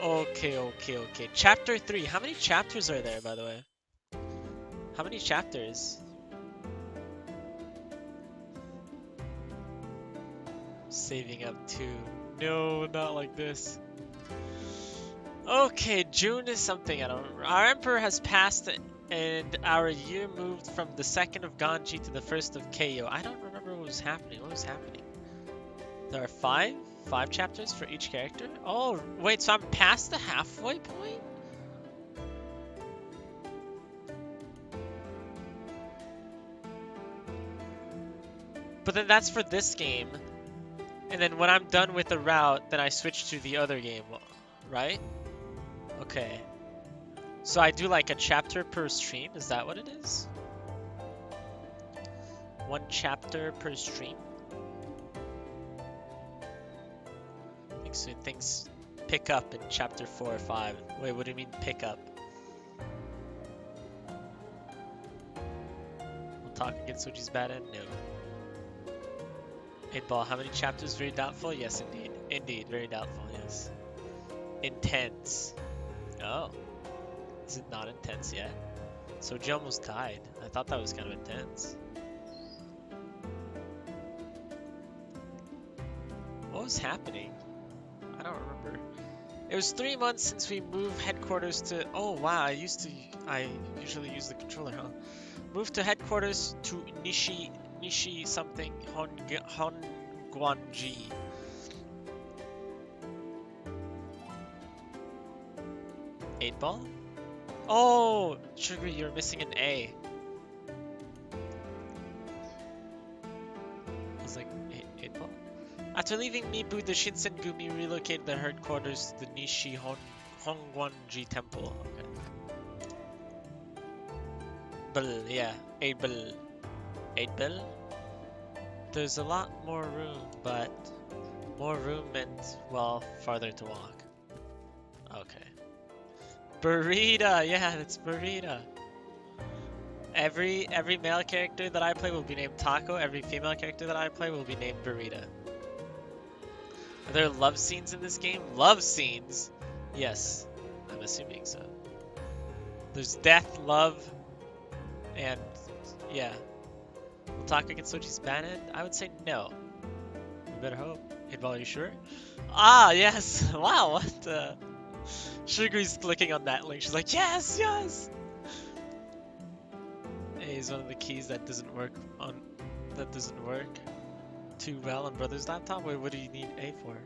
Okay. Chapter 3. How many chapters are there, by the way? How many chapters? Saving up 2. No, not like this. Okay, June is something I don't remember. Our emperor has passed and our year moved from the 2nd of Ganji to the 1st of Keio. I don't remember what was happening. What was happening? There are 5? 5 chapters for each character? Oh, wait, so I'm past the halfway point? But then that's for this game. And then when I'm done with the route, then I switch to the other game, right? Okay. So I do like a chapter per stream, is that what it is? 1 chapter per stream? I think so things pick up in chapter 4 or 5. Wait, what do you mean pick up? We'll talk against Soji's bad end? No. 8 ball, how many chapters? Very doubtful? Yes, indeed. Indeed, very doubtful, yes. Intense. Oh. Is it not intense yet? Soji almost died. I thought that was kind of intense. What was happening? I don't remember. It was 3 months since we moved headquarters to... Oh wow, I usually use the controller, huh? Moved to headquarters to Nishi something Hongguanji. Eight ball? Oh, Sugar, you're missing an A. I was like, eight ball? After leaving Mibu, the Shinsengumi relocated their headquarters to the Nishi Hongguanji Temple. Okay. Bell, yeah. 8 bell. 8 bell? There's a lot more room, but more room meant, well, farther to walk. Okay. Burrita! Yeah, that's Burrita. Every male character that I play will be named Taco. Every female character that I play will be named Burrita. Are there love scenes in this game? Love scenes? Yes. I'm assuming so. There's death, love, and yeah. Will Taco get Soji's banned? I would say no. We better hope. Hitball, are you sure? Ah, yes! Wow, what the... Sugari's clicking on that link. She's like, yes! A is one of the keys that doesn't work too well on Brother's laptop. Wait, what do you need A for?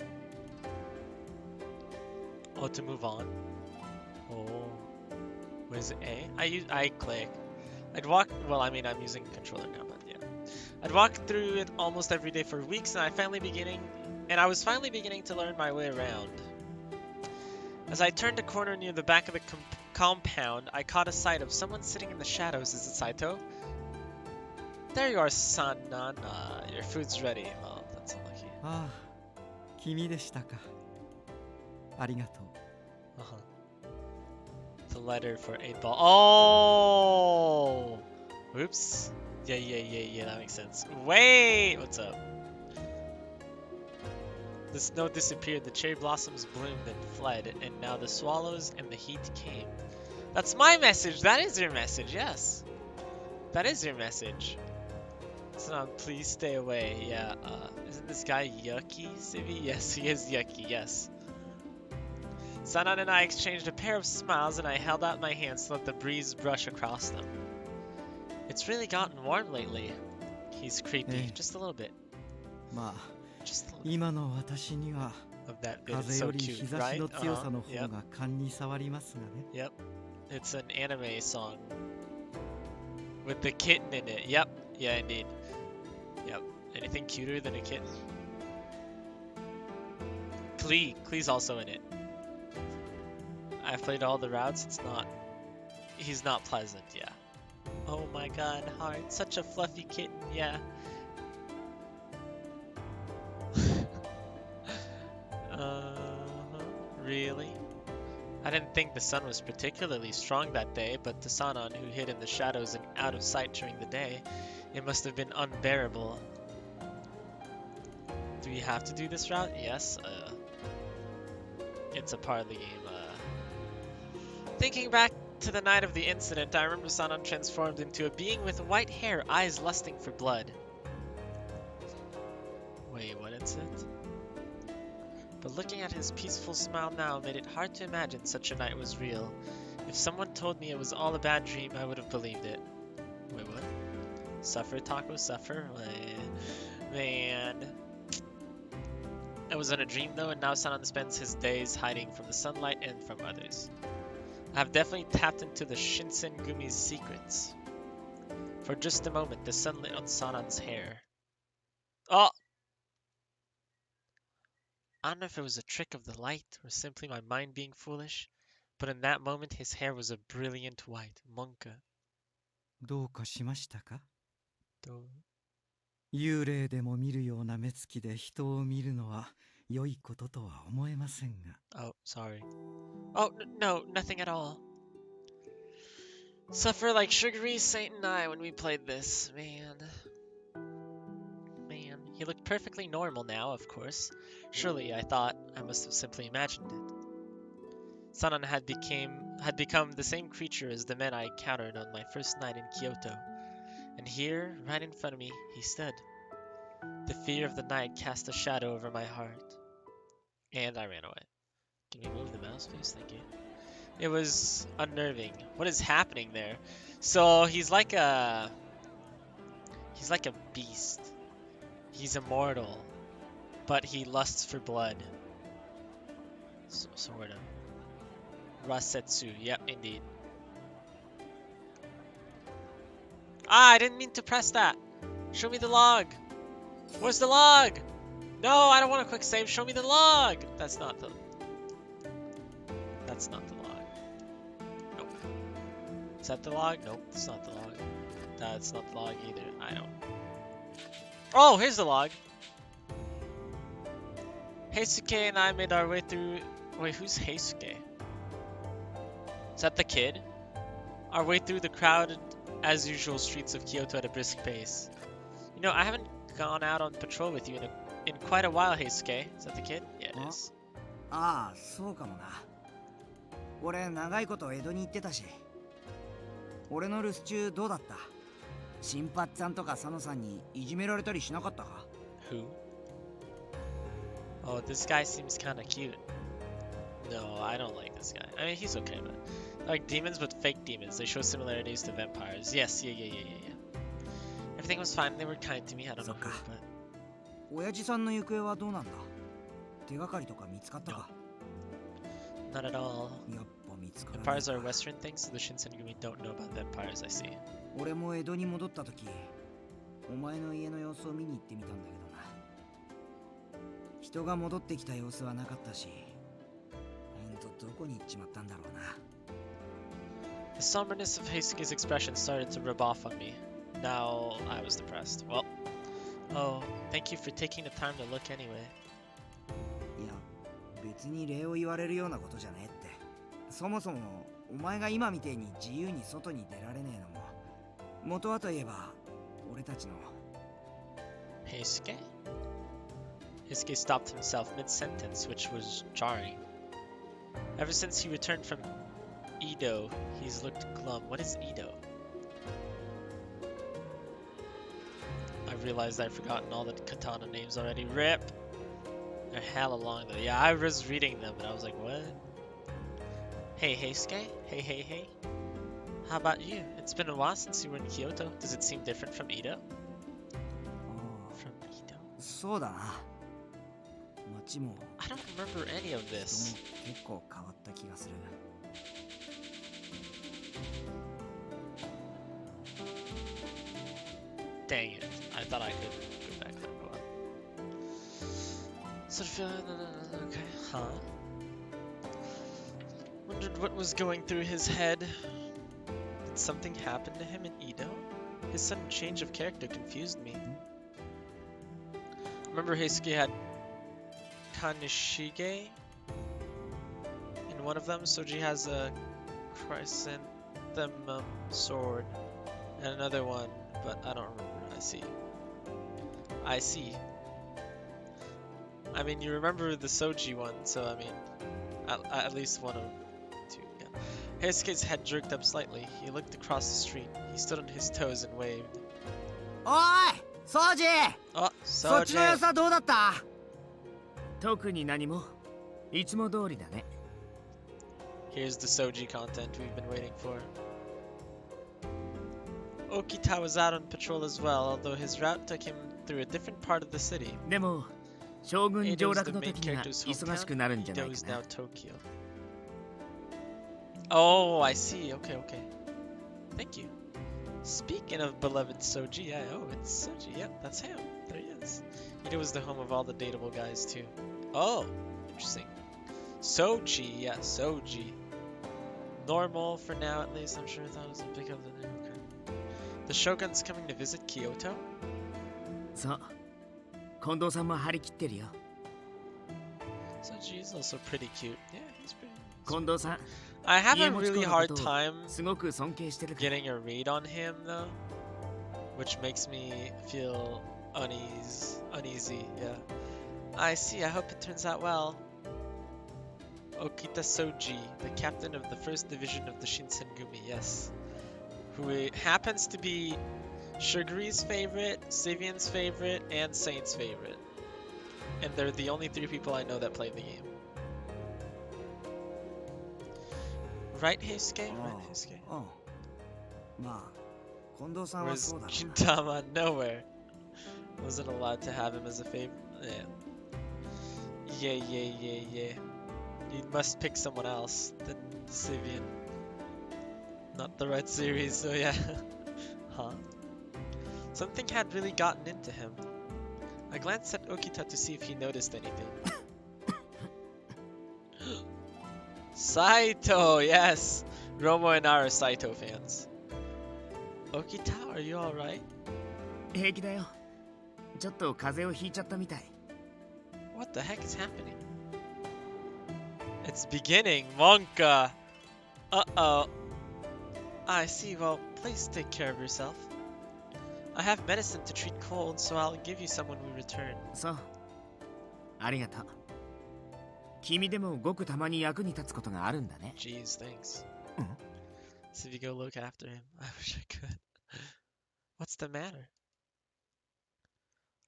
Oh, to move on. Oh, what is it? A? I click. Well, I mean, I'm using a controller now, but yeah. I'd walk through it almost every day for weeks, and I was finally beginning to learn my way around. As I turned a corner near the back of the compound, I caught a sight of someone sitting in the shadows. Is it Saito? There you are, Sanana. Your food's ready. Oh, that's unlucky. Ah, 君でしたか。ありがとう。 The letter for 8 ball. Oh! Oops. Yeah, that makes sense. Wait! What's up? The snow disappeared, the cherry blossoms bloomed and fled, and now the swallows and the heat came. That's my message! That is your message, yes! That is your message. So please stay away. Yeah, isn't this guy yucky, Civi? Yes, he is yucky, yes. Sanan and I exchanged a pair of smiles, and I held out my hands to let the breeze brush across them. It's really gotten warm lately. He's creepy, just a little bit. Just a little bit. Of that bit, it's so cute, right? Yep. It's an anime song. With the kitten in it. Yep. Yeah, indeed. Yep. Anything cuter than a kitten? Klee's also in it. I've played all the routes, he's not pleasant, yeah. Oh my god, Heart, such a fluffy kitten, yeah. Really? I didn't think the sun was particularly strong that day, but to Sanan, who hid in the shadows and out of sight during the day, it must have been unbearable. Do we have to do this route? Yes. it's a part of the game. Thinking back to the night of the incident, I remember Sanan transformed into a being with white hair, eyes lusting for blood. Wait, what incident? But looking at his peaceful smile now made it hard to imagine such a night was real. If someone told me it was all a bad dream, I would have believed it. Wait, what? Suffer, Taco, suffer? Man. It wasn't a dream though, and now Sanan spends his days hiding from the sunlight and from others. I have definitely tapped into the Shinsengumi's secrets. For just a moment, the sun lit on Sanan's hair. Oh! I don't know if it was a trick of the light or simply my mind being foolish, but in that moment his hair was a brilliant white. Monka. どうかしましたか？ Do- 幽霊でも見るような目つきで人を見るのは良いこととは思えませんが。Oh, sorry. Oh, no, nothing at all. Suffer like Sugary, Saint and I when we played this. Man, he looked perfectly normal now, of course. Surely, I thought, I must have simply imagined it. Sanan had become the same creature as the men I encountered on my first night in Kyoto. And here, right in front of me, he stood. The fear of the night cast a shadow over my heart. And I ran away. Can we move the mouse, please? Thank you. It was unnerving. What is happening there? So he's like a beast. He's immortal, but he lusts for blood. Sort of. Rasetsu. Yep, indeed. Ah, I didn't mean to press that. Show me the log. Where's the log? No, I don't want a quick save. Show me the log. That's not the log. Nope. Is that the log? Nope, it's not the log. That's not the log either. I don't. Oh, here's the log. Heisuke and I made our way through. Wait, who's Heisuke? Is that the kid? Our way through the crowded, as usual, streets of Kyoto at a brisk pace. You know, I haven't gone out on patrol with you in quite a while, Heisuke. Is that the kid? Yeah, it is. ああ、そうかもな。俺長いこと江戸に行ってたし。俺の留守中どうだった？新八さんとか佐野さんにいじめられたりしなかったか？ Who? Oh, this guy seems kind of cute. No, I don't like this guy. I mean, he's okay, but like demons, but fake demons. They show similarities to vampires. Yes, yeah. Everything was fine. They were kind to me. I don't know who, but 親父さんの行方はどうなんだ？手がかりとか見つかったか？ not at all. やっぱ見つからない。 Vampires are Western things, so the Shinsengumi don't know about vampires. I see. 俺も江戸に戻った時、お前の家の様子を見に行ってみたんだけどな。人が戻ってきた様子はなかったし、ほんとどこに行っちまったんだろうな。 The somberness of Heisuke's expression started to rub off on me. Now I was depressed. Well, oh, thank you for taking the time to look anyway. いや、別に礼を言われるようなことじゃねえって。そもそもお前が今みてえに自由に外に出られねえのも、元はといえば俺たちの。 Heisuke? Heisuke stopped himself mid-sentence, which was jarring. Ever since he returned from Edo, he's looked glum. What is Edo? I realized I'd forgotten all the katana names already. RIP! They're hella long though. Yeah, I was reading them and I was like, what? Hey, Heisuke? Hey. How about you? It's been a while since you were in Kyoto. Does it seem different from Edo? From Edo? そうだな。街も I don't remember any of 人 this. も結構変わった気がする。 Dang it. I thought I could go back there. Go on. Sort of feeling. Okay. Huh? Wondered what was going through his head. Did something happen to him in Edo? His sudden change of character confused me. Remember Heisuke had Kanishige in one of them? Soji has a chrysanthemum sword and another one, but I don't remember. I see. I mean, you remember the Soji one, so I mean, At least one of two, yeah. Heisuke's head jerked up slightly. He looked across the street. He stood on his toes and waved. おいソージ Oh, そっちの様 Soji! 子はどうだった？特に何もいつも通りだね。 Here's the Soji content we've been waiting for. Okita was out on patrol as well, although his route took him through a different part of the city. でも将軍上 Edo's 洛 the の main 時には character's 忙しく hometown. なるんじゃない Edo is か now な。 Tokyo. Oh, I see. Okay, okay. Thank you. Speaking of beloved Soji, yeah, oh, it's Soji. Yep, that's him. There he is. Edo is the home of all the dateable guys too. Oh, interesting. Soji, yeah, Soji. Normal for now, at least. I'm sure I thought it was a big of the new. Okay. The Shogun's coming to visit Kyoto. そう近藤さんも張り切ってるよ。 Soji is also pretty cute. Yeah, he's pretty. 近藤さん I have a 家持ち really 子の hard こと time をすごく尊敬してるから。 getting a read on him though, which makes me feel uneasy. Yeah. I see. I hope it turns out well. Okita Soji, the captain of the first division of the Shinsengumi, yes, who happens to be Shuguri's favorite, Sivian's favorite, and Saint's favorite, and they're the only three people I know that play the game. Right, Heisuke? Right, Heisuke? うんまあ近藤さんは Whereas そうだろうな Gintama, nowhere. Wasn't allowed to have him as a favorite. Yeah. You must pick someone else than Sivian. Not the right series, so yeah. Huh? Something had really gotten into him. I glanced at Okita to see if he noticed anything. Saito, yes! Romo and I are Saito fans. Okita, are you alright? 平気だよ。ちょっと風邪をひいちゃったみたい。 What the heck is happening? It's beginning, Monka! Uh-oh. I see, well, please take care of yourself. I have medicine to treat cold, so I'll give you some when we return. そうありがとう。君でもごくたまに役に立つことがあるんだね。 Jeez, thanks. Mhm. So if you go look after him, I wish I could. What's the matter?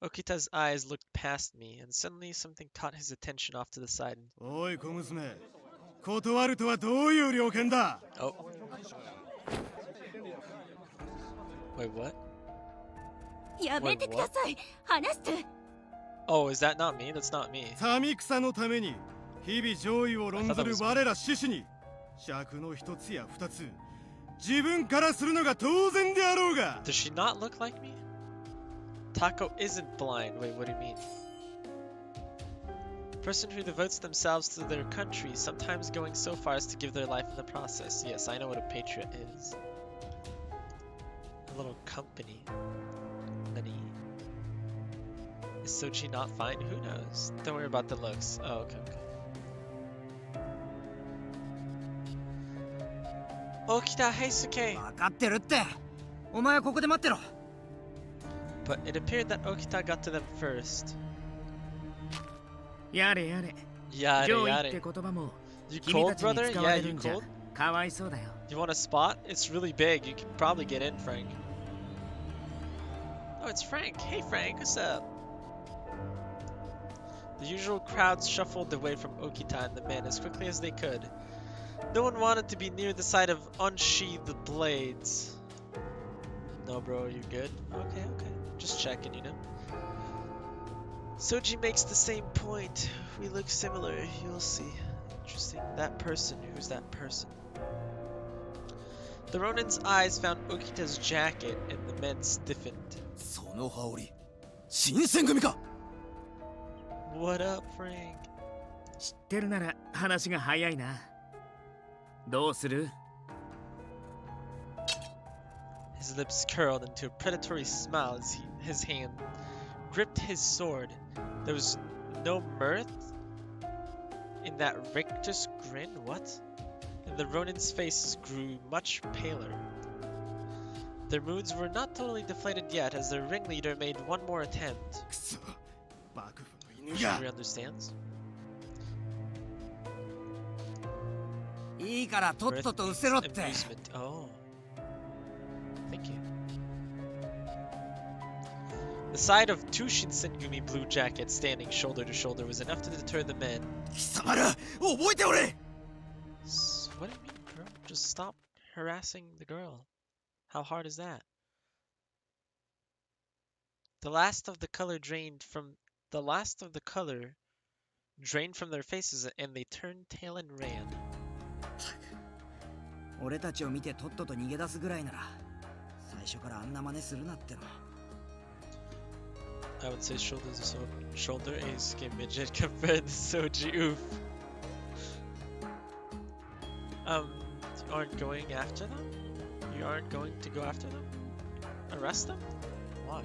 Okita's eyes looked past me, and suddenly something caught his attention off to the side. おい小娘、断るとはどういう了見だ。 Oh. Wait, what? やめてください。話して。 Oh, is that not me? That's not me. 民草のために日々上位を論ずる我ら志士に尺の一つや二つ自分からするのが当然であろうが。 Does she not look like me? Tako isn't blind. Wait, what do you mean? A person who devotes themselves to their country, sometimes going so far as to give their life in the process. Yes, I know what a patriot is. A little company. Nani? Is Sochi not fine? Who knows? Don't worry about the looks. Oh, okay. Okita Heisuke! 分かってるってお前はここで待ってろ But it appeared that Okita got to them first. やれやれ。 Yare 上位って yare. 言葉も You 君 cold, たちに brother? 使わ Yeah, れる you んじゃ cold? かわいそうだよ。 You want a spot? It's really big. You can probably get in, Frank. Oh, it's Frank. Hey, Frank. What's up? The usual crowds shuffled away from Okita and the men as quickly as they could. No one wanted to be near the sight of unsheathed blades. No, bro, you're good? Okay. Just checking, you know? Soji makes the same point. We look similar. You'll see. Interesting. That person. Who's that person? The Ronin's eyes found Okita's jacket, and the men stiffened. その羽織新選組か。 What up, Frank? 知ってるなら話が早いな。どうする？ His lips curled into a predatory smile as his hand gripped his sword. There was no mirth in that rictus grin. What? And the Ronin's faces grew much paler. Their moods were not totally deflated yet, as their ringleader made one more attempt. くそ幕府の犬が。 Shigure understands. いいからとっとと失せろって。 Amusement. Oh. Thank you. The sight of two Shinsengumi blue jackets standing shoulder to shoulder was enough to deter the men. 貴様ら覚えておれ。 What do you mean, bro? Just stop harassing the girl. How hard is that? The last of the color drained from their faces, and they turned tail and ran. 俺たちを見てとっとと逃げ出すぐらいなら最初からあんな真似するなっての。 I would say shoulder to shoulder, ace game midget compared to Soji. Oof. You aren't going after them? You aren't going to go after them? Arrest them? Why?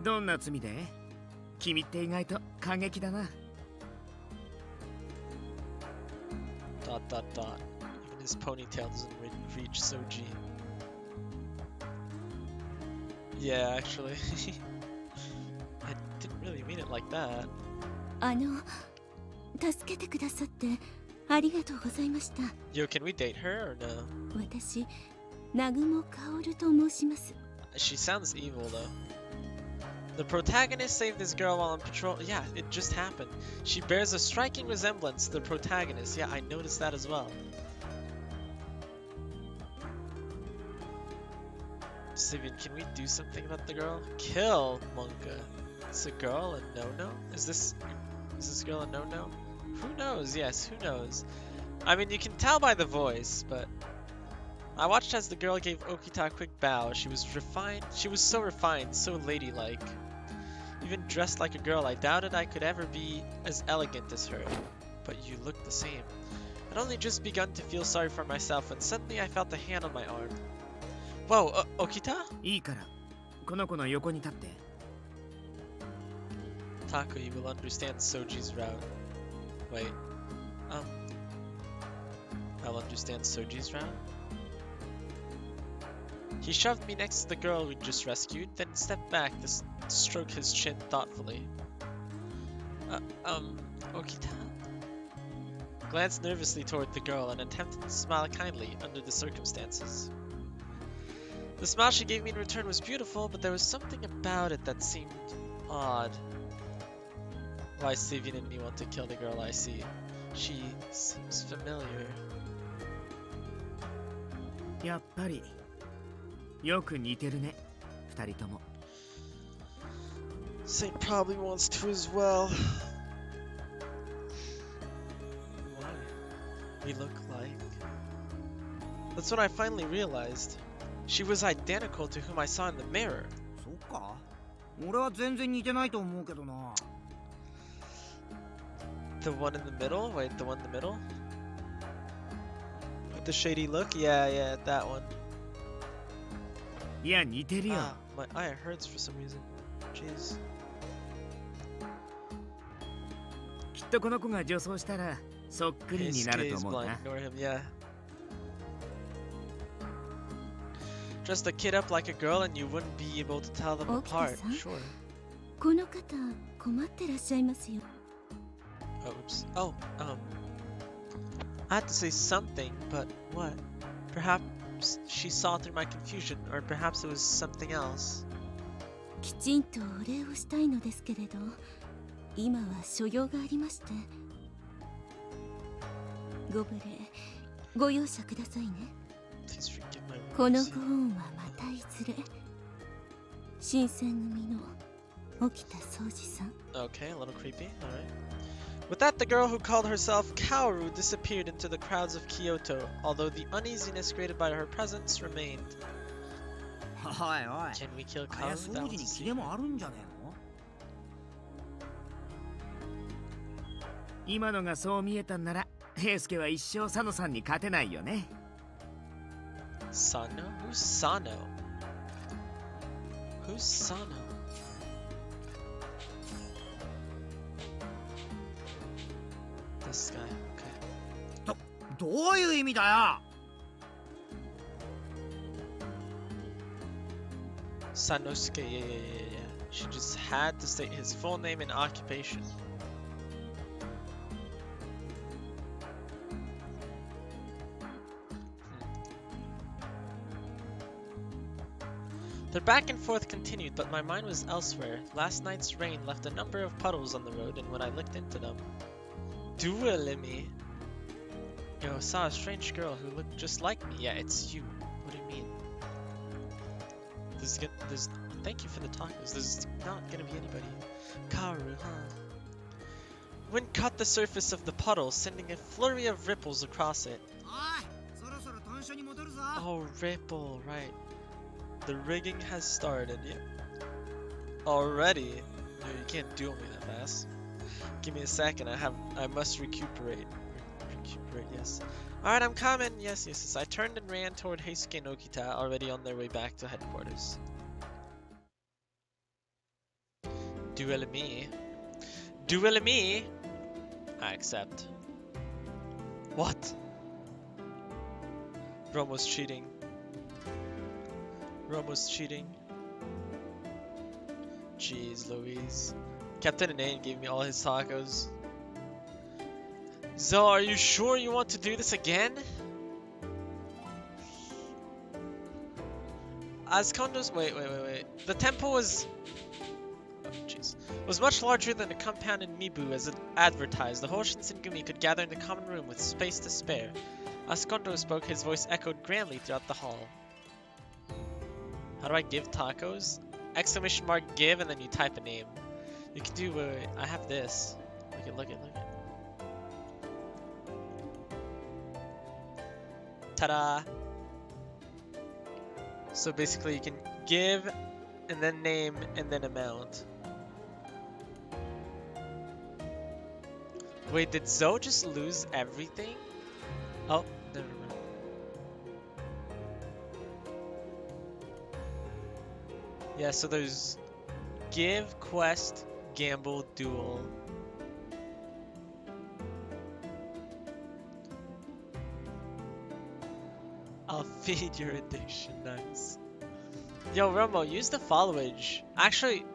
どんな罪で？君って意外と過激だな。Dot dot dot. Even his ponytail doesn't reach Soji. Yeah, actually. I didn't really mean it like that. 助けてくださってありがとうございました。 Yo, can we date her or no? 私、南雲薫と申します。 She sounds evil though. The protagonist saved this girl while on patrol. Yeah, it just happened. She bears a striking resemblance to the protagonist. Yeah, I noticed that as well. Sivian, can we do something about the girl? Kill Monka. Is a girl a no-no? Is this girl a no-no? Who knows? Yes, who knows? I mean, you can tell by the voice, but I watched as the girl gave Okita a quick bow. She was refined. She was so refined, so ladylike. Even dressed like a girl, I doubted I could ever be as elegant as her. But you look the same. I'd only just begun to feel sorry for myself when suddenly I felt a hand on my arm. Whoa, Okita? いいから、この子の横に立って。Taku, you will understand Soji's route. Wait, I'll understand Soji's route? He shoved me next to the girl we'd just rescued, then stepped back to stroke his chin thoughtfully. Okita? Glanced nervously toward the girl and attempted to smile kindly under the circumstances. The smile she gave me in return was beautiful, but there was something about it that seemed odd. Why Sivian and me want to kill the girl, I see. She seems familiar. やっぱりよく似てるね、二人とも。Saint probably wants to as well. Why? We look like... That's what I finally realized. She was identical to whom I saw in the mirror. そっか。俺は全然似てないと思うけどな。 The one in the middle? Wait, the one in the middle? With the shady look? Yeah, that one. いや、似てるよ。 Ah, my eye hurts for some reason. Jeez. きっとこの子が女装したらそっくりになると思うな。 Ignore him, yeah. Dressed a kid up like a girl and you wouldn't be able to tell them apart. Sure. この方、困ってらっしゃいますよ。 Oh, oops. Oh, I had to say something, but what? Perhaps she saw through my confusion, or perhaps it was something else. きちんとお礼をしたいのですけれど、今は所用がありまして。ご無礼、ご容赦くださいね。 Please forgive my この ruse. ご恩はまたいずれ。新選組の沖田総司さん。 Okay, a little creepy. Alright. With that, the girl who called herself Kaoru disappeared into the crowds of Kyoto, although the uneasiness created by her presence remained. おいおい。 Can we kill あや Kaoru? 掃 That 除 was に a キレもあるんじゃねえの？ 今のがそう見えたんなら、平介は一生佐野さんに勝てないよね。 Sano? Who's Sano? Who's Sano? This guy, okay. どういう意味だよ。 Sanosuke, yeah. She just had to state his full name and occupation. The back and forth continued, but my mind was elsewhere. Last night's rain left a number of puddles on the road, and when I looked into them... Duelimi! Yo, saw a strange girl who looked just like me. Yeah, it's you. What do you mean? There's thank you for the tacos. There's not gonna be anybody. Kaoru, huh? Wind caught the surface of the puddle, sending a flurry of ripples across it. Oh, ripple, right. The rigging has started, yeah. Already? No, you can't duel me that fast. Give me a second, I must recuperate. Recuperate, yes. Alright, I'm coming! Yes, yes, yes. I turned and ran toward Heisuke and Okita, already on their way back to headquarters. Duel me. Duel me! I accept. What? Romo's cheating. Romo's cheating. Jeez Louise. Captain Inane gave me all his tacos. Zo, are you sure you want to do this again? Askondo's... Wait. The temple was... Oh, jeez. Was much larger than the compound in Mibu as it advertised. The whole Shinsengumi could gather in the common room with space to spare. Ascondo spoke, his voice echoed grandly throughout the hall. How do I give tacos? Exclamation mark give and then you type a name. You can do, wait, I have this. Look it. Ta-da! So basically you can give and then name and then amount. Wait, did Zoe just lose everything? Oh, never mind. Yeah, so there's give, quest, gamble, duel. I'll feed your addiction, nice. Yo, Romo, use the followage. Actually,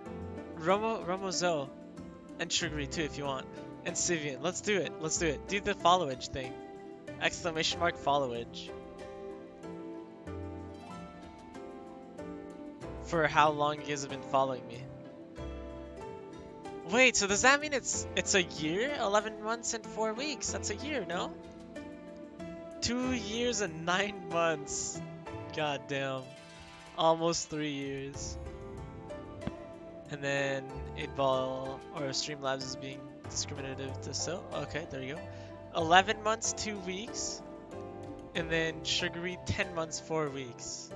Romo Zoe, and Sugary too if you want. And Sivian, let's do it. Do the followage thing. Exclamation mark followage. For how long you guys have been following me. Wait, so does that mean it's a year? 11 months and 4 weeks. That's a year, no? 2 years and 9 months. God damn. Almost 3 years. And then 8-Ball or Streamlabs is being discriminative to so. Okay, there you go. 11 months, 2 weeks. And then Sugary 10 months, 4 weeks.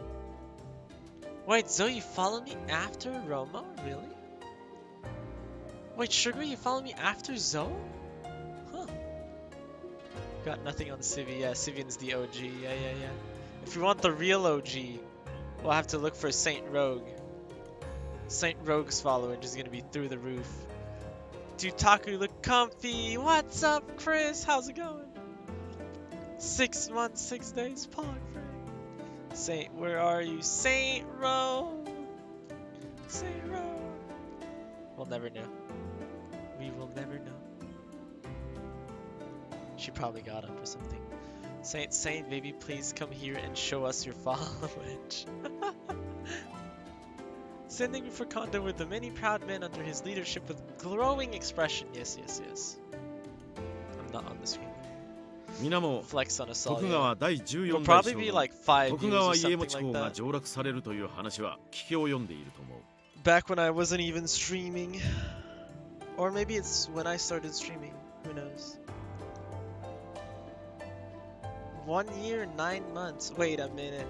Wait, Zoe, you follow me after Roma? Really? Wait, Sugary, you follow me after Zoe? Huh. Got nothing on Civi. Yeah, Civian's the OG. Yeah. If we want the real OG, we'll have to look for Saint Rogue. Saint Rogue's followage is gonna be through the roof. Dude, Taku look comfy. What's up, Chris? How's it going? 6 months, 6 days, Pog Frank. Saint, where are you? Saint Rogue! Saint Rogue! We'll never know. We will never know. She probably got up or something. Saint, baby, please come here and show us your followage. Sending me for Kondo with the many proud men under his leadership with glowing expression. Yes. I'm not on the screen. Flex on us all. It'll probably be like 5 years or something like that. Back when I wasn't even streaming. Or maybe it's when I started streaming. Who knows? 1 year, 9 months. Wait a minute.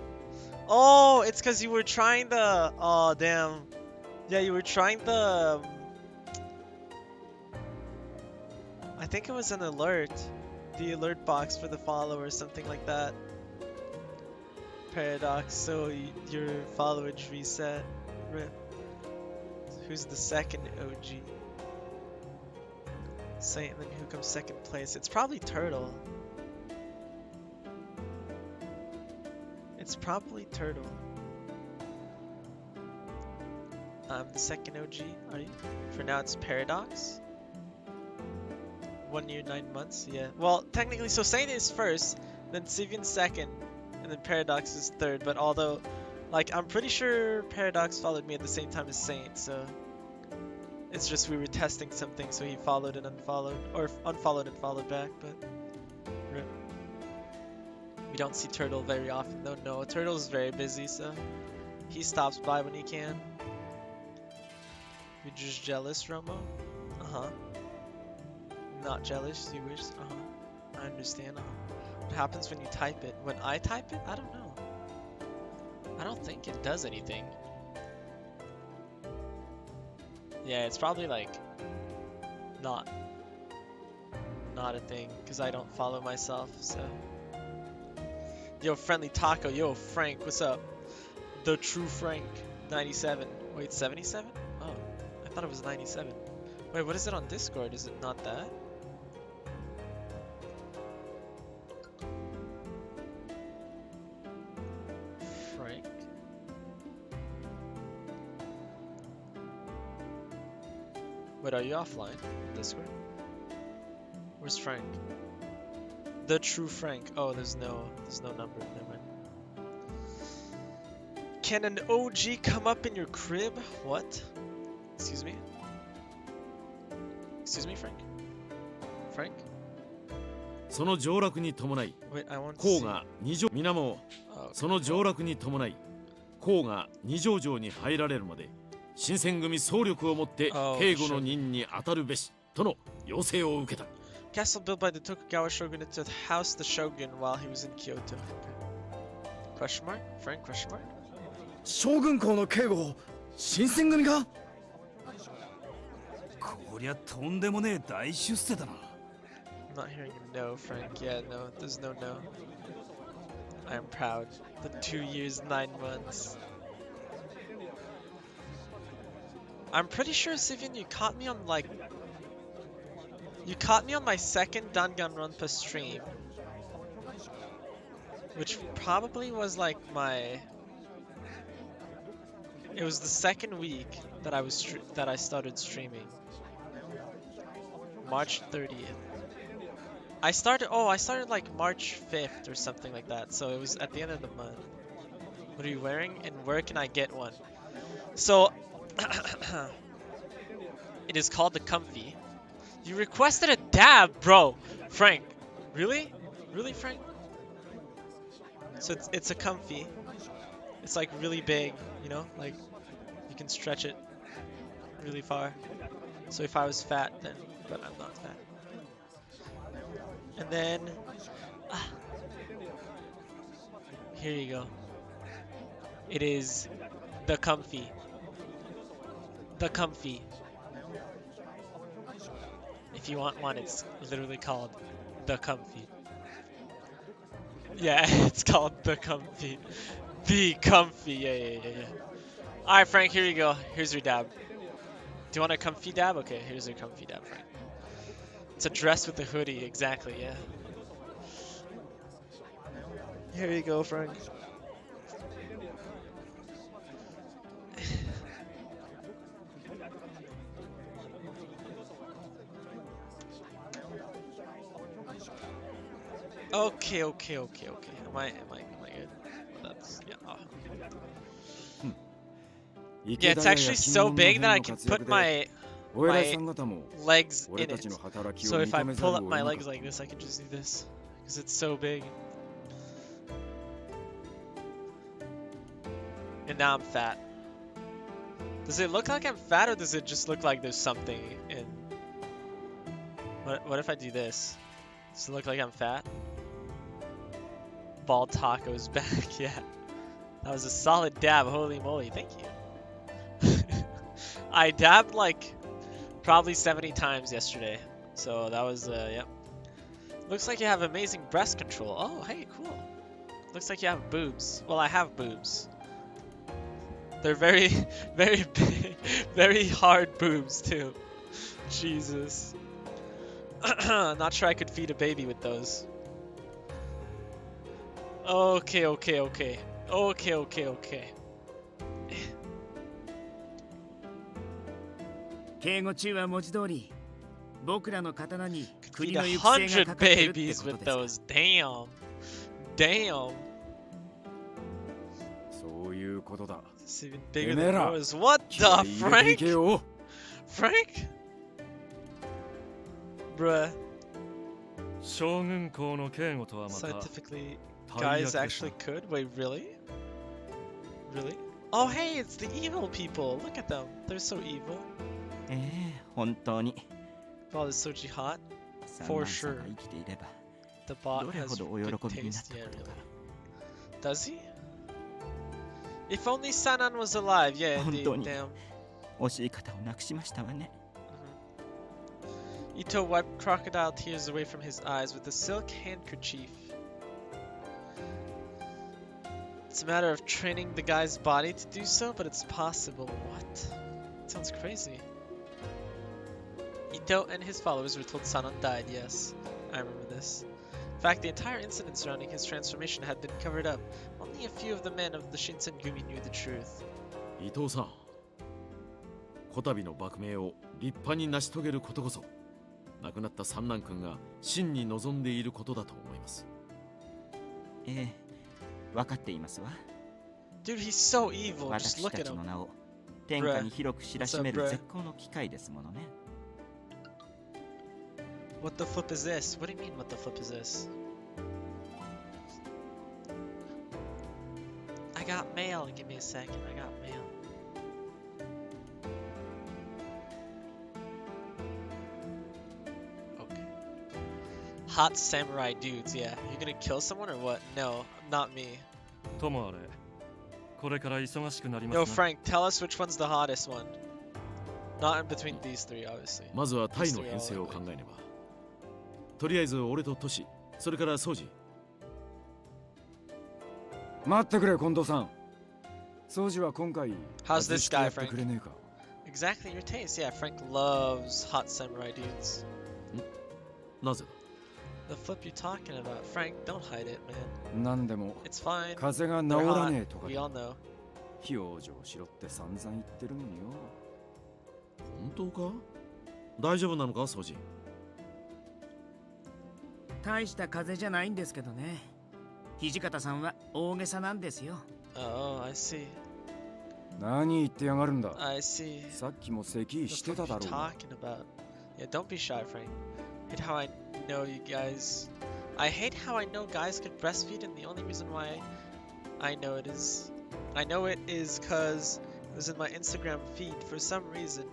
Oh, it's because you were trying the... Oh, damn. Yeah, you were trying the... I think it was an alert. The alert box for the follow or something like that. Paradox, so your followage reset. Rip. Who's the second OG? Saint, and then who comes second place? It's probably Turtle. It's probably Turtle. I'm the second OG, are you? For now it's Paradox. 1 year, 9 months, yeah. Well, technically, so Saint is first, then Sivian second, and then Paradox is third. But although Like, I'm pretty sure Paradox followed me at the same time as Saint, so it's just we were testing something, so he followed and unfollowed, or unfollowed and followed back, but rip. We don't see Turtle very often though. No, Turtle's very busy, so he stops by when he can. You're just jealous, Romo? Uh-huh. Not jealous, you wish? Uh-huh. I understand, What happens when you type it? When I type it? I don't know. I don't think it does anything. Yeah, it's probably like not a thing because I don't follow myself, so. Yo, Friendly Taco, yo, Frank, what's up? The True Frank, 97. Wait, 77? Oh, I thought it was 97. Wait, what is it on Discord? Is it not that? Frank? Wait, are you offline? Discord? Where's Frank? The True Frank. Oh, there's no number. Never mind. Can an OG come up in your crib? What? Excuse me? Excuse me, Frank? Frank? その上落に伴い、 Wait, I want to 項 see. が二条皆も Oh, その上落に伴い、項が二条城に入られるまで、新選組総力をもって警護の任に当たるべしとの要請を受けた。 Castle built by the Tokugawa shogunate to house the shogun while he was in Kyoto. Question mark? Frank? Question mark? 将軍校の警護を新選組が。こりゃとんでもねえ大出世だな。 I'm not hearing a no, Frank. Yeah, no, there's no no. I am proud. The 2 years, 9 months. I'm pretty sure, Sivian, you caught me on like... You caught me on my second Danganronpa stream. Which probably was like my... It was the second week that I started streaming. March 30th. I started like March 5th or something like that. So it was at the end of the month. What are you wearing and where can I get one? So it is called the Comfy. You requested a dab, bro. Frank. Really? Really, Frank? So it's a Comfy. It's like really big, you know? Like you can stretch it really far. So if I was fat then, but I'm not fat. And then here you go. It is the Comfy. The Comfy. If you want one, it's literally called the Comfy. Yeah, it's called the Comfy. The Comfy. Yeah. Alright, Frank, here you go. Here's your dab. Do you want a comfy dab? Okay, here's your comfy dab, Frank. It's a dress with a hoodie, exactly, yeah. Here you go, Frank. Okay. Am I good? That's yeah. Yeah, it's actually so big that I can put my legs in it. So if I pull up my legs like this, I can just do this because it's so big. And now I'm fat. Does it look like I'm fat or does it just look like there's something in? What if I do this? Does it look like I'm fat? Bald Taco's back, yeah. That was a solid dab, holy moly, thank you. I dabbed like probably 70 times yesterday. So that was, yep. Looks like you have amazing breast control. Oh, hey, cool. Looks like you have boobs. Well, I have boobs. They're very, very big, very hard boobs too. Jesus. Not sure I could feed a baby with those. Okay. 警護中は文字通り僕らの刀に Feed 国の行く末がかかってるって 100 babies こと with です those. Damn. そういうことだ。 It's even bigger than Mera. yours. What 気合 the い入れてい Frank? けよ。 Frank? Bruh. 将軍校の警護とはまた Scientifically, 大 guys 役でした actually could? Wait, really? Really? Oh, hey, it's the evil people. Look at them. They're so evil. 本当に Oh, is Soji hot? サン For マンさん sure. が生きていれば The bot どれ has ほどお good 喜びになっ taste. た Yeah, ことか。 really. Does he? If only Sanan was alive. Yeah, indeed. 本当に Damn. 惜しい方をなくしましたわね。 Ito wiped crocodile tears away from his eyes with a silk handkerchief. It's a matter of training the guy's body to do so, but it's possible. What? Sounds crazy. Ito and his followers were told Sanan died, yes. I remember this. In fact, the entire incident surrounding his transformation had been covered up. Only a few of the men of the Shinsengumi knew the truth. 伊藤さん、こたびの幕命を立派に成し遂げることこそ亡くなった三男君が真に望んでいることだと思います。分かっていますわ。 Dude, he's so evil. Just 私 look た at ち him. の名を天下に広く知らしめる絶好の機会ですものね。What the flip is this? What do you mean, what the flip is this? I got mail. Give me a second. I got mail. Okay. Hot samurai dudes, yeah. You gonna kill someone or what? No, not me. ともあれこれから忙しくなりま Yo, すな Frank, tell us which one's the hottest one. Not in between these three, obviously. まずはタイの編成を考えねば。とりあえず俺とトシ、それからソジ。待ってくれ近藤さん。掃除は今回 How's this 外して guy, やってくれねえか。 Exactly your taste. Yeah, Frank loves hot samurai dudes. なぜだ？ The flip you talking about? Frank, don't hide it, man. なんでも It's fine. 風が治 They're ら hot. ねえとか We で all know. 養生しろって散々言ってるのによ。本当か？大丈夫なのか、ソジ？大した風邪じゃないんですけどね。土方さんは大げさなんですよ。Oh, I see. 何言ってやがるんだ。 I see. さっきも咳 The して fuck た you だろうが。 talking about? Yeah, don't be shy, Frank. Hate how I know you guys. I hate how I know guys could breastfeed, and the only reason why I know it is because it was in my Instagram feed for some reason.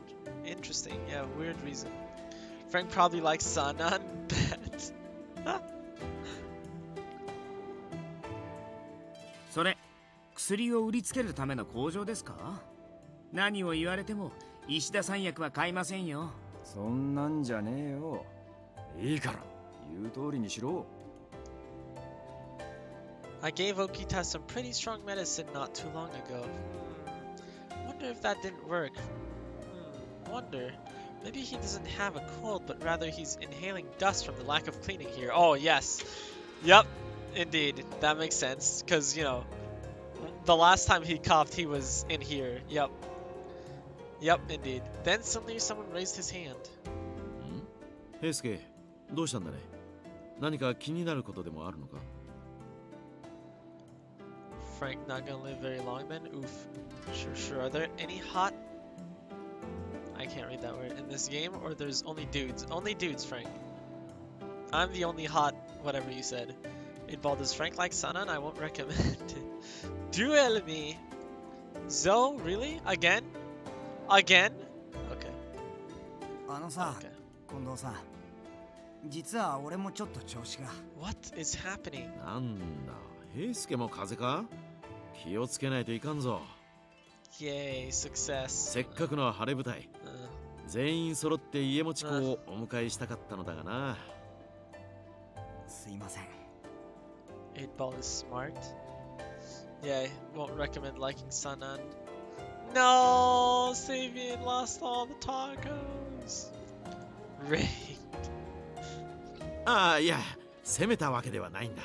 Interesting, yeah, weird reason. Frank probably likes Sanan. Bet. それ薬を売りつけるための工場ですか？何を言われても石田三役は買いませんよ。そんなんじゃねえよ。いいから言う通りにしろ。 I gave Okita some pretty strong medicine not too long ago. Wonder if that didn't work. Wonder. Maybe he doesn't have a cold, but rather he's inhaling dust from the lack of cleaning here. Oh, yes. Yep. Indeed. That makes sense. Because, you know, the last time he coughed, he was in here. Yep. Yep, indeed. Then suddenly someone raised his hand. 平介、どうしたんだね？何か気になることでもあるのか？ Frank not gonna live very long then? Oof. Sure. Are there any hot... I can't read that word. In this game? Or there's only dudes? Only dudes, Frank. I'm the only hot whatever you said. 8-ball, does Frank like Sanan? I won't recommend it. Duel me. Zoe? Really? Again? Again? Okay. あのさ、 Okay. 近藤さん。実は俺もちょっと調子が。What is happening? なんだ、平介も風邪か？気をつけないといかんぞ。 Yay, success. せっかくの晴れ舞台。全員揃って家持ち子をお迎えしたかったのだがな。すいません。 8-ball is smart. Yeah, won't recommend liking Sanan. No, Savian lost all the tacos. Rigged. ああ、いや、責めたわけではないんだ。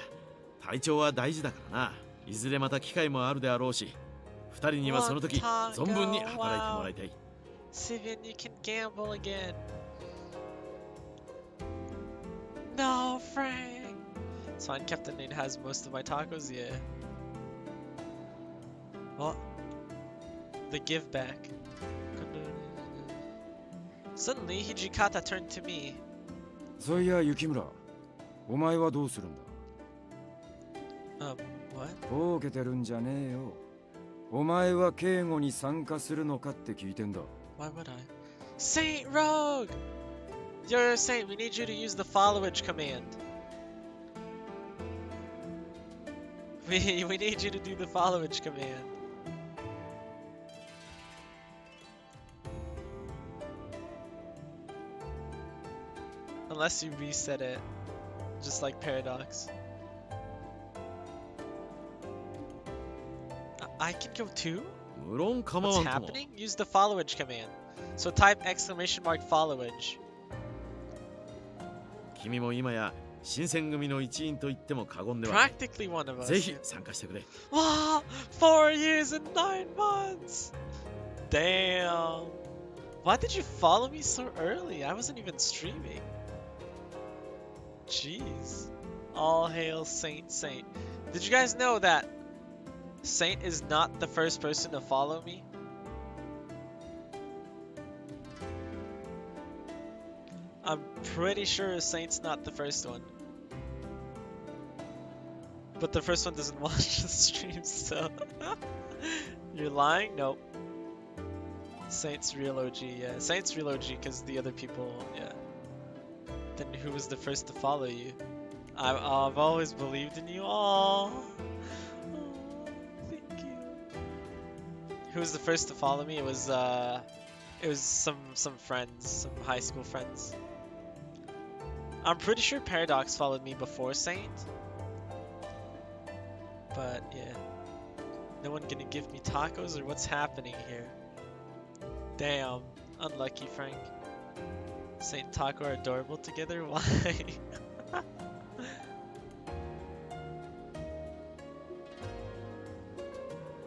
体調は大事だからな。いずれまた機会もあるであろうし、二人にはその時存分に働いてもらいたい。Savian, you can gamble again. No, Frank. It's fine, Captain Nate has most of my tacos, yeah. Well, The give back. Suddenly, Hijikata turned to me. そういや雪村、お前はどうするんだ？ What? ぼうけてるんじゃねえよ。お前は警護に参加するのかって聞いてんだ。 Why would I? Saint Rogue! You're Saint, we need you to use the followage command. We need you to do the followage command. Unless you reset it, just like Paradox. I can go too? 無論構 What's わんとも。 happening? Use the followage command. So type exclamation mark followage. 君も今や新選組の一員と言っても過言ではない。 Practically one of us. ぜひ参加してくれ。 Wow! 4 years and 9 months! Damn! Why did you follow me so early? I wasn't even streaming. Jeez. All hail Saint. Did you guys know that Saint is not the first person to follow me? I'm pretty sure Saint's not the first one. But the first one doesn't watch the stream, so... You're lying? Nope. Saint's real OG, yeah. Saint's real OG because the other people, yeah. Then who was the first to follow you? I've always believed in you. Aww. Thank you. Who was the first to follow me? It was some friends, some high school friends. I'm pretty sure Paradox followed me before Saint. But yeah. No one gonna give me tacos or what's happening here? Damn. Unlucky, Frank. Saint and Taco are adorable together? Why?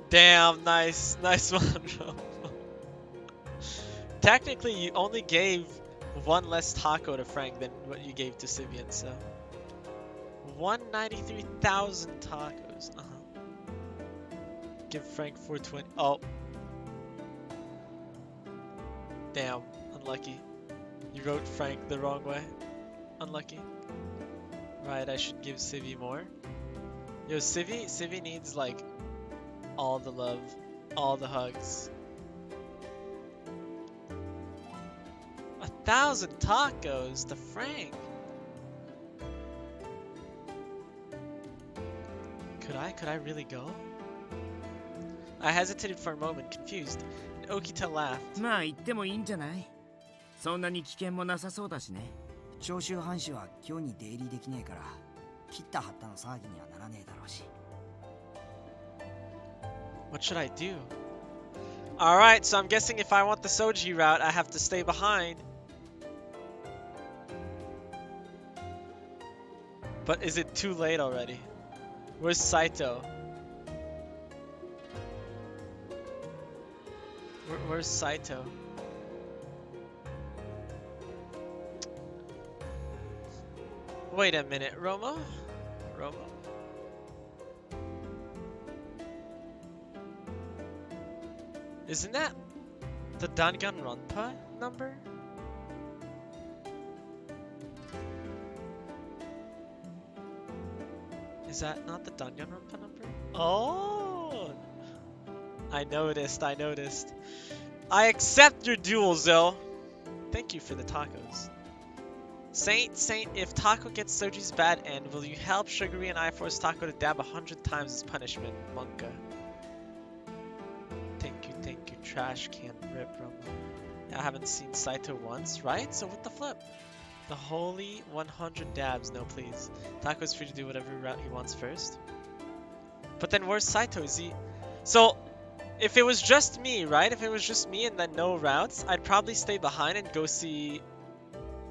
Damn, nice. Nice one, bro. Technically, you only gave one less taco to Frank than what you gave to Sibian, so... 193,000 tacos. Give Frank 420. Oh. Damn. Unlucky. You wrote Frank the wrong way. Unlucky. Right, I should give Civi more. Yo, Civi needs like all the love, all the hugs. 1,000 tacos to Frank. Could I really go? I hesitated for a moment, confused, and Okita laughed. まあ行ってもいいんじゃない？そんなに危険もなさそうだしね。長州藩士は今日に出入りできねえから、切った張ったの騒ぎにはならねえだろうし。What should I do? Alright, so I'm guessing if I want the Soji route, I have to stay behind. But is it too late already? Where's Saito? Where's Saito? Wait a minute, Romo? Isn't that the Danganronpa number? Is that not the Danganronpa number? Oh! I noticed. I accept your duel, Zo. Thank you for the tacos. Saint, if Taco gets Soji's bad end, will you help Sugary and I force Taco to dab 100 times as punishment, Monka? Thank you, trash can rip, Romo. Yeah, I haven't seen Saito once, right? So what the flip? The holy 100 dabs, no please. Taco's free to do whatever route he wants first. But then where's Saito? Is he... So, if it was just me, right? If it was just me and then no routes, I'd probably stay behind and go see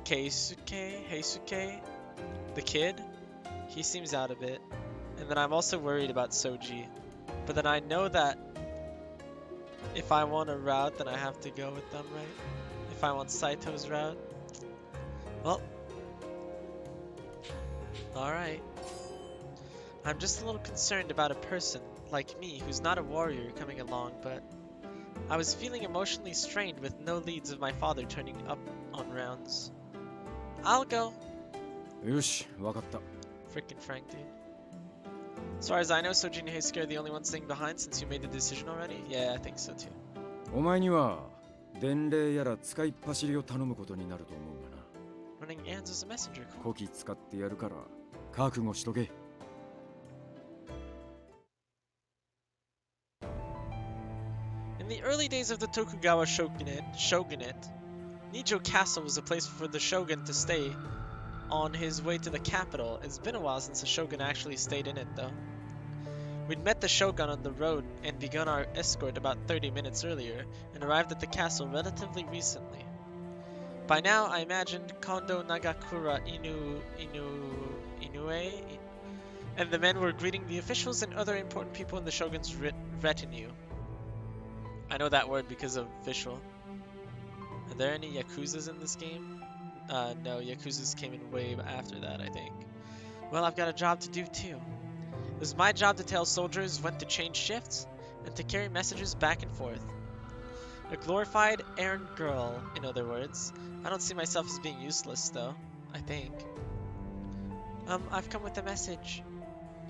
Heisuke, the kid. He seems out of it. And then I'm also worried about Soji. But then I know that if I want a route, then I have to go with them, right? If I want Saito's route. Well. Alright. I'm just a little concerned about a person like me who's not a warrior coming along, but I was feeling emotionally strained with no leads of my father turning up on rounds. I'll go. よし、わかった。 Frickin' Frank, dude. As far as I know, Soji and Heisuke are the only ones staying behind since you made the decision already? Yeah, I think so too. お前には伝令やら使いっ走りを頼むことになると思うがな。 Running errands as a messenger. こき使ってやるから覚悟しとけ。 In the early days of the Tokugawa shogunate, Nijo Castle was a place for the shogun to stay on his way to the capital. It's been a while since the shogun actually stayed in it, though. We'd met the shogun on the road and begun our escort about 30 minutes earlier, and arrived at the castle relatively recently. By now, I imagined Kondo Nagakura Inoue, and the men were greeting the officials and other important people in the shogun's retinue. I know that word because of visual. Are there any Yakuzas in this game? No, Yakuzas came in way after that, I think. Well, I've got a job to do too. It was my job to tell soldiers when to change shifts, and to carry messages back and forth. A glorified errand girl, in other words. I don't see myself as being useless, though. I think. I've come with a message.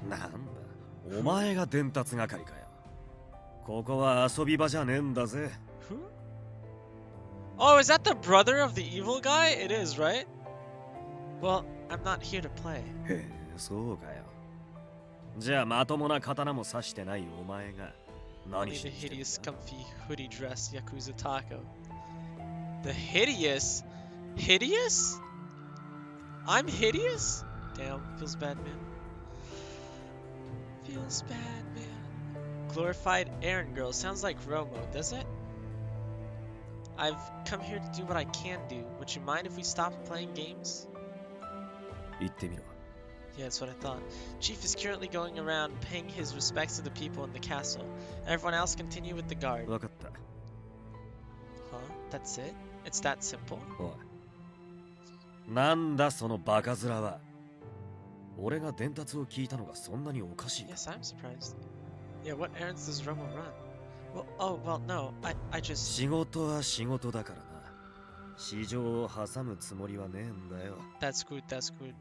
なんだ、お前が伝達係かよ。ここは遊び場じゃねえんだぜ。Who? Oh, is that the brother of the evil guy? It is, right? Well, I'm not here to play. へえ、そうかよ。じゃあまともな刀も刺してないお前が Only the hideous, comfy, hoodie dress Yakuza Taco. The hideous? Hideous? I'm hideous? Damn, feels bad, man. Feels bad, man. Glorified errand girl. Sounds like Romo, does it? I've come here to do what I can do. Would you mind if we stopped playing games? 言ってみろ。 Yeah, that's what I thought. Chief is currently going around paying his respects to the people in the castle. Everyone else continue with the guard. わかった。 Huh? That's it? It's that simple? おい。なんだそのバカ面は。俺が伝達を聞いたのがそんなにおかしい。 Yes, I'm surprised. Yeah, what errands does Romo run? Well, no, I just... 仕事は仕事だからな。市場を挟むつもりはねえんだよ。That's good, that's good.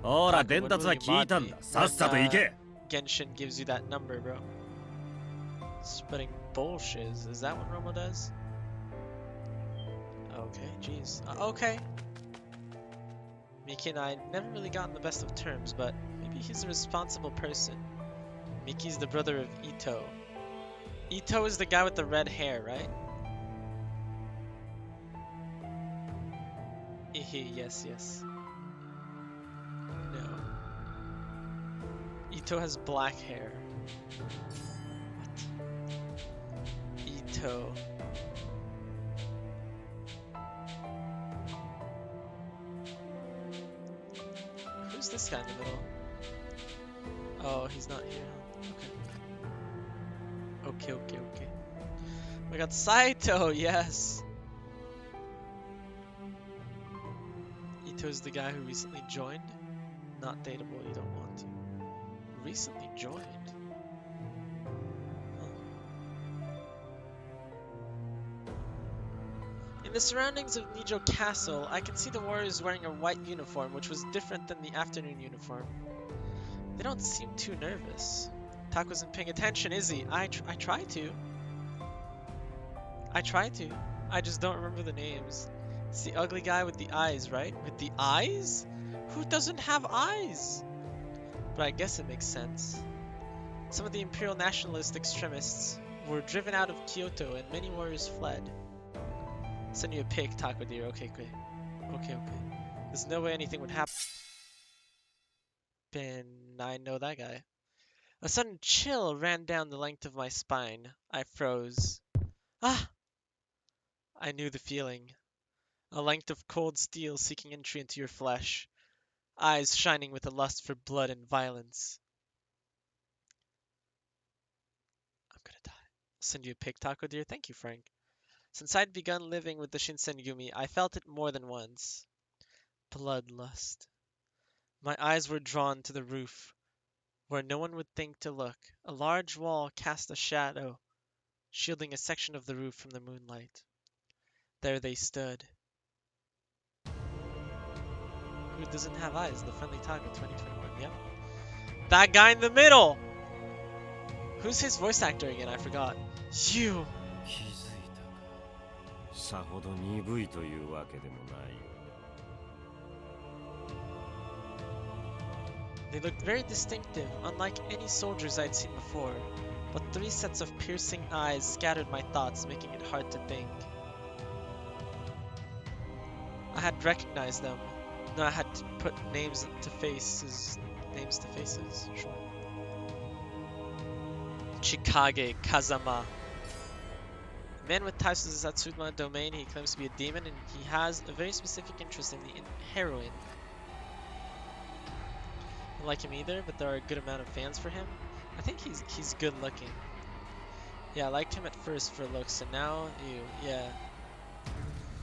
ほら、伝達は聞いたんだ。さっさと行け。 Genshin gives you that number, bro. Spreading bullshit. Is that what Romo does? Okay, jeez. Okay. Miki and I never really got on the best of terms, but maybe he's a responsible person. Miki's the brother of Ito. Ito is the guy with the red hair, right? Yes. No. Ito has black hair. What? Ito. Who's this guy in the middle? Oh, he's not here. Okay. Okay. We got Saito, yes! Ito's the guy who recently joined? Not dateable, you don't want to. Recently joined? Huh. In the surroundings of Nijo Castle, I can see the warriors wearing a white uniform, which was different than the afternoon uniform. They don't seem too nervous. Tak wasn't paying attention, is he? I try to. I just don't remember the names. It's the ugly guy with the eyes, right? With the eyes? Who doesn't have eyes? But I guess it makes sense. Some of the imperial nationalist extremists were driven out of Kyoto and many warriors fled. I'll send you a pic, Taco dear. Okay. There's no way anything would happen. I know that guy. A sudden chill ran down the length of my spine. I froze. Ah! I knew the feeling. A length of cold steel seeking entry into your flesh. Eyes shining with a lust for blood and violence. I'm gonna die. I'll send you a pic, Taco dear. Thank you, Frank. Since I'd begun living with the Shinsengumi, I felt it more than once. Bloodlust. My eyes were drawn to the roof, where no one would think to look. A large wall cast a shadow shielding a section of the roof from the moonlight. There they stood. Who doesn't have eyes? The Friendly Taco 2021, yep. That guy in the middle! Who's his voice actor again? I forgot. You! 気づいたか。さほど鈍いというわけでもないよ。 They looked very distinctive, unlike any soldiers I'd seen before. But 3 sets of piercing eyes scattered my thoughts, making it hard to think. I had recognized them. No, I had to put names to faces. Names to faces? Sure. Chikage Kazama. A man with ties to the Satsuma domain, he claims to be a demon, and he has a very specific interest in the heroine. I don't like him either, but there are a good amount of fans for him. I think he's good looking. Yeah, I liked him at first for looks, and now yeah.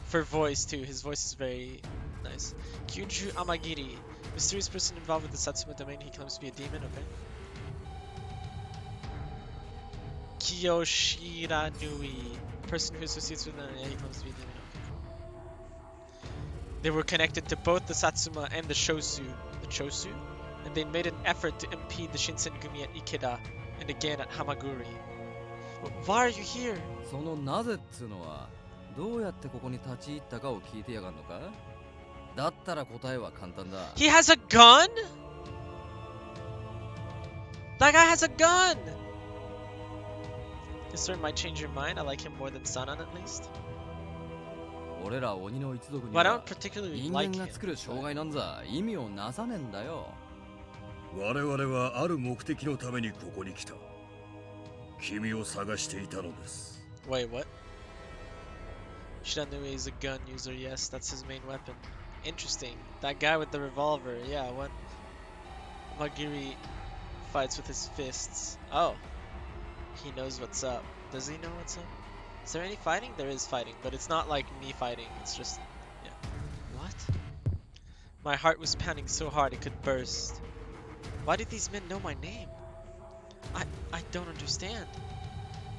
For voice too, his voice is very nice. Kyuju Amagiri, mysterious person involved with the Satsuma domain, he claims to be a demon, okay. Kiyoshira Nui, person who associates with them, yeah, he claims to be a demon, okay, cool. They were connected to both the Satsuma and the Chosu, and they made an effort to impede the Shinsengumi at Ikeda, and again at Hamaguri. But why are you here? そのなぜっつうのはどうやってここに立ち入ったかを聞いてやがんのか。だったら答えは簡単だ。 He has a gun? That guy has a gun! This sort might change your mind. I like him more than Sanan at least. 俺ら鬼の一族に But I は don't particularly 人 like 間 him. が作る障害なんざ意味をなさねえんだよ。我々はある目的のためにここに来た。君を探していたのです。 Wait, what? Shiranui is a gun user, yes, that's his main weapon. Interesting. That guy with the revolver, yeah, what? Magiri fights with his fists. Oh. He knows what's up. Does he know what's up? Is there any fighting? There is fighting, but it's not like me fighting, it's just... yeah. What? My heart was pounding so hard it could burst. Why did these men know my name? I don't understand.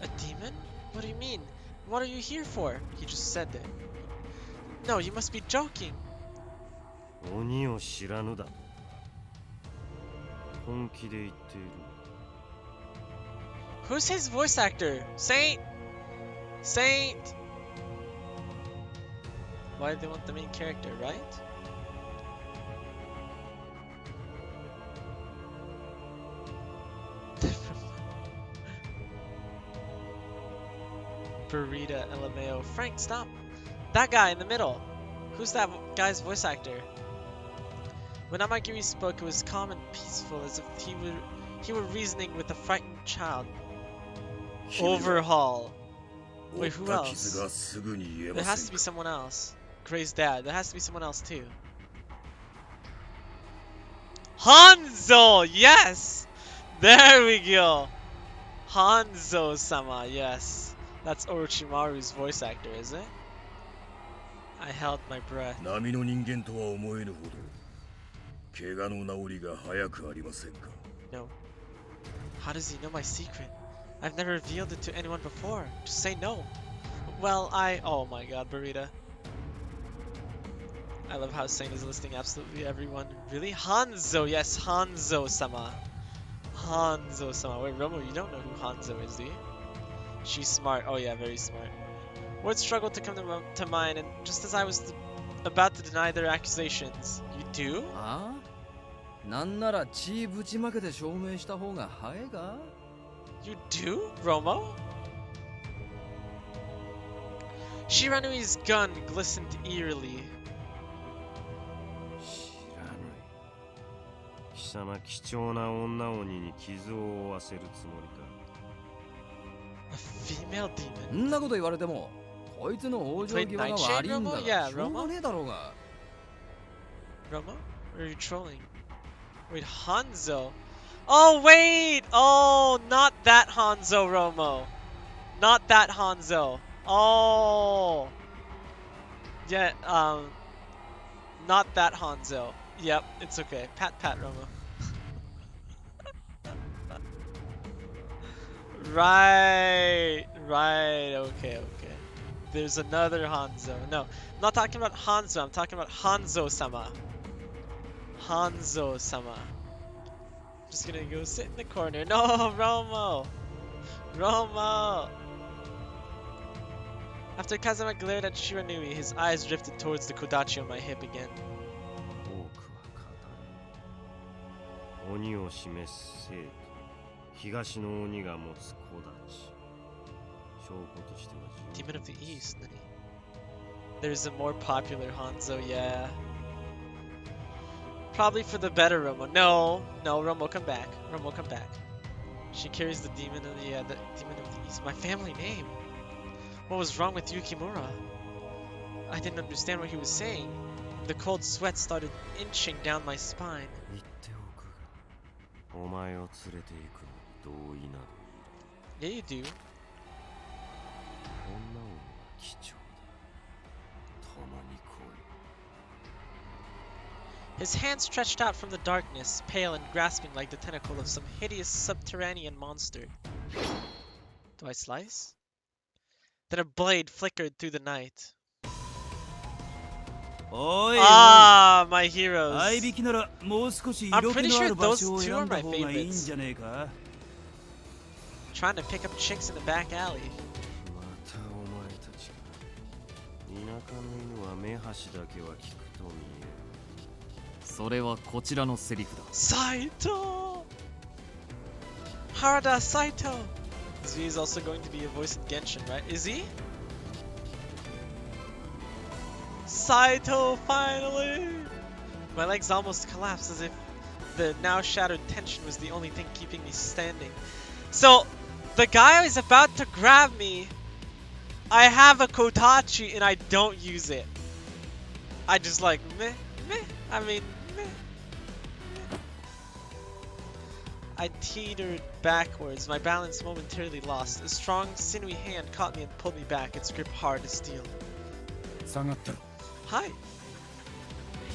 A demon? What do you mean? What are you here for? He just said that. No, you must be joking. 鬼を知らぬだと。本気で言っている。 Who's his voice actor? Saint! Saint! Why do they want the main character, right? Burrita LMAO. Frank, stop! That guy in the middle! Who's that guy's voice actor? When Amagiri spoke, it was calm and peaceful, as if he were reasoning with a frightened child. Overhaul. Wait, who else? There has to be someone else. Gray's dad. There has to be someone else too. Hanzo! Yes! There we go! Hanzo-sama, yes. That's Orochimaru's voice actor, is it? I held my breath. 波の人間とは思えぬほど怪我の治りが早くありませんか No. How does he know my secret? I've never revealed it to anyone before. Just say no. Well, oh my god, Burrita. I love how Saint is listing absolutely everyone. Really? Hanzo, yes, Hanzo-sama. Hanzo-sama. Wait, Romo, you don't know who Hanzo is, do you? She's smart. Oh yeah, very smart. Words struggled to come to mind, and just as I was about to deny their accusations, you do? ああ？なんなら血ぶちまけて証明した方が早いか？ You do, Romo? Shiranui's gun glistened eerily. 知らぬい。貴様貴重な女鬼に傷を負わせるつもりか。 A female demon? んなこと言われても、こいつの往生際が悪いんだからしょうがねえだろうが。Romo? Or are you trolling? Wait, Hanzo? Oh, wait! Oh, not that Hanzo, Romo. Not that Hanzo. Oh. Yeah, not that Hanzo. Yep, it's okay. Pat, Romo. Right, Right, okay. There's another Hanzo. No, I'm not talking about Hanzo, I'm talking about Hanzo-sama. Hanzo-sama. Just gonna go sit in the corner. No, Romo! Romo! After Kazama glared at Shiranui, his eyes drifted towards the Kodachi on my hip again. 鬼を示す生徒、東の鬼が持つ子たち。証拠としては十分 Demon of the East, Nani. There's a more popular Hanzo, yeah. Probably for the better Romo. No, Romo, come back. Romo, come back. She carries the Demon of the Demon of the East. My family name. What was wrong with Yukimura? I didn't understand what he was saying. The cold sweat started inching down my spine. 言っておくが、お前を連れて行くの同意などいら Yeah, you do. ん。こんなものは貴重だ。共に来い。 His hand stretched out from the darkness, pale and grasping like the tentacle of some hideous subterranean monster. Do I slice? Then a blade flickered through the night. Ah, my heroes. I'm pretty sure those two are my favorites. Trying to pick up chicks in the back alley. またお前たちか。田舎の犬は目端だけは聞くと見える。それはこちらのセリフだ。Saito! Harada Saito! Z is also going to be a voice in Genshin, right? Is he? Saito, finally! My legs almost collapsed as if the now shattered tension was the only thing keeping me standing. So, the guy is about to grab me. I have a Kotachi and I don't use it. I just like, meh. I mean, meh. I teetered backwards, my balance momentarily lost. A strong, sinewy hand caught me and pulled me back, its grip hard as steel. Hi!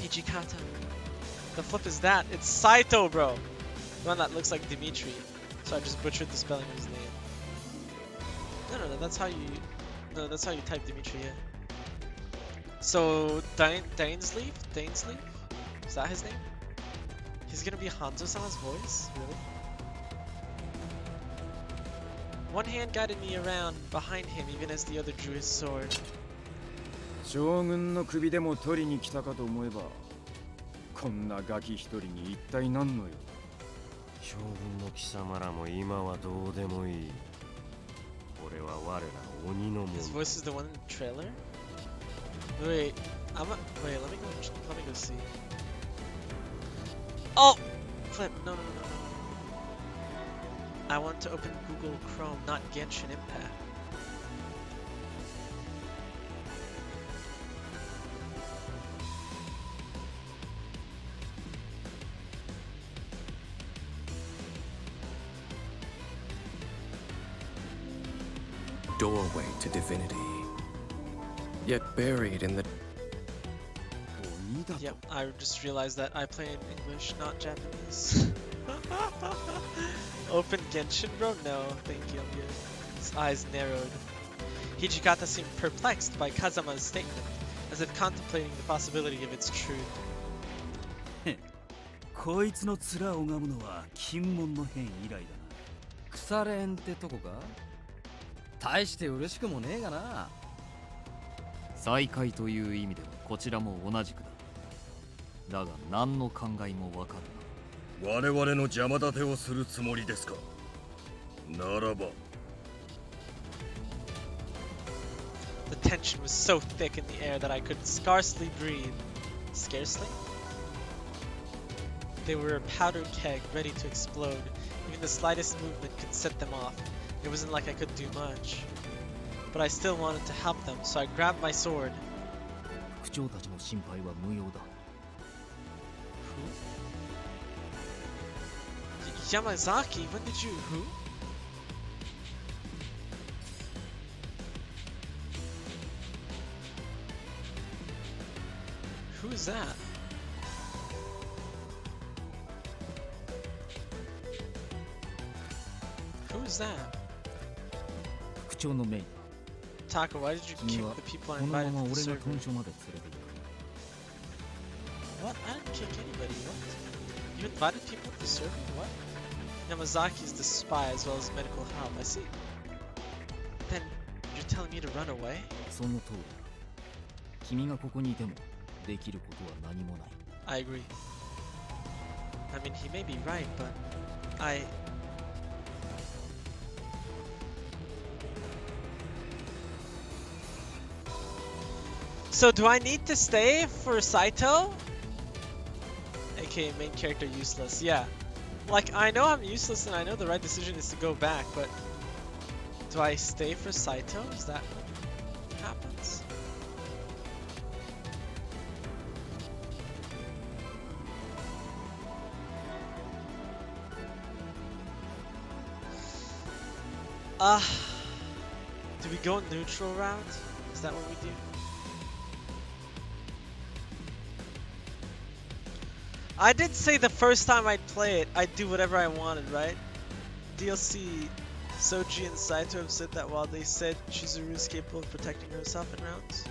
Hijikata. The flip is that. It's Saito, bro! The one that looks like Dimitri. So I just butchered the spelling of his name. No, that's how you... No, that's how you type Dimitri, yeah. So, Dainsleaf? Is that his name? He's gonna be Hanzo-sama's voice? Really? One hand guided me around behind him even as the other drew his sword. 将軍の首でも取りに来たかと思えば、こんなガキ一人に一体何の用だ。将軍の貴様らも今はどうでもいい。これは我ら鬼のもの。 His voice is the one in the trailer? Wait, let me go see. Oh! Flip, no. I want to open Google Chrome, not Genshin Impact. Doorway to divinity, yet buried in the... Yep, I just realized that I play in English, not Japanese. Open Genshin, bro? No, thank you, I'm good. His eyes narrowed. Hijikata seemed perplexed by Kazama's statement, as if contemplating the possibility of its truth. こいつの面を拝むのは金門の変以来だな。腐れんってとこか？大して嬉しくもねえがな。再会という意味ではこちらも同じくだ。だが何の考えもわかるな。我々の邪魔立てをするつもりですか？ならば。 The tension was so thick in the air that I could scarcely breathe. Scarcely? They were a powder keg ready to explode. Even the slightest movement could set them off. It wasn't like I could do much. But I still wanted to help them, so I grabbed my sword. 副長たちの心配は無用だ。Yamazaki, when did you... Who? Who is that? Who is that? 長のメイだ。 Taka, why did you 君 kick は the people こ I のま invited ま to the 俺が server? 豚書まで連れて行く。 What? I didn't kick anybody. What? You invited people to the server? What? Yamazaki's the spy as well as medical help. I see. Then you're telling me to run away? その通りだ。君がここにいてもできることは何もない。 I agree. I mean, he may be right, but So do I need to stay for Saito? AKA main character useless, yeah. Like, I know I'm useless and I know the right decision is to go back, but do I stay for Saito? Is that what happens? Do we go neutral route? Is that what we do? I did say the first time I'd play it, I'd do whatever I wanted, right? DLC Soji and Saito have said that while they said Chizuru is capable of protecting herself in rounds.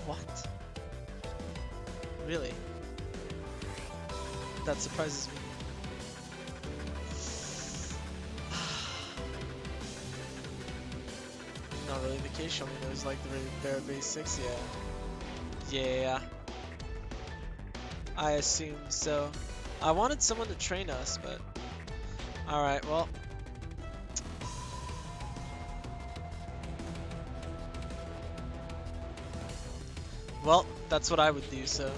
What? Really? That surprises me. Not really the case, only knows like the bare basics, yeah. Yeah. I assume so. I wanted someone to train us, but... Alright, well... Well, that's what I would do, so...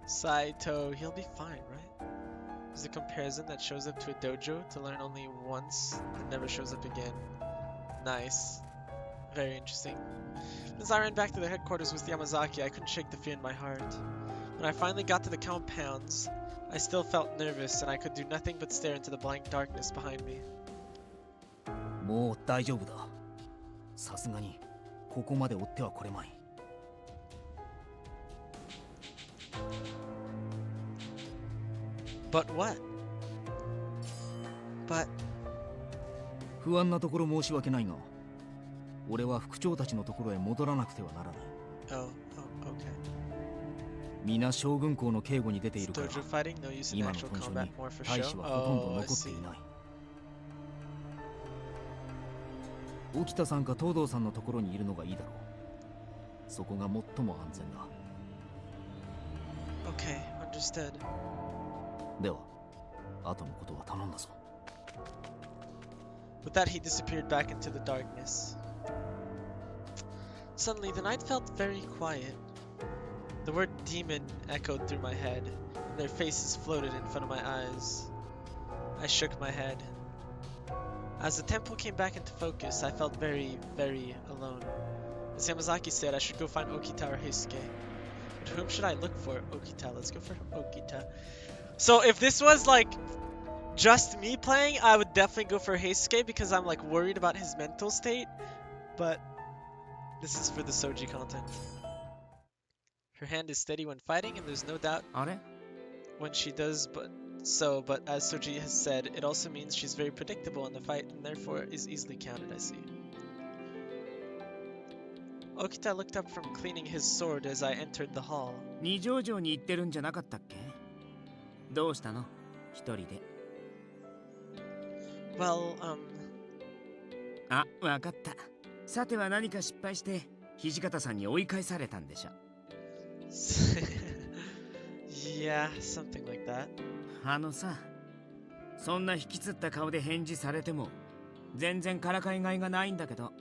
Saito, he'll be fine, right? There's a comparison that shows up to a dojo to learn only once and never shows up again. Nice. Very interesting. As I ran back to the headquarters with Yamazaki, I couldn't shake the fear in my heart. When I finally got to the compounds, I still felt nervous and I could do nothing but stare into the blank darkness behind me. もう大丈夫だ。さすがにここまで追ってはこれまい。But what? But 不安なところ申し訳ないが、俺は副長たちのところへ戻らなくてはならない。okay. 皆将軍校の警護に出ているから、 Dojo fighting, no use in 今の actual 本所 combat, に more for 大 show. 使はほとんど Oh, I 残ってい see. ない。沖田さんか東堂さんのところにいるのがいいだろう。そこが最も安全だ。Okay, understood. では、後のことは頼んだぞ。With that, he disappeared back into the darkness. Suddenly, the night felt very quiet. The word demon echoed through my head, and their faces floated in front of my eyes. I shook my head. As the temple came back into focus, I felt very, very alone. As Yamazaki said, I should go find Okita or Heisuke. But whom should I look for? Okita. Let's go for Okita. So if this was like just me playing, I would definitely go for Heisuke because I'm like worried about his mental state. But this is for the Soji content. Her hand is steady when fighting, and there's no doubt when she does but as Soji has said, it also means she's very predictable in the fight and therefore is easily counted, I see. Okita looked up from cleaning his sword as I entered the hall. 二条城に行ってるんじゃなかったっけ？どうしたの？一人で。Well, あ、わかった。さては何か失敗して土方さんに追い返されたんでしょ。Yeah, something like that. あのさ、そんな引きつった顔で返事されても全然からかいがいがないんだけど、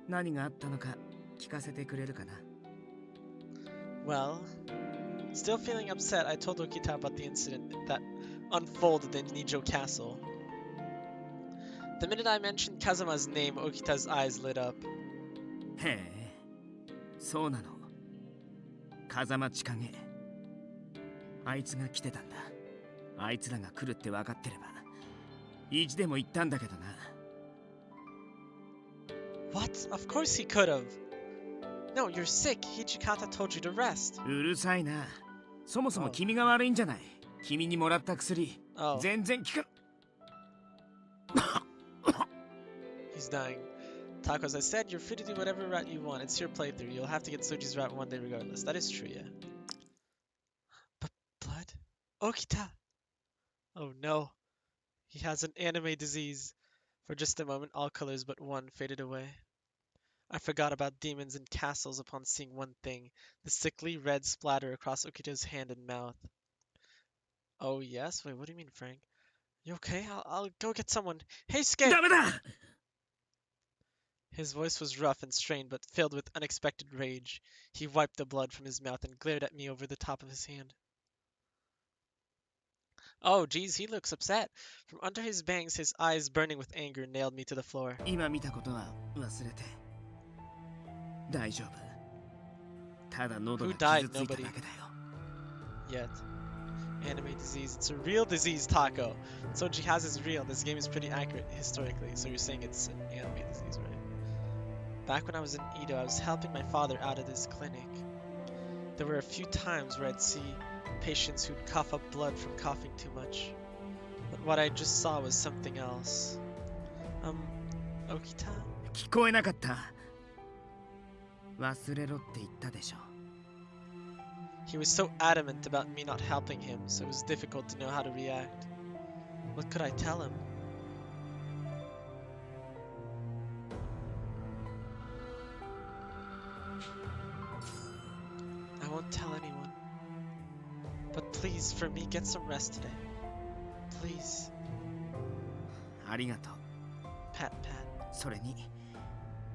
何があったのか聞かせてくれるかな？ Well, still feeling upset, I told Okita about the incident that unfolded in Nijo Castle. The minute I mentioned Kazuma's name, Okita's eyes lit up. へえ、そうなの。風間千景。あいつが来てたんだ。あいつらが来るって分かってれば、意地でも言ったんだけどな。What? Of course he could have. No, you're sick. Hijikata told you to rest. うるさいな。そもそも君が悪いんじゃない。君にもらった薬、Oh. 全然聞か He's dying. Tacos, I said you're free to do whatever route you want. It's your playthrough. You'll have to get Soji's route one day regardless. That is true, yeah. But blood? Okita! Oh no. He has an anime disease. For just a moment, all colors but one faded away. I forgot about demons and castles upon seeing one thing, the sickly red splatter across Okita's hand and mouth. Oh yes? Wait, what do you mean, Frank? You okay? I'll go get someone. Hey, Skate! ダメだ His voice was rough and strained, but filled with unexpected rage. He wiped the blood from his mouth and glared at me over the top of his hand. Oh, geez, he looks upset. From under his bangs, his eyes burning with anger nailed me to the floor. 今見たことは忘れて大丈夫ただ喉 Who が died? 傷ついた Nobody. だけだよ Yet. Anime disease. It's a real disease, Taco. Soji has is real. This game is pretty accurate historically, so you're saying it's an anime disease, right? Back when I was in Edo, I was helping my father out at his clinic. There were a few times where I'd see patients who'd cough up blood from coughing too much. But what I just saw was something else. Okita? 聞こえなかった忘れろって言ったでしょ He was so adamant about me not helping him, so it was difficult to know how to react. What could I tell him? I won't tell anyone. But please, for me, get some rest today. Please. ありがとう Pat, pat. それに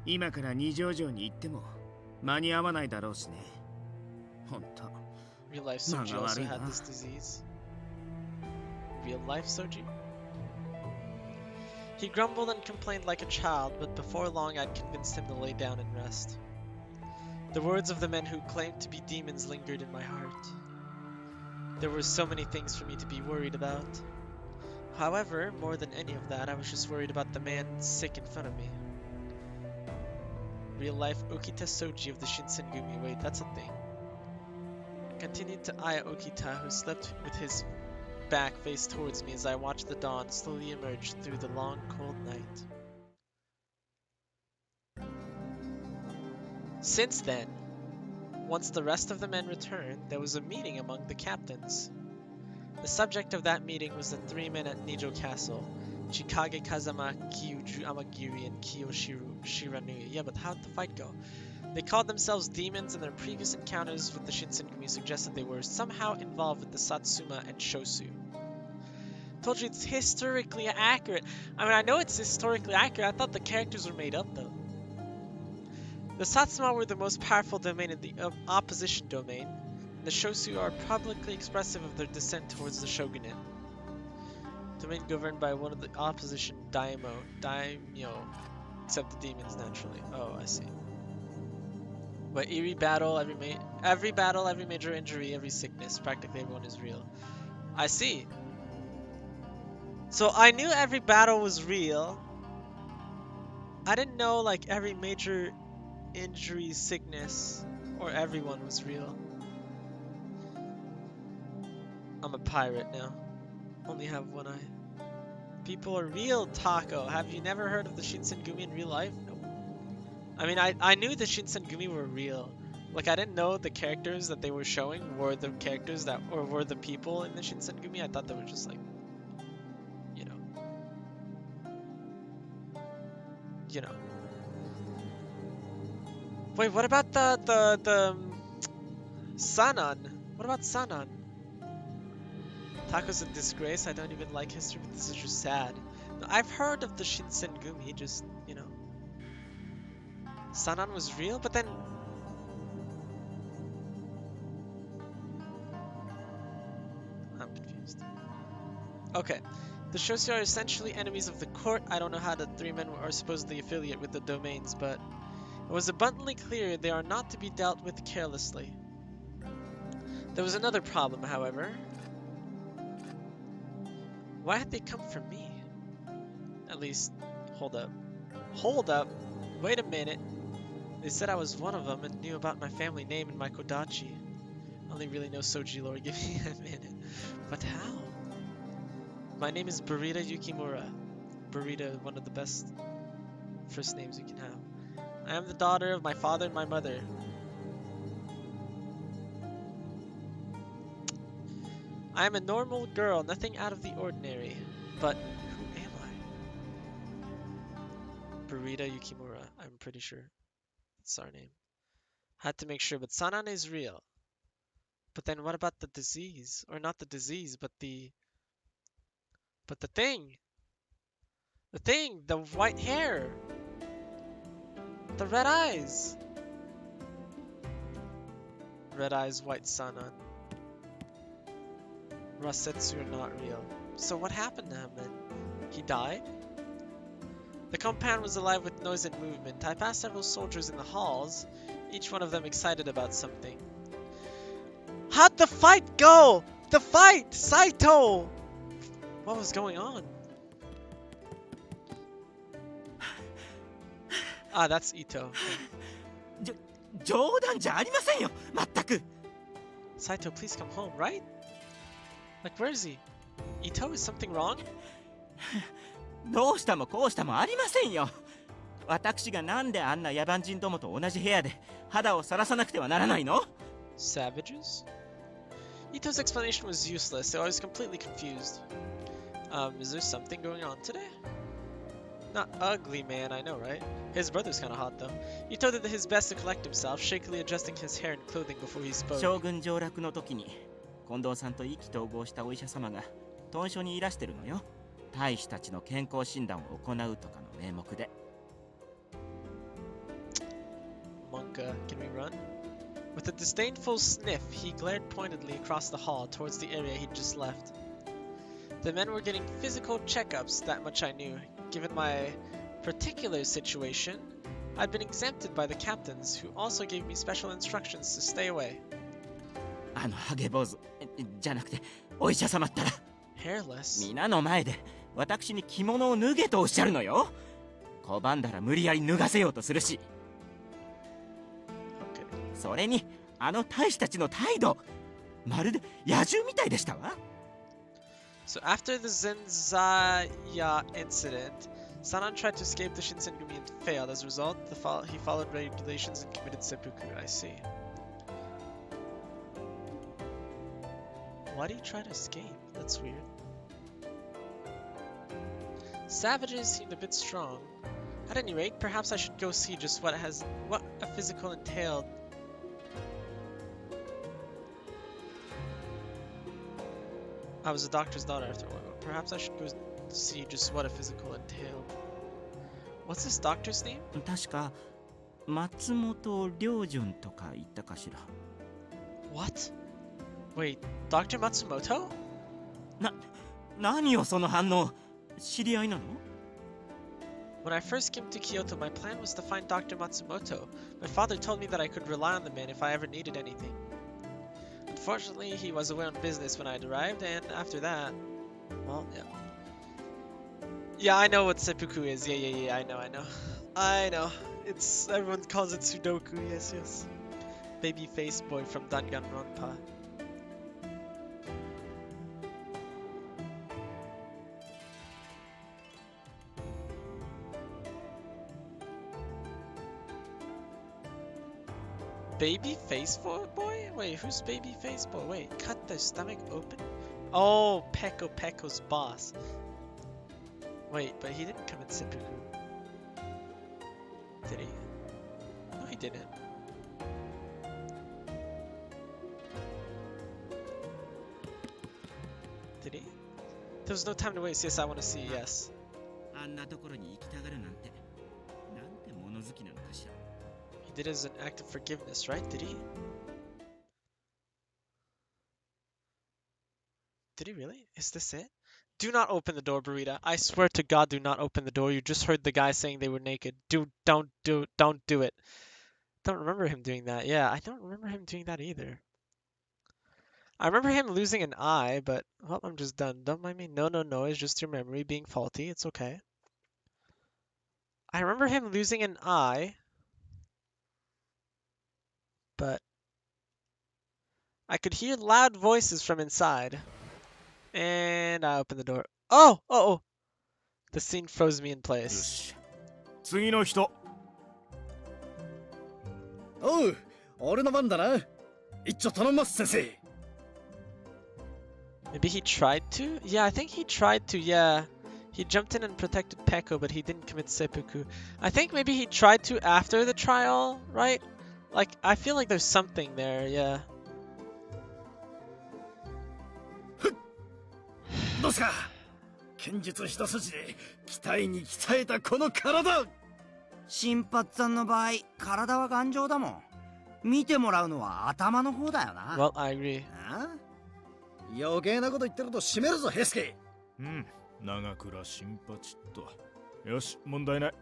今から二条城に行っても間に合わないだろうしねほんと Real life Soji also had this disease. Real life Soji? He grumbled and complained like a child, but before long I'd convinced him to lay down and rest. The words of the men who claimed to be demons lingered in my heart. There were so many things for me to be worried about. However, more than any of that, I was just worried about the man sick in front of me. Real life Okita Soji of the Shinsengumi. Wait, that's a thing. I continued to eye Okita, who slept with his back faced towards me as I watched the dawn slowly emerge through the long, cold night. Since then, once the rest of the men returned, there was a meeting among the captains. The subject of that meeting was the three men at Nijo Castle, Chikage Kazama, Kyuju Amagiri, and Kiyoshiru Shiranui. Yeah, but how'd the fight go? They called themselves demons, and their previous encounters with the Shinsengumi suggested they were somehow involved with the Satsuma and Shosu. Told you it's historically accurate. I mean, I know it's historically accurate. I thought the characters were made up, though. The Satsuma were the most powerful domain in the opposition domain, and the Shosu are publicly expressive of their descent towards the shogunate. Domain governed by one of the opposition daimyo, except the demons naturally. Oh, I see. But every battle, every major injury, every sickness, practically everyone is real. I see. So I knew every battle was real. I didn't know like every major injury, sickness, or everyone was real. I'm a pirate now. Only have one eye. People are real, Taco. Have you never heard of the Shinsengumi in real life? No. I mean, I knew the Shinsengumi were real. Like, I didn't know the characters that they were showing were the characters that, or were the people in the Shinsengumi. I thought they were just like, you know. Wait, what about the Sanan? What about Sanan? Taco's a disgrace. I don't even like history, but this is just sad. I've heard of the Shinsengumi, just, you know. Sanan was real, but then... I'm confused. Okay. The Shosu are essentially enemies of the court. I don't know how the three men are supposedly affiliate with the domains, but it was abundantly clear they are not to be dealt with carelessly. There was another problem, however. Why had they come for me? At least, hold up. Hold up! Wait a minute. They said I was one of them and knew about my family name and my Kodachi. I only really know Soji lore, give me a minute. But how? My name is Burita Yukimura. Burita, one of the best first names you can have. I am the daughter of my father and my mother. I am a normal girl, nothing out of the ordinary. But who am I? Burita Yukimura, I'm pretty sure. That's our name. Had to make sure, but Sanan is real. But then what about the disease? Or not the disease, but the thing! The thing! The white hair! The red eyes! Red eyes, white Sanan. Rasetsu are not real. So what happened to him then? He died? The compound was alive with noise and movement. I passed several soldiers in the halls, each one of them excited about something. How'd the fight go? The fight! Saito! What was going on? Ah, that's Ito. 冗談じゃありませんよ、まったく。 Saito, please come home, right? Like, where is he? Ito, is something wrong? どうしたもこうしたもありませんよ。私がなんであんな野蛮人どもと同じ部屋で肌をさらさなくてはならないの？ Savages? Ito's explanation was useless, so I was completely confused. Is there something going on today? Not ugly, man, I know, right? His brother's kinda hot, though. Ito did his best to collect himself, shakily adjusting his hair and clothing before he spoke. 将軍上洛の時に近藤さんと意気投合したお医者様が屯所にいらしてるのよ。大使たちの健康診断を行うとかの名目で。Monka, can we run? With a disdainful sniff, he glared pointedly across the hall towards the area he'd just left. The men were getting physical checkups, that much I knew. Given my particular situation, I'd been exempted by the captains, who also gave me special instructions to stay away. あのハゲ坊主じゃなくてお医者様ったら Hairless? 皆の前で私に着物を脱げとおっしゃるのよ。拒んだら無理やり脱がせようとするし。Okay. それにあの大使たちの態度、まるで野獣みたいでしたわ。So after the Zenzaya incident, Sanan tried to escape the Shinsengumi and failed. As a result, he followed regulations and committed seppuku. I see. Why did he try to escape? That's weird. Savages seemed a bit strong. At any rate, perhaps I should go see just what a physical entailed. I was a doctor's daughter after a while. Perhaps I should go see just what a physical entailed. What's this doctor's name? 確か松本良順とか言ったかしら。What? Wait, Dr. Matsumoto? 何よその反応。知り合いなの？ When I first came to Kyoto, my plan was to find Dr. Matsumoto. My father told me that I could rely on the man if I ever needed anything. Unfortunately, he was away on business when I had arrived, and after that, well, yeah. Yeah, I know what seppuku is. Yeah, I know. I know. Everyone calls it Sudoku, yes. Baby face boy from Danganronpa. Baby face boy? Wait, who's baby face boy? Wait, cut the stomach open? Oh, Pecco's boss. Wait, but he didn't come in seppuku. Did he? No, he didn't. Did he? There was no time to waste. Yes, I want to see. Yes. あんなところに行きたがるなんて、なんて物好きなのかしら。He did it as an act of forgiveness, right? Did he? Did he really? Is this it? Do not open the door, Burrito. I swear to God, do not open the door. You just heard the guy saying they were naked. Don't do it. Don't remember him doing that. Yeah, I don't remember him doing that either. I remember him losing an eye, but well, I'm just done. Don't mind me. No. It's just your memory being faulty. It's okay. I remember him losing an eye, but I could hear loud voices from inside. And I opened the door. Oh, oh, oh. The scene froze me in place. 次の人。おう、俺の番だな。一丁頼みます先生。 Maybe he tried to? Yeah, I think he tried to, yeah. He jumped in and protected Peko, but he didn't commit seppuku. I think maybe he tried to after the trial, right? Like, I feel like there's something there, yeah. どうすか。剣術一筋で鍛えに鍛えたこの体。新八さんの場合、体は頑丈だもん。見てもらうのは頭の方だよな。Well, I agree. 余計なこと言ってると締めるぞ、ヘスケ。うん、長倉新八と。よし、問題ない。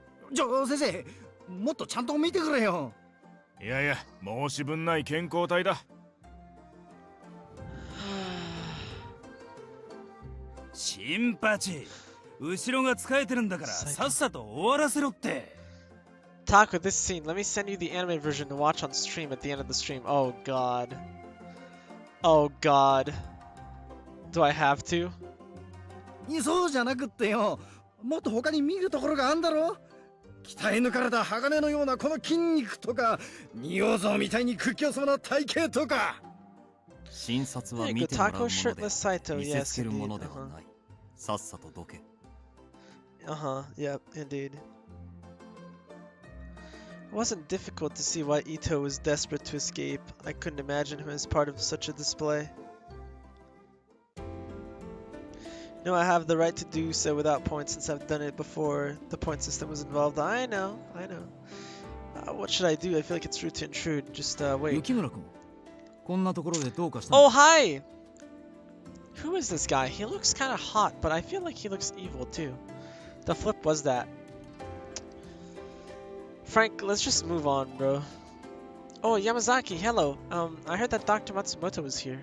先生、もっとちゃんと見てくれよ。いやいや、申し分ない健康体だ。新八、後ろが使えてるんだからさっさと終わらせろって。Taco, this scene, let me send you the anime version to watch on stream at the end of the stream. Oh god. Oh god. Do I have to? そうじゃなくってよ。もっと他に見るところがあんだろ。鍛え抜かれた鋼のようなこの筋肉とか、仁王像みたいに屈強そうな体型とか。診察は見てもらうもので見せつけるものではない。さっさとどけ。Yep, indeed. It wasn't difficult to see why Ito was desperate to escape. I couldn't imagine him as part of such a display. No, I have the right to do so without points since I've done it before the point system was involved. I know. What should I do? I feel like it's rude to intrude. Just wait. Oh, hi! Who is this guy? He looks kind of hot, but I feel like he looks evil too. The flip was that. Frank, let's just move on, bro. Oh, Yamazaki, hello. I heard that Dr. Matsumoto was here.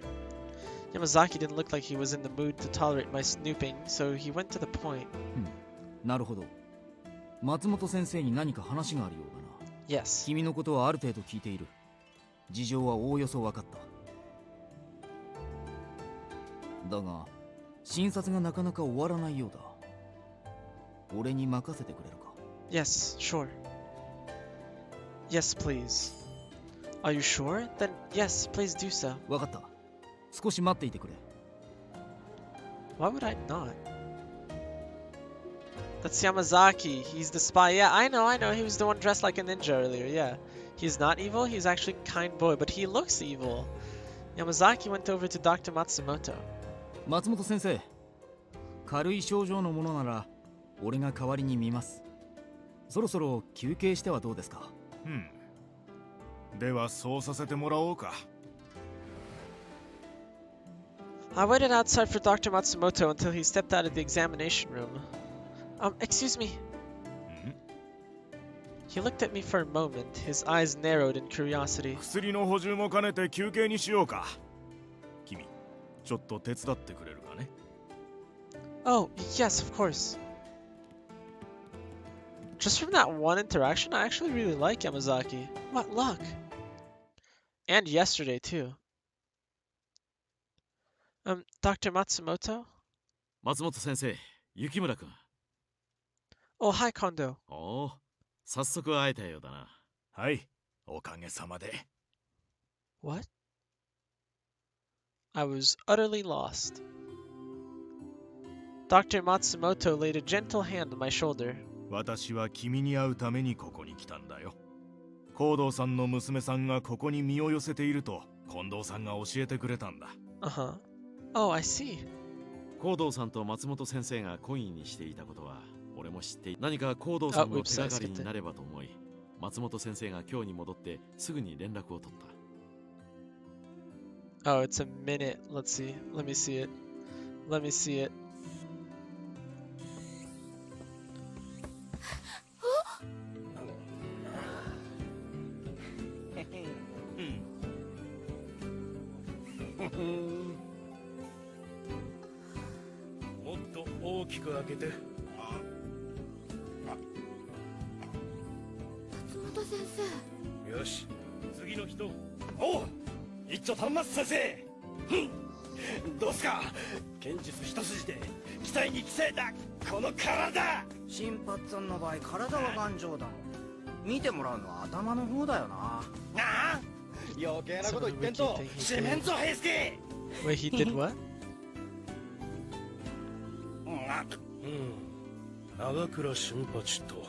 Yamazaki didn't look like he was in the mood to tolerate my snooping, so he went to the point. なるほど。松本先生に何か話があるようだな。Yes. 君のことはある程度聞いている。事情はおおよそ分かった。だが、診察がなかなか終わらないようだ。俺に任せてくれるか？ Yes, sure. Yes, please. Are you sure? Then yes, please do so. 分かった。少し待っていてくれ。Why would I not? That's Yamazaki. He's the spy. Yeah, I know. He was the one dressed like a ninja earlier. Yeah. He's not evil. He's actually a kind boy, but he looks evil. Yamazaki went over to Dr. Matsumoto. 松本先生、軽い症状のものなら俺が代わりに見ます。そろそろ休憩してはどうですか？ではそうさせてもらおうか。I waited outside for Dr. Matsumoto until he stepped out of the examination room. Excuse me. He looked at me for a moment, his eyes narrowed in curiosity. 薬の補充も兼ねて休憩にしようか。君、ちょっと手伝ってくれるかね。Oh, yes, of course. Just from that one interaction, I actually really like Yamazaki. What luck! And yesterday, too. Dr. Matsumoto? 松本先生、雪村君。Oh, hi, Kondo. おお、早速会えたようだな。はい、おかげさまで。What? I was utterly lost. Dr. Matsumoto laid a gentle hand on my shoulder. 私は君に会うためにここに来たんだよ。高堂さんの娘さんがここに身を寄せていると近藤さんが教えてくれたんだ。Oh, I see. 高堂さんと松本先生が懇意にしていたことは俺も知っていて、何か高堂さんの手がかりになればと思い、松本先生が今日に戻ってすぐに連絡を取った。Oh, it's a minute. Let's see. Let me see it. Let me see it. どうすか剣術一筋で期待に期せだこの体。新八さんの場合体は頑丈だもん。見てもらうのは頭の方だよな。ああ余計なこと言ってんと四面ぞ平助。 Wait, he did what? 長倉新八と。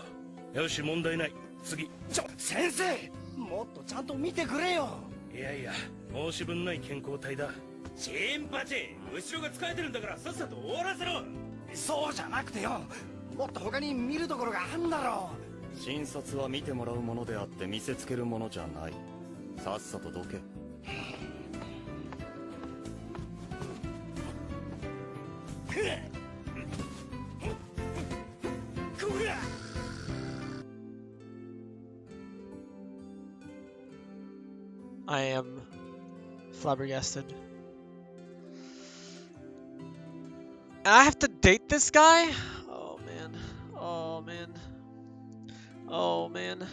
よし問題ない。次。先生もっとちゃんと見てくれよ。いやいや申し分ない健康体だ。新八後ろが使えてるんだからさっさと終わらせろ。そうじゃなくてよ、もっと他に見るところがあんだろう。診察は見てもらうものであって見せつけるものじゃない。さっさとどけ。I am flabbergasted. And I have to date this guy? Oh man. Oh man. Oh man.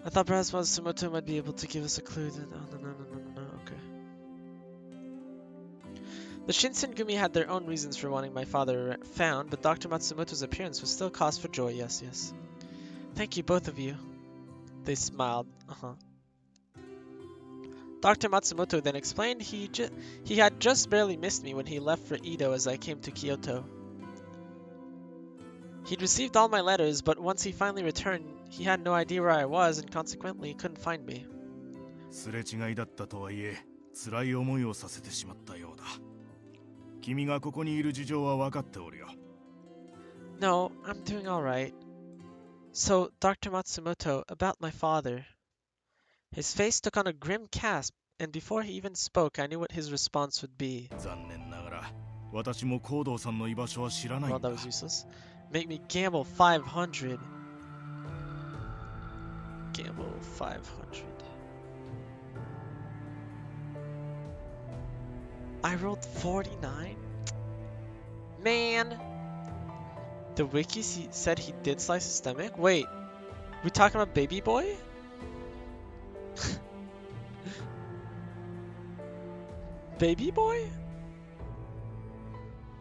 I thought perhaps Matsumoto might be able to give us a clue. No. Okay. The Shinsengumi had their own reasons for wanting my father found, but Dr. Matsumoto's appearance was still cause for joy. Yes. Thank you, both of you. They smiled. Dr. Matsumoto then explained he had just barely missed me when he left for Edo as I came to Kyoto. He'd received all my letters, but once he finally returned, he had no idea where I was and consequently couldn't find me. すれ違いだったとはいえ、辛い思いをさせてしまったようだ。君がここにいる事情は分かっておるよ。No, I'm doing alright. So, Dr. Matsumoto, about my father. His face took on a grim cast, and before he even spoke, I knew what his response would be. 残念ながら、私も高堂さんの居場所は知らないん Well, だ。 that was useless. Make me gamble 500. Gamble 500. I rolled 49? Man! The wiki said he did slice his stomach? Wait, we talking about baby boy? Baby boy?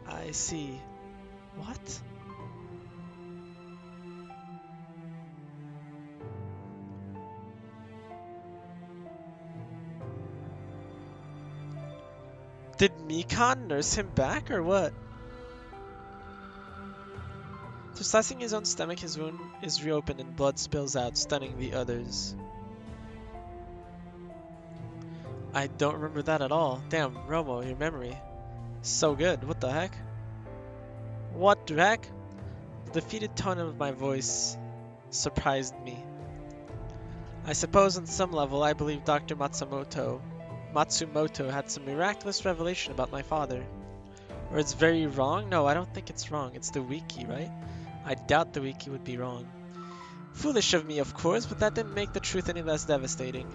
I see. What? Did Mikan nurse him back or what? Through slicing his own stomach, his wound is reopened and blood spills out, stunning the others. I don't remember that at all. Damn, Romo, your memory. So good. What the heck? What the heck? The defeated tone of my voice surprised me. I suppose on some level I believe Dr. Matsumoto had some miraculous revelation about my father. Or it's very wrong? No, I don't think it's wrong. It's the wiki, right? I doubt the wiki would be wrong. Foolish of me, of course, but that didn't make the truth any less devastating.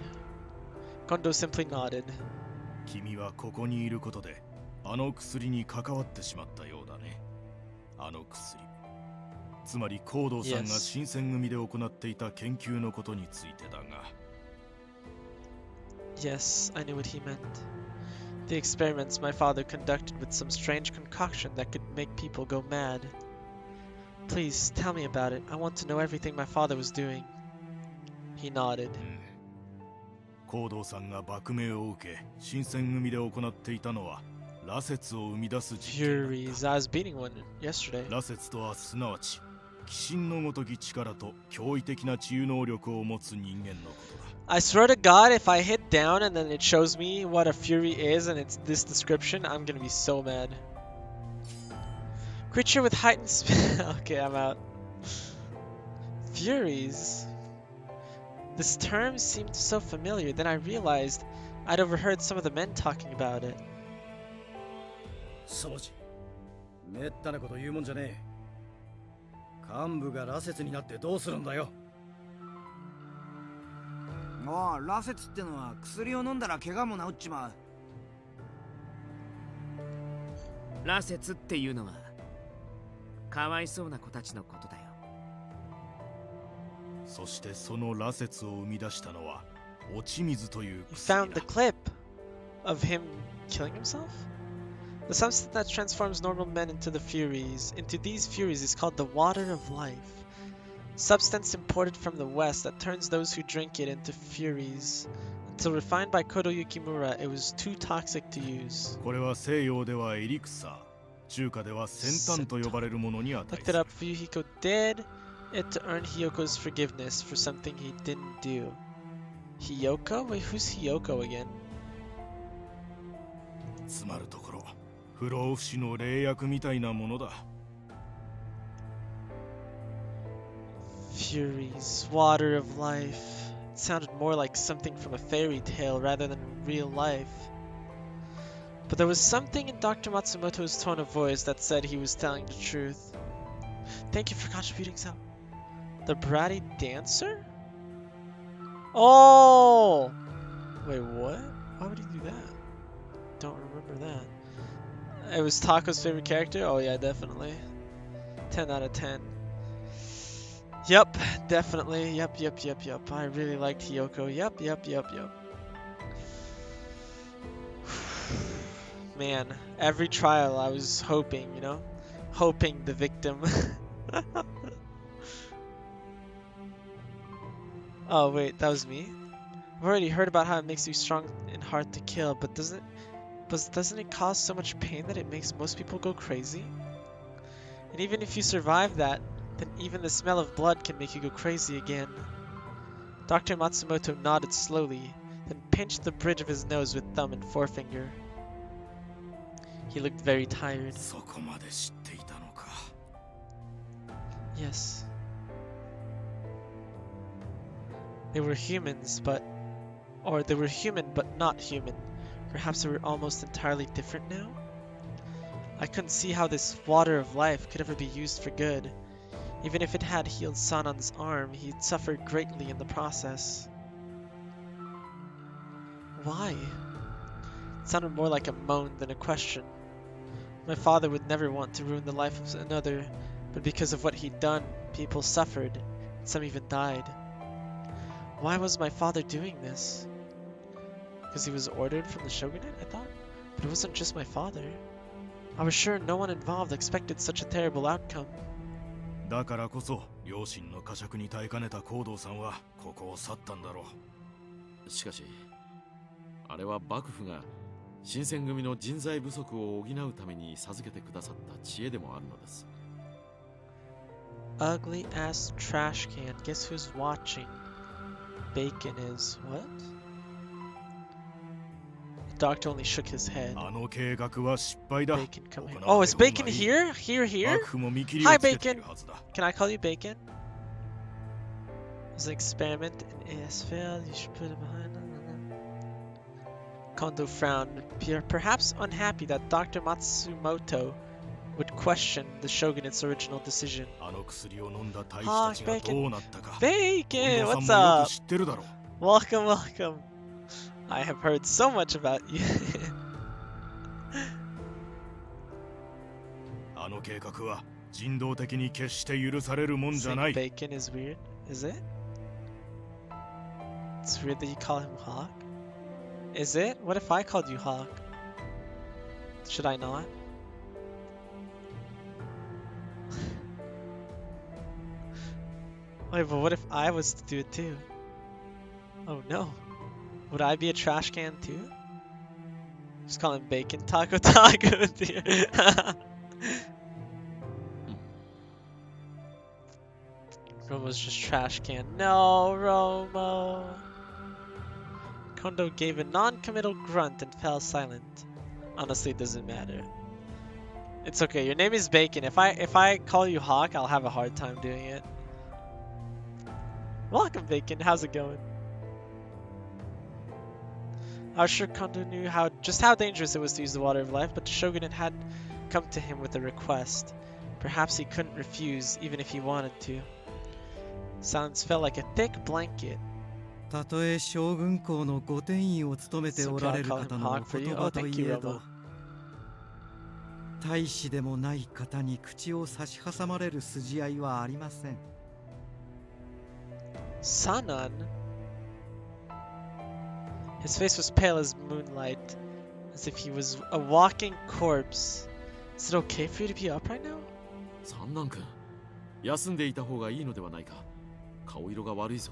Kondo simply nodded. 君はここにいることで、あの薬に関わってしまったようだね。あの薬。つまり高堂さんが新選組で行っていた研究のことについてだが。Yes, I knew what he meant. The experiments my father conducted with some strange concoction that could make people go mad. Please, tell me about it. I want to know everything my father was doing. He nodded. 高堂さんが幕命を受け、新選組で行っていたのは、羅刹を生み出す実験だった。Furies. I was beating one yesterday. 羅刹とはすなわち、鬼神のごとき力と驚異的な治癒能力を持つ人間のことだ。I swear to God, if I hit down and then it shows me what a fury is and it's this description, I'm gonna be so mad. Creature with heightened Okay, I'm out. Furies. This term seemed so familiar, then I realized I'd overheard some of the men talking about it. そうじ。めったなこと言うもんじゃねえ。幹部が羅刹になってどうするんだよ。ああ、羅刹ってのは薬を飲んだら怪我も治っちまう。羅刹っていうのはかわいそうな子たちのことだよ。そしてその羅刹を生み出したのは落ち水という You found the clip of him killing himself? The substance that transforms normal men into the Furies. Into these Furies is called the Water of Life. Substance imported from the West that turns those who drink it into Furies. Until refined by Kodo Yukimura, it was too toxic to use. これは西洋ではエリクサー、中華では先端と呼ばれるものに値 Looked す it る。 up. Fuyuhiko did it to earn Hiyoko's forgiveness for something he didn't do. Hiyoko? Wait, who's Hiyoko again? つまるところ、不老不死の霊薬みたいなものだ。 Furies, water of life. It sounded more like something from a fairy tale rather than real life. But there was something in Dr. Matsumoto's tone of voice that said he was telling the truth. Thank you for contributing, Sal. The bratty dancer? Oh! Wait, what? Why would he do that? Don't remember that. It was Taco's favorite character? Oh yeah, definitely. 10 out of 10. Yup, definitely. Yup. I really liked Hiyoko. Yup. Man, every trial I was hoping, you know? Hoping the victim. Oh wait, that was me? I've already heard about how it makes you strong and hard to kill, but doesn't it cause so much pain that it makes most people go crazy? And even if you survive that, then even the smell of blood can make you go crazy again. Dr. Matsumoto nodded slowly, then pinched the bridge of his nose with thumb and forefinger. He looked very tired. そこまで知っていたのか。 Yes. They were humans, they were human but not human. Perhaps they were almost entirely different now? I couldn't see how this water of life could ever be used for good. Even if it had healed Sanan's arm, he'd suffered greatly in the process. Why? It sounded more like a moan than a question. My father would never want to ruin the life of another, but because of what he'd done, people suffered, and some even died. Why was my father doing this? Because he was ordered from the shogunate, I thought? But it wasn't just my father. I was sure no one involved expected such a terrible outcome. だからこそ両親の呵責に耐えかねた行動さんはここを去ったんだろう。しかしあれは幕府が新選組の人材不足を補うために授けてくださった知恵でもあるのです。 Ugly ass trash can. Guess who's watching? Bacon is what? The doctor only shook his head. あの計画は失敗だ。 Bacon, come here. Oh, is Bacon here? Here? Hi, Bacon. Can I call you Bacon? It was an experiment and it has failed. You should put it behind. Kondo frowned, perhaps unhappy that Dr. Matsumoto would question the shogunate's original decision. Ah, Bacon. Bacon, what's up? Welcome. I have heard so much about you. あの計画は人道的に決して許されるもんじゃない。 Bacon is weird, is it? It's weird that you call him Hawk. Is it? What if I called you Hawk? Should I not? Wait, but what if I was to do it too? Oh no. Would I be a trash can too? Just call him Bacon Taco. Romo's just trash can. No, Romo. Kondo gave a non-committal grunt and fell silent. Honestly, it doesn't matter. It's okay. Your name is Bacon. If I call you Hawk, I'll have a hard time doing it. Welcome, Bacon. How's it going? I was sure Kondo knew just how dangerous it was to use the Water of Life, but the shogunate had come to him with a request. Perhaps he couldn't refuse, even if he wanted to. Silence felt like a thick blanket. たとえ将軍公の御典医を務めておられる方の言葉といえど、大使でもない方に口を差し挟まれる筋合いはありません。Sanan? His face was pale as moonlight, As if he was a walking corpse. Is it okay for you to be up right now? 三男君、休んでいた方がいいのではないか。顔色が悪いぞ。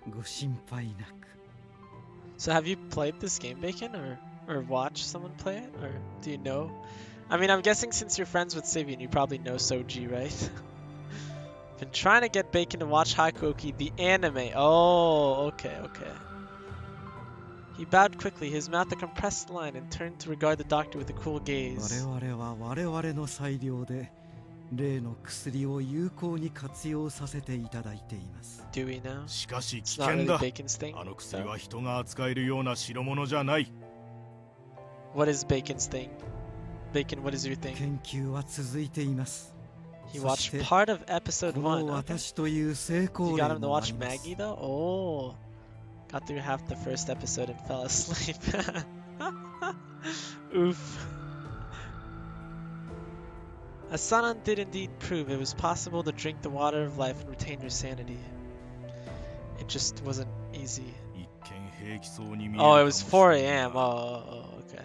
ご心配なく。So have you played this game, Bacon, or watched someone play it, or do you know? I mean, I'm guessing since you're friends with Sivian, you probably know Soji, right? Been trying to get Bacon to watch Hakuoki, the anime. Oh, okay. He bowed quickly, his mouth a compressed line, and turned to regard the doctor with a cool gaze. 我々は我々の裁量で例の薬を有効に活用させていただいています。Do we know? しかし It's 危 not 険 really だ。 Bacon's thing. あの薬は人が扱えるような代物じゃない。What is Bacon's thing? Bacon, what is your thing? 研究は続いています。 He watched part of episode こ 1. の Okay. 私という成 You 功 got 例 him to もあ watch ります。 Maggie though? Oh. Got through half the first episode and fell asleep. Oof. Asanan did indeed prove it was possible to drink the water of life and retain your sanity. It just wasn't easy. 一見平気そうに見える Oh, か it も was しれ 4 ない a.m. が Okay.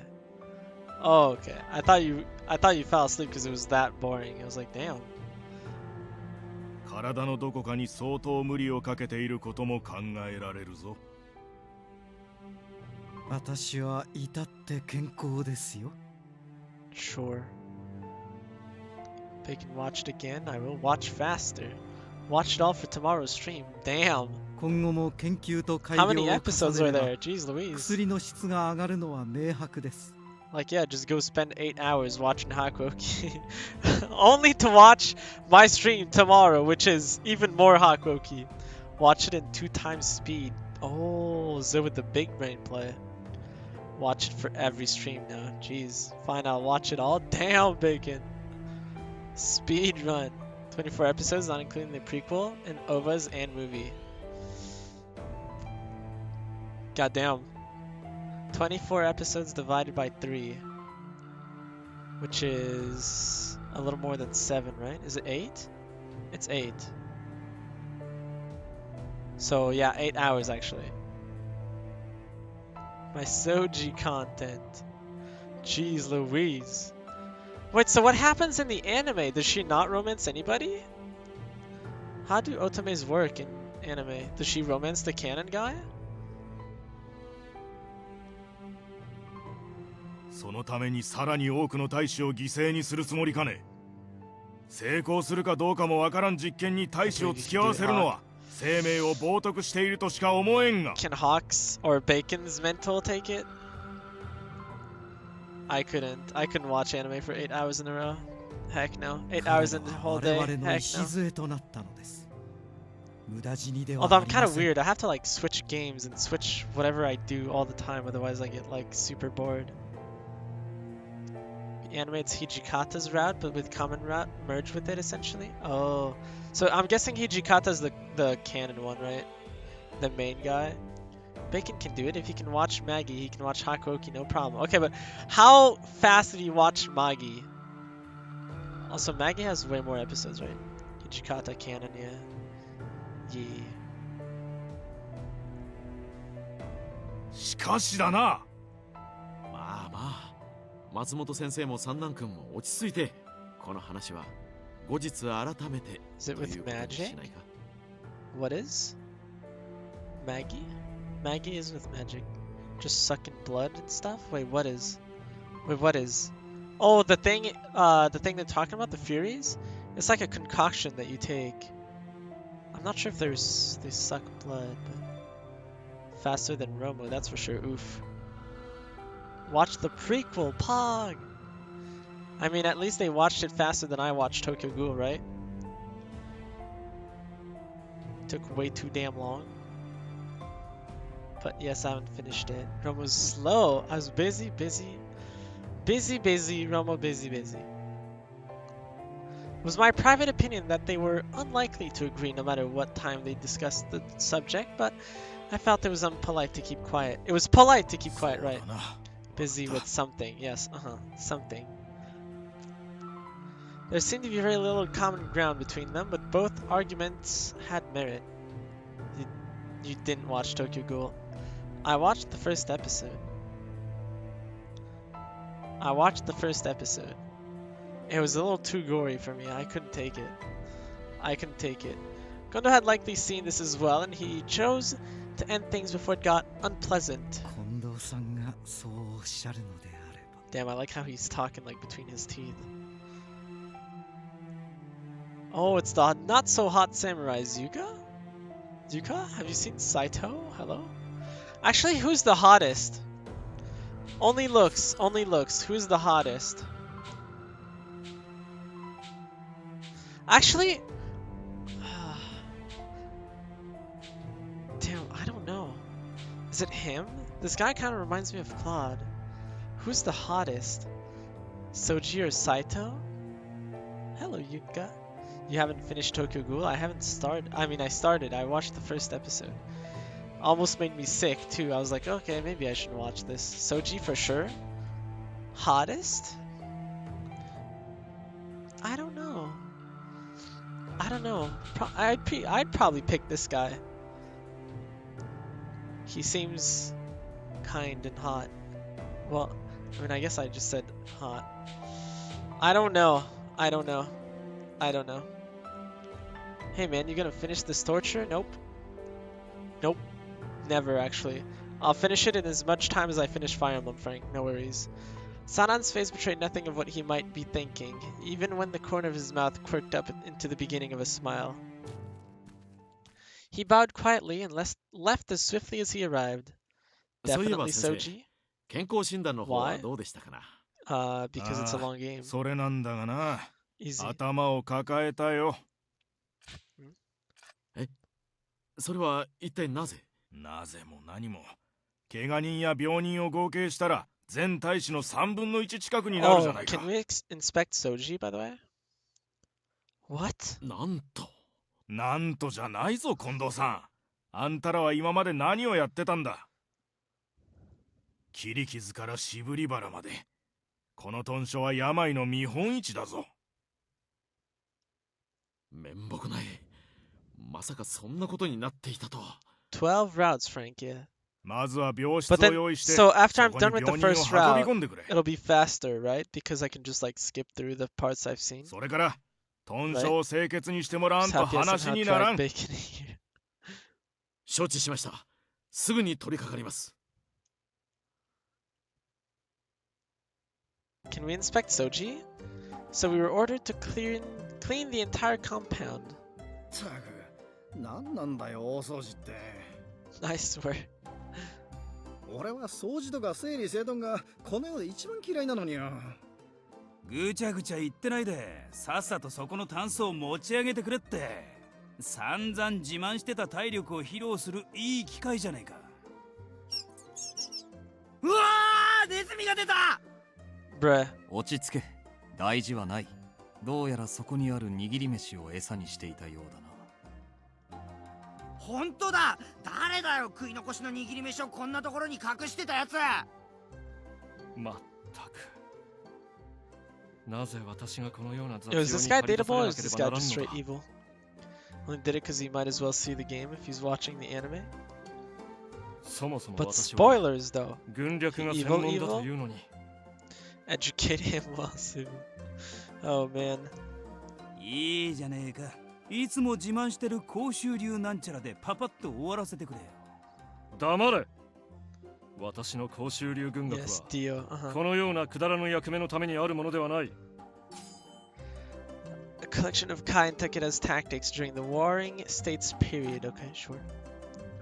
Oh, okay. I thought you fell asleep because it was that boring. I was like, damn. 体のどこかに相当無理をかけていることも考えられるぞ。私は至って健康ですよ。Sure. Bacon watched again. I will watch faster. Watch it all for tomorrow's stream. Damn. 今後も研究と改 How 良 many を episodes 重 are ねれば there? Jeez Louise. 薬の質が上がるのは明白です。 Like, yeah, just go spend 8 hours watching Hakuoki. Only to watch my stream tomorrow, which is even more Hakuoki. Watch it in 2 times speed. Oh, Zo with the big brain play. Watch it for every stream now. Jeez. Fine, I'll watch it all. Damn, Bacon. Speed run. 24 episodes, not including the prequel, and OVAs and movie. Goddamn. 24 episodes divided by 3. Which is a little more than 7, right? Is it 8? It's 8. So yeah, 8 hours actually. My Soji content. Jeez Louise. Wait, so what happens in the anime? Does she not romance anybody? How do otames work in anime? Does she romance the canon guy? そのためにさらに多くの大使を犠牲にするつもりかね。成功するかどうかもわからん実験に大使を付き合わせるのは生命を冒涜しているとしか思えんが。 Can Hawks or Bacon's mental take it? I couldn't watch anime for 8 hours in a row. Heck no. 8 hours in the whole day. 我々の Heck 礎となったのです。無駄死にで no. は Although あ I'm り kind ま of せん。 weird. I have to like switch games and switch whatever I do all the time. Otherwise I get like super bored. The anime it's Hijikata's route, but with common route merged with it essentially. Oh, so I'm guessing Hijikata's the canon one, right? The main guy. Bacon can do it. If he can watch Maggie, he can watch Hakuoki, no problem. Okay, but how fast did he watch Maggie? Also, Maggie has way more episodes, right? Hijikata canon, yeah. Yeah. しかしだな。まあまあ、松本先生も三男君も落ち着いて、この話は後日改めて Is it とい with うことに magic? しないか。What is? Maggie? Maggie is with magic. Just sucking blood and stuff? Wait, what is? Wait, what is? Oh, the thing they're talking about, the Furies? It's like a concoction that you take. I'm not sure if they suck blood, but faster than Romo, that's for sure. Oof. Watch the prequel, Pog! I mean, at least they watched it faster than I watched Tokyo Ghoul, right? Took way too damn long. But yes, I haven't finished it. Romo's slow. I was busy. Romo busy. It was my private opinion that they were unlikely to agree no matter what time they discussed the subject, but I felt it was unpolite to keep quiet. It was polite to keep quiet, right? Busy with something. Yes, something. There seemed to be very little common ground between them, but both arguments had merit. You didn't watch Tokyo Ghoul. I watched the first episode. I watched the first episode. It was a little too gory for me. I couldn't take it. Kondo had likely seen this as well, and he chose to end things before it got unpleasant. Damn, I like how he's talking like between his teeth. Oh, it's the not so hot samurai Zuka? Zuka? Have you seen Saito? Hello? Actually, who's the hottest? Only looks. Who's the hottest? Actually, damn, I don't know. Is it him? This guy kind of reminds me of Claude. Who's the hottest? Soji or Saito? Hello, Yuka. You haven't finished Tokyo Ghoul? I haven't started. I started. I watched the first episode. Almost made me sick, too. I was like, okay, maybe I should watch this. Soji for sure. Hottest? I don't know. I'd probably pick this guy. He seems kind and hot. Well, I guess I just said hot. I don't know. Hey man, you gonna finish this torture? Nope. Never, actually. I'll finish it in as much time as I finish Fire Emblem, Frank. No worries. Sanan's face betrayed nothing of what he might be thinking, even when the corner of his mouth quirked up into the beginning of a smile. He bowed quietly and left as swiftly as he arrived. Definitely Soji. Why? Because it's a long game. それなんだがな。 Easy. 頭を抱えたよ。それは一体なぜ？なぜも何も。怪我人や病人を合計したら全大使の3分の1近くになるじゃないか。 Can we inspect Soji, by the way? What? なんとじゃないぞ、近藤さん。あんたらは今まで何をやってたんだ。切り傷から渋り腹まで。この豚書は病の見本市だぞ。面目ない。まさかそんなことになっていたとは。12 routes, Frank, yeah. まずは病室 But を then, 用意して、 so after そ I'm こに done with the 病人を first 運び route, 込んでくれ。 it'll be faster, right? Because I can just like skip through the parts I've seen. それから、豚書を清潔にしてもらわん Just と happy as 話 some に hot なら fried ん。 bacon in here. 承知しました。すぐに取り掛かります。Can we inspect Soji? So we were ordered to clean the entire compound. ったく、何なんだよ、大掃除って。I swear. 俺は掃除とか整理整頓がこの世で一番嫌いなのによ。ぐちゃぐちゃ言ってないで、さっさとそこのタンスを持ち上げてくれって。散々自慢してた体力を披露するいい機会じゃねえか。うわー、ネズミが出た。Bruh. 落ち着け。大事はない。どうやらそこにある握り飯を餌にしていたようだな。本当だ。誰だよ、食い残しの握り飯をこんなところに隠してたやつ。まったく。なぜ私がこのような雑 Yo, 用 is に this 駆 guy り出 dateable さ or れな is けれ this ば guy ならん just の straight か。 evil? Only did it because he might as well see the game if he's watching the anime? そもそも But 私は spoilers though. 軍略が専 Evil, 門だと evil? いうのに。 Educate him well soon. Oh man. いいじゃねえか。いつも自慢してる甲州流なんちゃらでパパッと終わらせてくれよ。黙れ。私の甲州流軍学 Yes, は Dio. このようなくだらぬ役目のためにあるものではない。A collection of Kai and Takeda's tactics during the Warring States period. Okay, sure.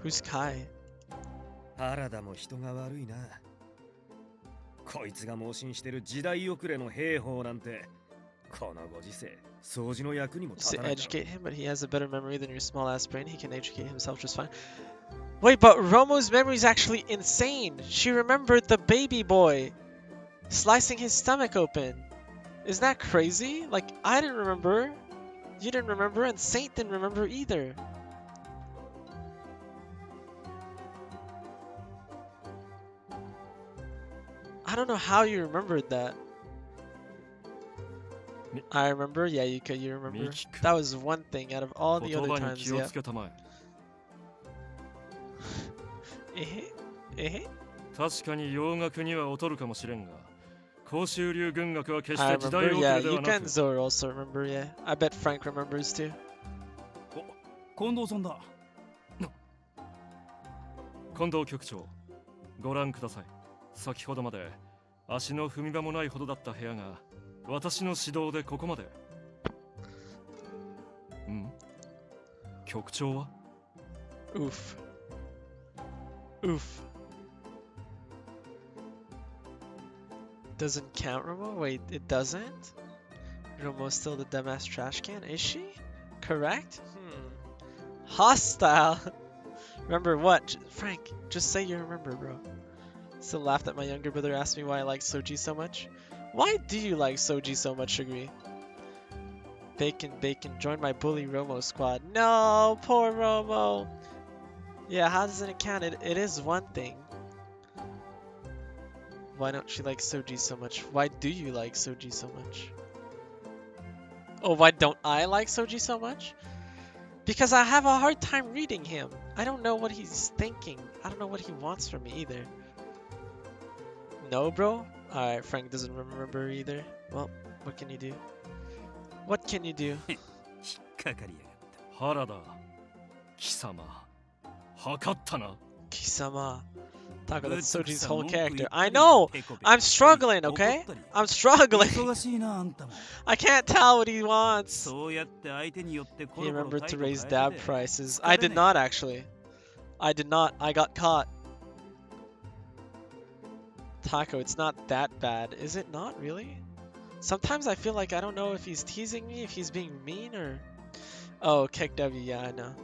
Who's Kai? 原田も人が悪いな。こいつが盲信してる時代遅れの兵法なんて、このご時世、掃除の役にも立 To たないだろ。 educate him, but he has a better memory than your small ass brain. He can educate himself just fine. Wait, but Romo's memory is actually insane. She remembered the baby boy slicing his stomach open. Isn't that crazy? Like, I didn't remember, you didn't remember, and Saint didn't remember either. I don't know how you remembered that. I remember, yeah, you remember. That was one thing out of all the 言 other 葉に times, 気を yeah. つけたまえ。確かに洋楽には劣るかもしれんが、甲州流軍学は決し I て時代 remember, 遅 yeah. れで You はな can く、 Zoro also remember, yeah. I bet Frank remembers too. 近藤さんだ。近藤局長、ご覧ください。先ほどまで足の踏み場もないほどだった部屋が私の指導でここまで。局長は Oof. Oof. Doesn't count, Romo? Wait, it doesn't? Romo's still the dumbass trash can, is she? Correct? Hostile! Remember what? Frank, just say you remember, bro. Still laughed at my younger brother asked me why I like Soji so much. Why do you like Soji so much, Shigri? Bacon, join my bully Romo squad. No, poor Romo. Yeah, how doesn't it count? It is one thing. Why don't you like Soji so much? Why do you like Soji so much? Oh, why don't I like Soji so much? Because I have a hard time reading him. I don't know what he's thinking. I don't know what he wants from me either. No, bro? Alright, Frank doesn't remember either. Well, what can you do? What can you do? 原田、貴様、測ったな。 Kisama. Taco, that's Soji's whole character. I know! I'm struggling, okay? I'm struggling! I can't tell what he wants. He remembered to raise dab prices. I did not, actually. I did not. I got caught. Taco, it's not that bad. Is it not, really? Sometimes I feel like I don't know if he's teasing me, if he's being mean, or... Oh, Kick W, yeah, I know.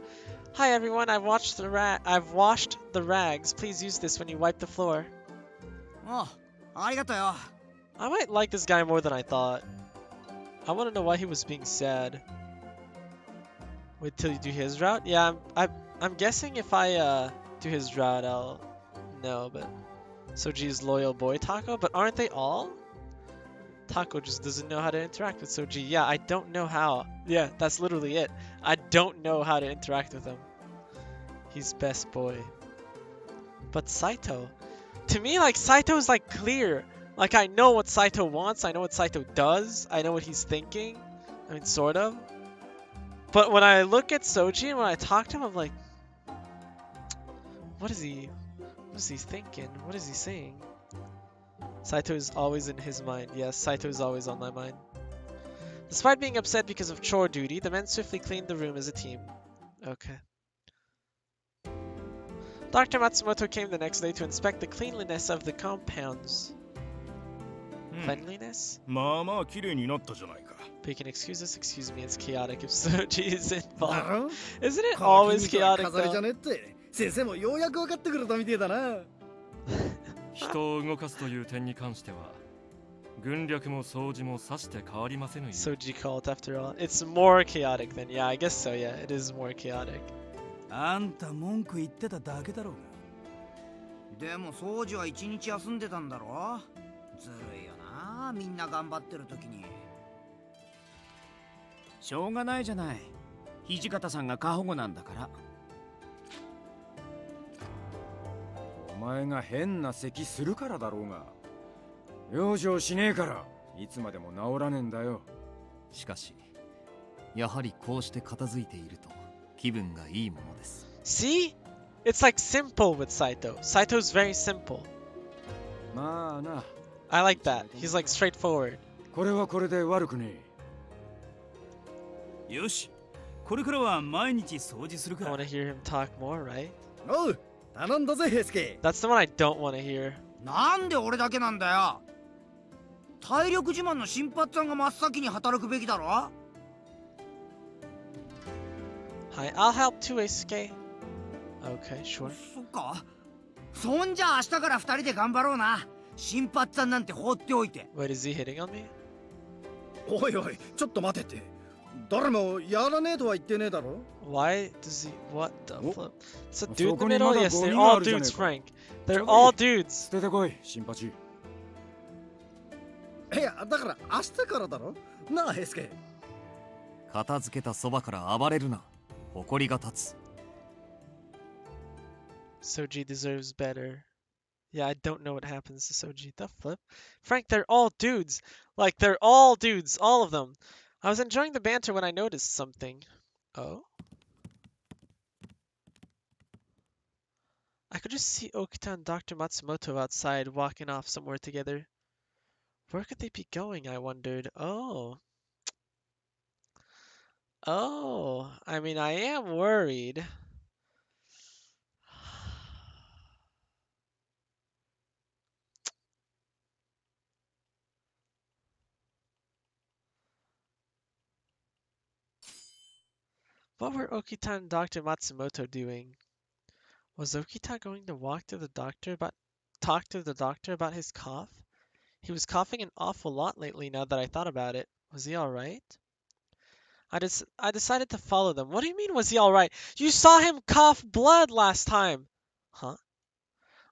Hi everyone, I've washed the rags. Please use this when you wipe the floor. Oh, arigato. I might like this guy more than I thought. I want to know why he was being sad. Wait till you do his route? Yeah, I'm guessing if I do his route, I'll know, but Soji's loyal boy Taco, but aren't they all? Taco just doesn't know how to interact with Soji. Yeah, I don't know how. Yeah, that's literally it. I don't know how to interact with him. He's best boy. But Saito, to me, like, Saito's like clear. Like, I know what Saito wants. I know what Saito does. I know what he's thinking. I mean, sort of. But when I look at Soji and when I talk to him, I'm like, what is he thinking? What is he saying? Saito is always in his mind. Yes, Saito is always on my mind. Despite being upset because of chore duty, the men swiftly cleaned the room as a team. Okay. Dr. Matsumoto came the next day to inspect the cleanliness of the compounds. Cleanliness? But you can excuse us, excuse me, it's chaotic if Soji is involved. Isn't it always chaotic though? 先生もようやく分かってくれたみてえだな。人を動かすという点に関しては、軍略も掃除もさして変わりませぬよ。Soji cult after all. It's more chaotic than, yeah, I guess so, yeah, it is more chaotic. あんた文句言ってただけだろうが。でも掃除は一日休んでたんだろ。ずるいよな、みんな頑張ってる時に。しょうがないじゃない。土方さんが過保護なんだから。お前が変な咳するからだろうが。養生しねえからいつまでも治らねえんだよ。しかし、やはりこうして片付いていると気分がいいものです。See? It's like simple with Saito. Saito's very simple. まあな。I like that. He's like straightforward. これはこれで悪くねえ。よし。これからは毎日掃除するか。I want to hear him talk more, right? おう、頼んだぜ、ヘイスケ。That's the one I don't want to hear. なんで俺だけなんだよ。体力自慢の新発さんが真っ先に働くべきだろ。Hi, I'll help too, Eisuke. Okay, sure. そっか。そんじゃ明日から二人で頑張ろうな。新発さんなんて放っておいて。Wait, is he hitting on me? おいおい、ちょっと待てって。誰もやらねえとは言ってねえだろ。Why does he? What the flip? It's a dude in the middle. Yes, they're all dudes, Frank. They're all dudes. 捨ててこい、新八。いや、だから明日からだろ。なあ、ヘイスケ。片付けたそばから暴れるな。誇りが立つ。Soji deserves better. Yeah, I don't know what happens to Soji. The flip? Frank, they're all dudes. Like, they're all dudes. All of them. I was enjoying the banter when I noticed something. Oh? I could just see Okita and Dr. Matsumoto outside walking off somewhere together. Where could they be going, I wondered. Oh. Oh. I mean, I am worried. What were Okita and Dr. Matsumoto doing? Was Okita going to talk to the doctor about his cough? He was coughing an awful lot lately now that I thought about it. Was he alright? I decided to follow them. What do you mean, was he alright? You saw him cough blood last time! Huh?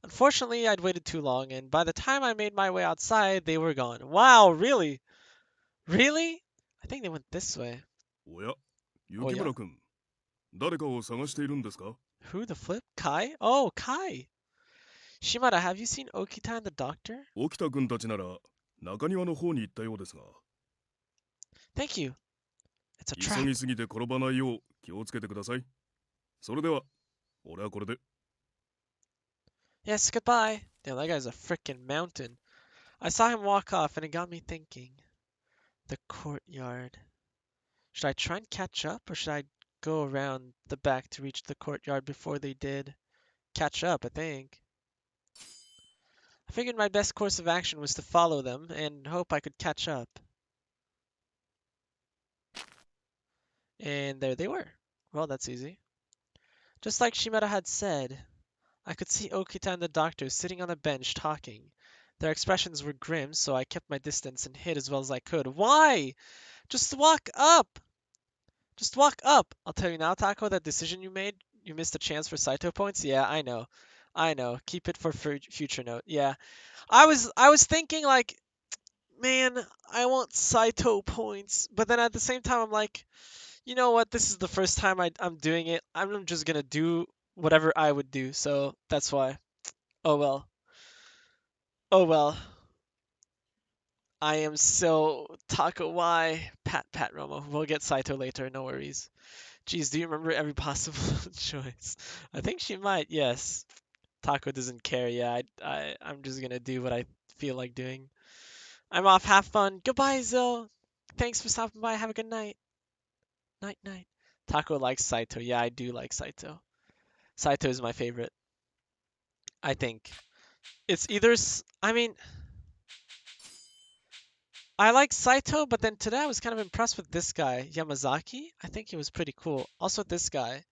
Unfortunately, I'd waited too long, and by the time I made my way outside, they were gone. Wow, really? Really? I think they went this way. おや、 Oh 雪 yeah? 村君、誰かを探しているんですか？ Who the flip? Kai? Oh, Kai! Shimada, have you seen Okita and the doctor? 沖田君たちなら中庭の方に行ったようですが。 Thank you. It's a 急 trap. ぎすぎて転ばないよう気をつけてください。それでは、俺はこれで。 Yes, goodbye. Damn, that guy's a frickin' mountain. I saw him walk off, and it got me thinking. The courtyard. Should I try and catch up, or should I go around the back to reach the courtyard before they did? Catch up, I think. I figured my best course of action was to follow them and hope I could catch up. And there they were. Well, that's easy. Just like Shimada had said, I could see Okita and the doctor sitting on a bench talking. Their expressions were grim, so I kept my distance and hid as well as I could. Why? Just walk up! Just walk up! I'll tell you now, Taco, that decision you made, you missed a chance for Saito points. Yeah, I know. I know. Keep it for future note. Yeah. I was thinking like, man, I want Saito points, but then at the same time I'm like, you know what? This is the first time I'm doing it. I'm just gonna do whatever I would do, so that's why. Oh well. Oh well. I am so Taco. Why? Pat Romo. We'll get Saito later. No worries. Jeez, do you remember every possible choice? I think she might. Yes. Taco doesn't care. Yeah, I'm just gonna do what I feel like doing. I'm off. Have fun. Goodbye, Zo. Thanks for stopping by. Have a good night. Night, night. Taco likes Saito. Yeah, I do like Saito. Saito is my favorite. I think. It's either... I mean... I like Saito, but then today I was kind of impressed with this guy, Yamazaki. I think he was pretty cool. Also this guy.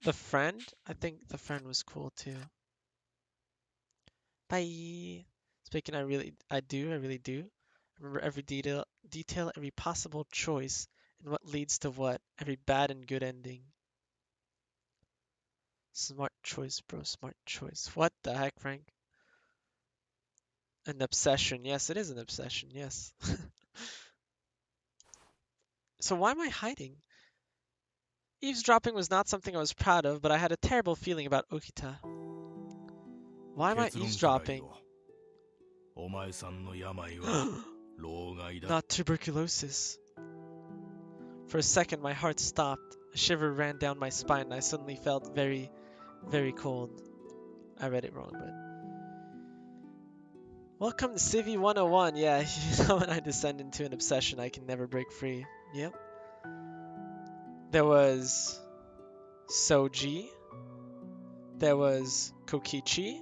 The friend. I think the friend was cool too. Bye. Speaking, I really do. Remember every detail, every possible choice, and what leads to what, every bad and good ending. Smart choice, bro, smart choice. What the heck, Frank? An obsession. Yes, it is an obsession, yes. So why am I hiding? Eavesdropping was not something I was proud of, but I had a terrible feeling about Okita. Why am I eavesdropping? お前さんの病は老害だ。 Not tuberculosis. For a second, my heart stopped. A shiver ran down my spine, and I suddenly felt very, very cold. I read it wrong, but... Welcome to Civi 101. Yeah, you know when I descend into an obsession, I can never break free. Yep. There was... Soji. There was Kokichi.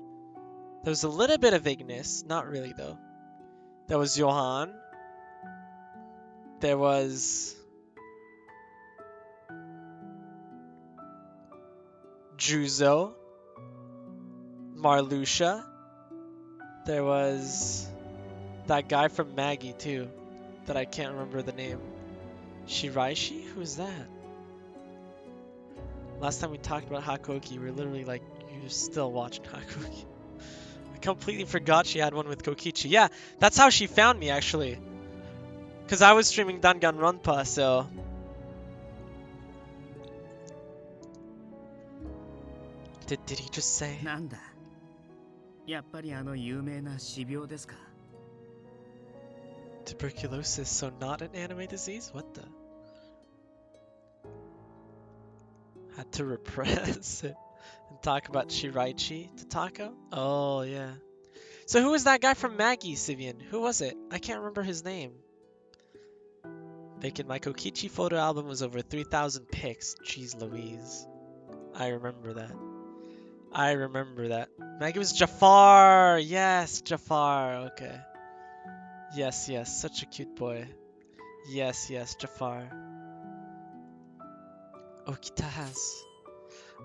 There was a little bit of Ignis. Not really, though. There was Johan. There was... Juzo. Marluxia. There was... that guy from Maggie, too. That I can't remember the name. Shiraishi? Who's that? Last time we talked about Hakuoki, we were literally like, you're still watching Hakuoki. I completely forgot she had one with Kokichi. Yeah, that's how she found me, actually. Because I was streaming Danganronpa, so... Did he just say? なんだやっぱりあの有名な死病ですか。 Tuberculosis, so not an anime disease? What the? Had to repress it and talk about Shiraichi to Tako? Oh, yeah. So who was that guy from Maggie, Sivian? Who was it? I can't remember his name. Bacon, my Kokichi photo album was over 3,000 pics. Jeez Louise. I remember that. I remember that. Maggie was Jafar! Yes, Jafar. Okay. Yes, yes. Such a cute boy. Yes, yes, Jafar.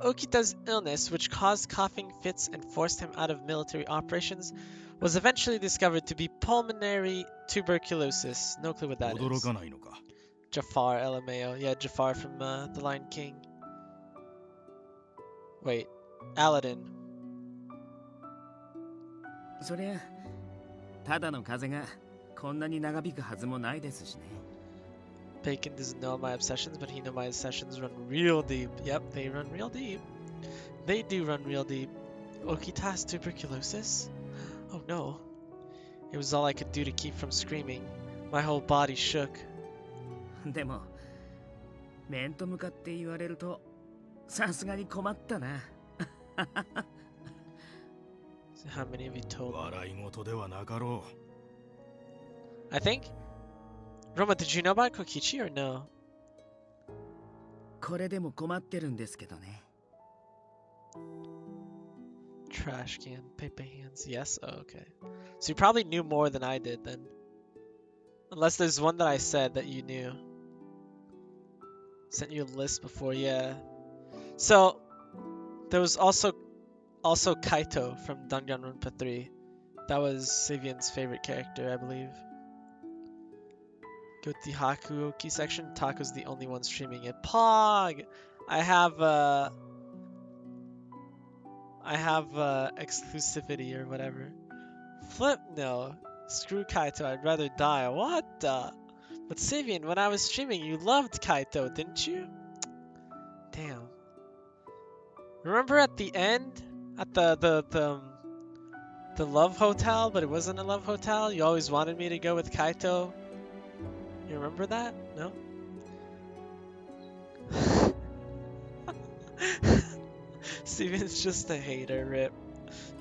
Okita's illness, which caused coughing fits and forced him out of military operations, was eventually discovered to be pulmonary tuberculosis. No clue what that is. Jafar LMAO. Yeah, Jafar from The Lion King. Wait, Aladdin. そりゃただの風邪がこんなに長引くはずもないですしね。 Bacon doesn't know my obsessions, but he knows my obsessions run real deep. Yep, they run real deep. They do run real deep. Okita has tuberculosis? Oh no. It was all I could do to keep from screaming. My whole body shook. でも面と向かって言われるとさすがに困ったな。So how many of you told me? 笑い事ではなかろう。I think. Roma, did you know about Kokichi or no? これでも困ってるんですけどね。Trash can, paper hands. Yes? Oh, okay. So you probably knew more than I did then. Unless there's one that I said that you knew. Sent you a list before, yeah. So there was also Kaito from Danganronpa 3. That was Sivian's favorite character, I believe. Go to the Hakuoki section. Taco's the only one streaming it. Pog! I have exclusivity or whatever. Flip no. Screw Kaito, I'd rather die. What the? But Sivian, when I was streaming, you loved Kaito, didn't you? Damn. Remember at the end? At the love hotel, but it wasn't a love hotel? You always wanted me to go with Kaito? You remember that? No? Steven's just a hater, Rip.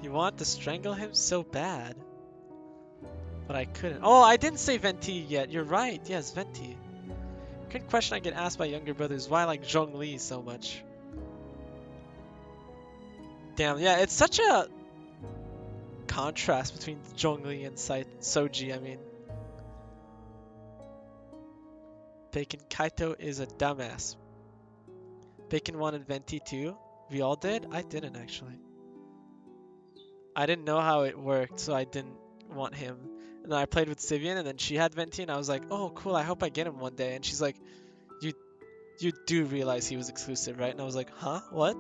You want to strangle him so bad. But I couldn't. Oh, I didn't say Venti yet. You're right. Yes, Venti. Good question I get asked by younger brothers. Why I like Zhongli so much? Damn, yeah, it's such a contrast between Zhongli and Soji, I mean. Bacon, Kaito is a dumbass. Bacon wanted Venti too. We all did? I didn't actually. I didn't know how it worked, so I didn't want him. And then I played with Sivian, and then she had Venti, and I was like, oh, cool, I hope I get him one day. And she's like, you do realize he was exclusive, right? And I was like, huh? What?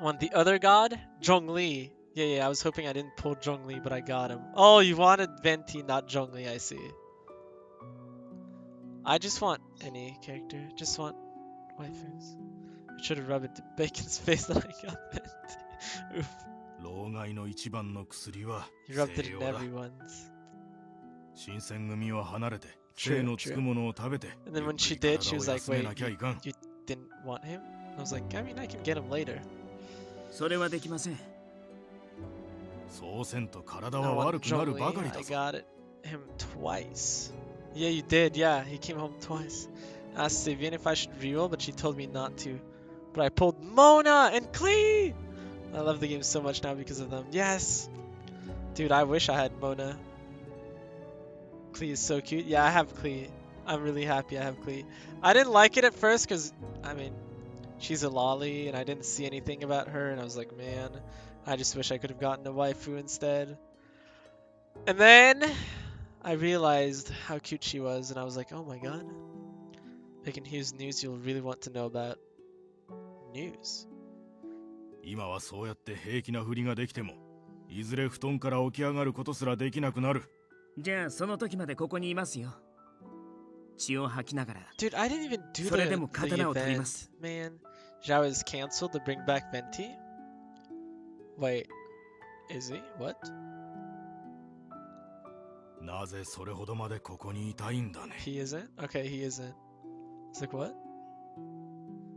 Want the other god? Zhongli. Yeah, I was hoping I didn't pull Zhongli, but I got him. Oh, you wanted Venti, not Zhongli, I see. I just want any character. Just want waifus. I should have rubbed it to Bacon's face that I got Venti. Oof. 老害の一番の薬は You rubbed it 西 in 洋だ。 everyone's. 新選組は離れて True, 精のつくものを食べて And then ゆっ when く she り did, 体 she を was like, 休め wait, なきゃいかん。 you didn't want him? I was like, I mean, I can get him later. それはできません。そうせんと体 I は want 悪くなる Zhongli. ばかり I だぞ。 got him twice. Yeah, you did. Yeah, he came home twice. Asked Sivian if I should reroll, but she told me not to. But I pulled Mona and Klee! I love the game so much now because of them. Yes! Dude, I wish I had Mona. Klee is so cute. Yeah, I have Klee. I'm really happy I have Klee. I didn't like it at first because, I mean, she's a lolly and I didn't see anything about her. And I was like, man, I just wish I could have gotten a waifu instead. And then I realized how cute she was and I was like, oh my god. Bacon, here's news you'll really want to know about. News? 今はそうやって平気なふりができても、いずれ布団から起き上がることすらできなくなる。じゃあその時までここにいますよ。血を吐きながら Dude, I didn't even do それで the も刀を取りま event, す。 man. Zhao is canceled to bring back Venti? Wait, is he? What? なぜそれほどまでここにいたいんだね。 He isn't? Okay, he isn't. It's like, what?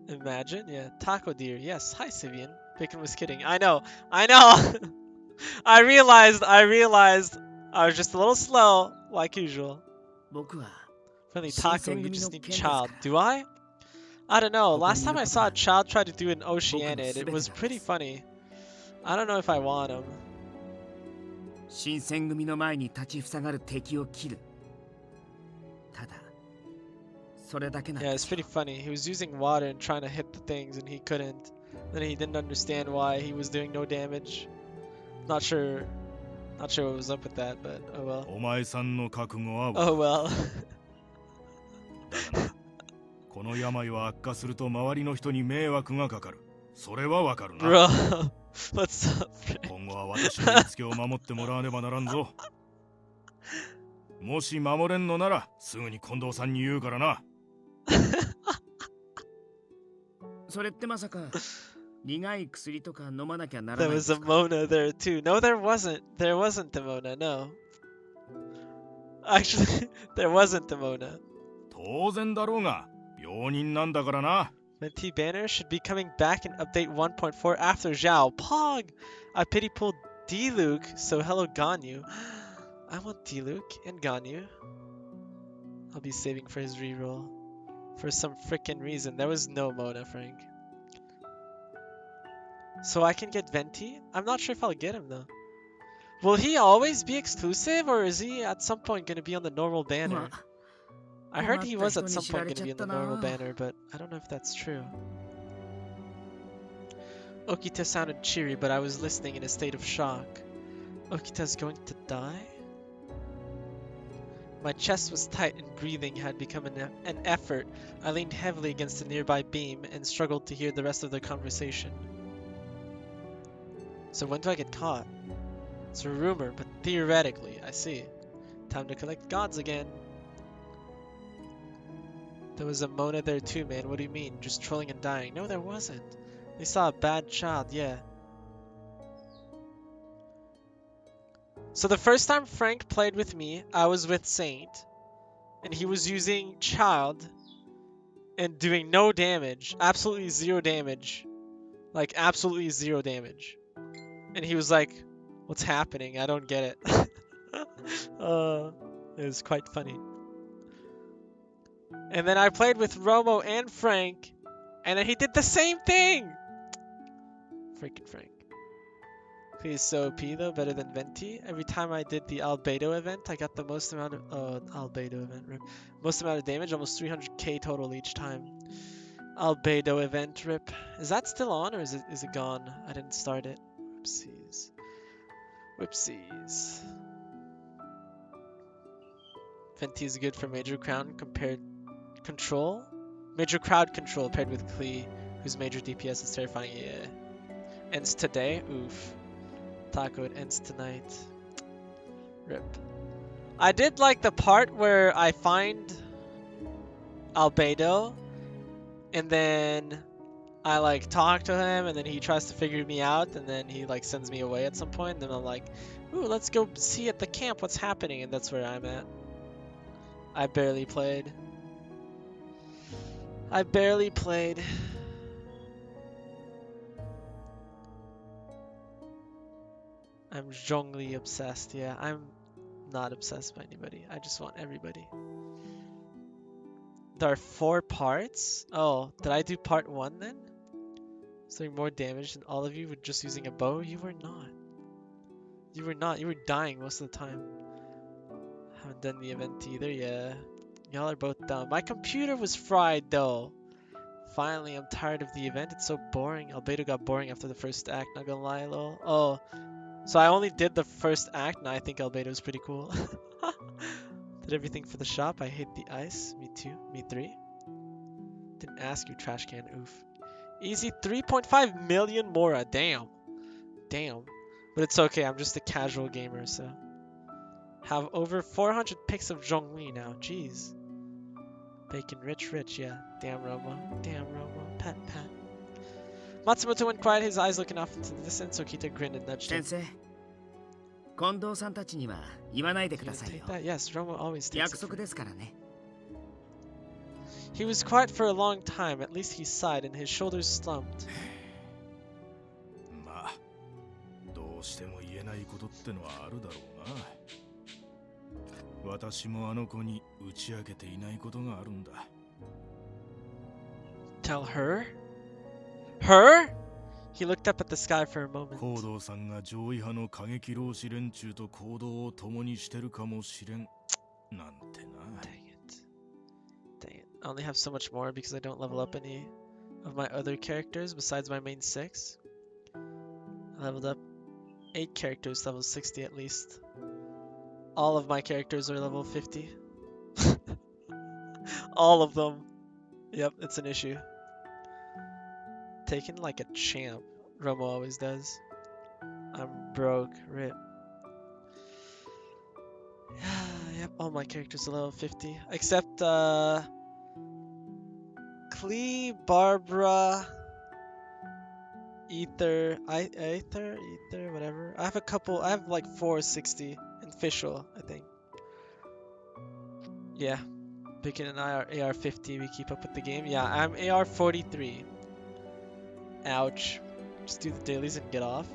Imagine? Yeah. Taco deer. Yes. Hi, Sivian. Bacon was kidding. I know. I know. I realized. I was just a little slow, like usual. 僕は Friendly 新 taco, 選 you 組 just の need 剣です child. から Do I? I don't know. ここ Last にい time る I こと saw が a child try to do an 僕の Oceanid, 全 it て was なんで pretty す。 funny. I don't know if I want him. 新選組の前に立ちふさがる敵を切る。ただ、それだけなん Yeah, で it's すよ。 pretty funny. He was using water and trying to hit the things, and he couldn't. Then he didn't understand why he was doing no damage. Not sure what was up with that, but oh well. お前さんの覚悟は Oh well. だがな、この病は悪化すると周りの人に迷惑がかかる。それはわかるな。Bro, what's up? 今後は私の言いつけを守ってもらわねばならんぞ。もし守れんのならすぐに近藤さんに言うからな。それってまさか苦い薬とか飲まなきゃなら There ないん was で a すか？ Mona there too. No, there wasn't. There wasn't the Mona, no. Actually, there wasn't the Mona. 当然だろうが、病人なんだからな。Venti banner should be coming back in update 1.4 after Zhao. Pog! I pity pulled D-Luke, so hello Ganyu. I want D-Luke and Ganyu. I'll be saving for his reroll. For some frickin' reason. There was no Mona, Frank. So I can get Venti? I'm not sure if I'll get him though. Will he always be exclusive, or is he at some point gonna be on the normal banner? I heard he was at some point gonna be on the normal banner, but I don't know if that's true. Okita sounded cheery, but I was listening in a state of shock. Okita's going to die? My chest was tight and breathing had become an effort. I leaned heavily against a nearby beam and struggled to hear the rest of their conversation. So when do I get caught? It's a rumor, but theoretically, I see. Time to collect gods again. There was a Mona there too, man. What do you mean? Just trolling and dying? No, there wasn't. They saw a bad child, yeah. So the first time Frank played with me, I was with Saint. And he was using child and doing no damage. Absolutely zero damage. Like, absolutely zero damage. And he was like, what's happening? I don't get it. It was quite funny. And then I played with Romo and Frank, and then he did the same thing! Freaking Frank. He's so OP though, better than Venti. Every time I did the Albedo event, I got the most amount of Albedo event, rip. Most amount of damage, almost 300k total each time. Albedo event, rip. Is that still on, or is it gone? I didn't start it. Whoopsies. Whoopsies. Venti is good for major crown compared control. Major crowd control paired with Klee, whose major DPS is terrifying. Yeah. Ends today? Oof. Taco, it ends tonight. Rip. I did like the part where I find Albedo, and then I like talk to him, and then he tries to figure me out, and then he like sends me away at some point, and then I'm like, ooh, let's go see at the camp what's happening, and that's where I'm at. I barely played. I barely played. I'm Zhongli obsessed. Yeah, I'm not obsessed by anybody. I just want everybody. There are 4 parts? Oh, did I do part 1 then? Was doing more damage than all of you with just using a bow? You were not. You were not. You were dying most of the time. Haven't done the event either, yeah. Y'all are both dumb. My computer was fried though. Finally, I'm tired of the event. It's so boring. Albedo got boring after the first act, not gonna lie, lol. Oh, so I only did the first act. Now I think Albedo is pretty cool. Did everything for the shop. I hate the ice. Me too. Me 3. Didn't ask you, trash can. Oof. Easy 3.5 million Mora. Damn. Damn. But it's okay. I'm just a casual gamer, so. Have over 400 pics of Zhongli now. Jeez. Bacon rich, yeah. Damn Romo. Pat. Matsumoto went quiet, his eyes looking off into the distance. Okita grinned and nudged him. 先生、近藤さんたちには言わないでくださいよ。 Take that? Yes, Romo always takes 約 it 束 for ですからね。 He was quiet for a long time. At least he sighed and his shoulders slumped. まあ、どうしても言えないことってのはあるだろうな。私もあの子に打ち明けていないことがあるんだ。Tell her? Her? He looked up at the sky for a moment. 行動さんが上位派の過激浪士連中と行動を共にしてるかもしれん。なんてな。Dang it. I only have so much more because I don't level up any of my other characters besides my main 6. I leveled up 8 characters, level 60 at least. All of my characters are level 50. All of them. Yep, it's an issue. Taken like a champ. Romo always does. I'm broke. Rip. Yep, all my characters are level 50. Except, Klee, Barbara, Ether, whatever. I have like 460 and Fischl, I think. Yeah. Bacon and I are AR50, we keep up with the game. Yeah, I'm AR43. Ouch. Just do the dailies and get off.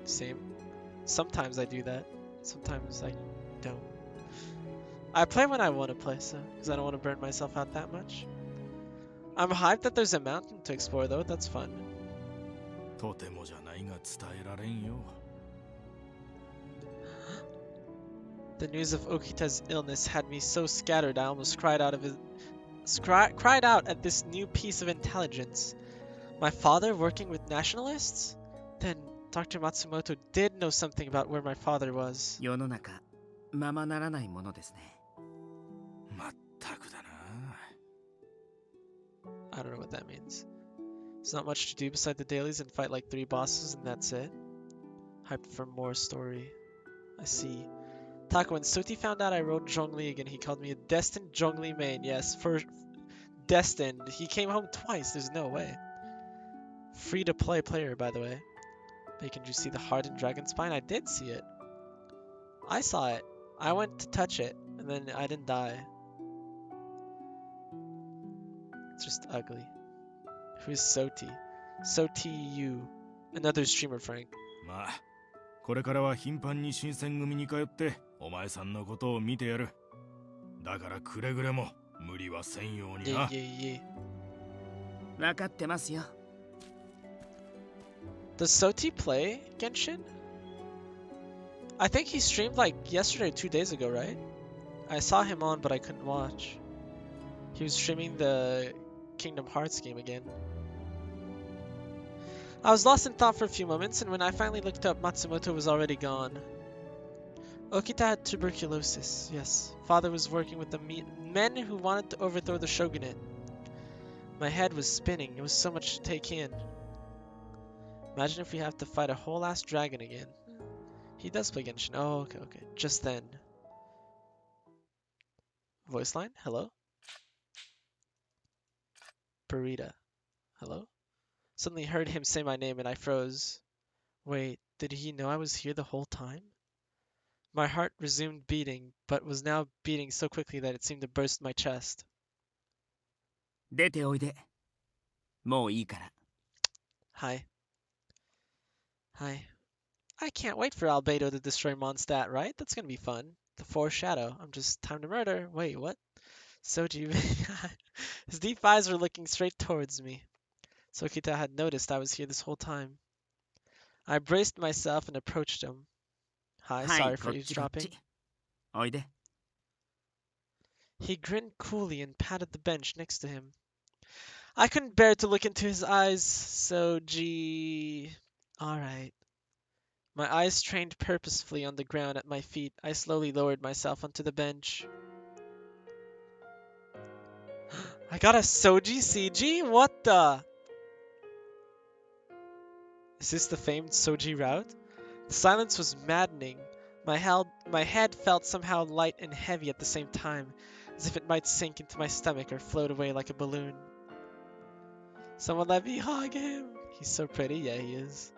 Same. Sometimes I do that. Sometimes I don't. I play when I want to play, so because I don't want to burn myself out that much. I'm hyped that there's a mountain to explore though, that's fun. とてもじゃないが伝えられんよ。 The news of Okita's illness had me so scattered I almost cried out at this new piece of intelligence. My father working with nationalists? Then Dr. Matsumoto did know something about where my father was. 世の中、ままならないものですね。まったくだな。 I don't know what that means. There's not much to do beside the dailies and fight like 3 bosses and that's it. Hyped for more story. I see. Taco, when Soti found out I wrote Zhongli again, he called me a destined Zhongli main. Yes, for destined. He came home twice, there's no way. Free to play player, by the way. Bacon, did you see the hardened dragon spine? I did see it. I saw it. I went to touch it, and then I didn't die. It's just ugly. Who's Soti? Soti you. Another streamer, Frank. まあ、これからは頻繁に新選組に通ってお前さんのことを見てやる。だからくれぐれも無理はせんようにな。分かってますよ。 Does Soti play Genshin? I think he streamed like yesterday or 2 days ago, right? I saw him on, but I couldn't watch. He was streaming the Kingdom Hearts game again. I was lost in thought for a few moments, and when I finally looked up, Matsumoto was already gone. Okita had tuberculosis, yes. Father was working with the men who wanted to overthrow the shogunate. My head was spinning. It was so much to take in. Imagine if we have to fight a whole ass dragon again. He does play Genshin. Oh, okay. Just then. Voice line? Hello? Burrita. Hello? Suddenly heard him say my name and I froze. Wait, did he know I was here the whole time? My heart resumed beating, but was now beating so quickly that it seemed to burst my chest. 出ておいで。もういいから。 Hi. I can't wait for Albedo to destroy Mondstadt, right? That's gonna be fun. The foreshadow. I'm just time to murder. Wait, what? Soji. His deep eyes were looking straight towards me. Sokita had noticed I was here this whole time. I braced myself and approached him. Hi, sorry for eavesdropping. おいで。 He grinned coolly and patted the bench next to him. I couldn't bear to look into his eyes, so alright. My eyes trained purposefully on the ground at my feet. I slowly lowered myself onto the bench. I got a Soji CG? What the? Is this the famed Soji route? The silence was maddening. My head felt somehow light and heavy at the same time. as if it might sink into my stomach or float away like a balloon. Someone let me hug him. He's so pretty, yeah, he is.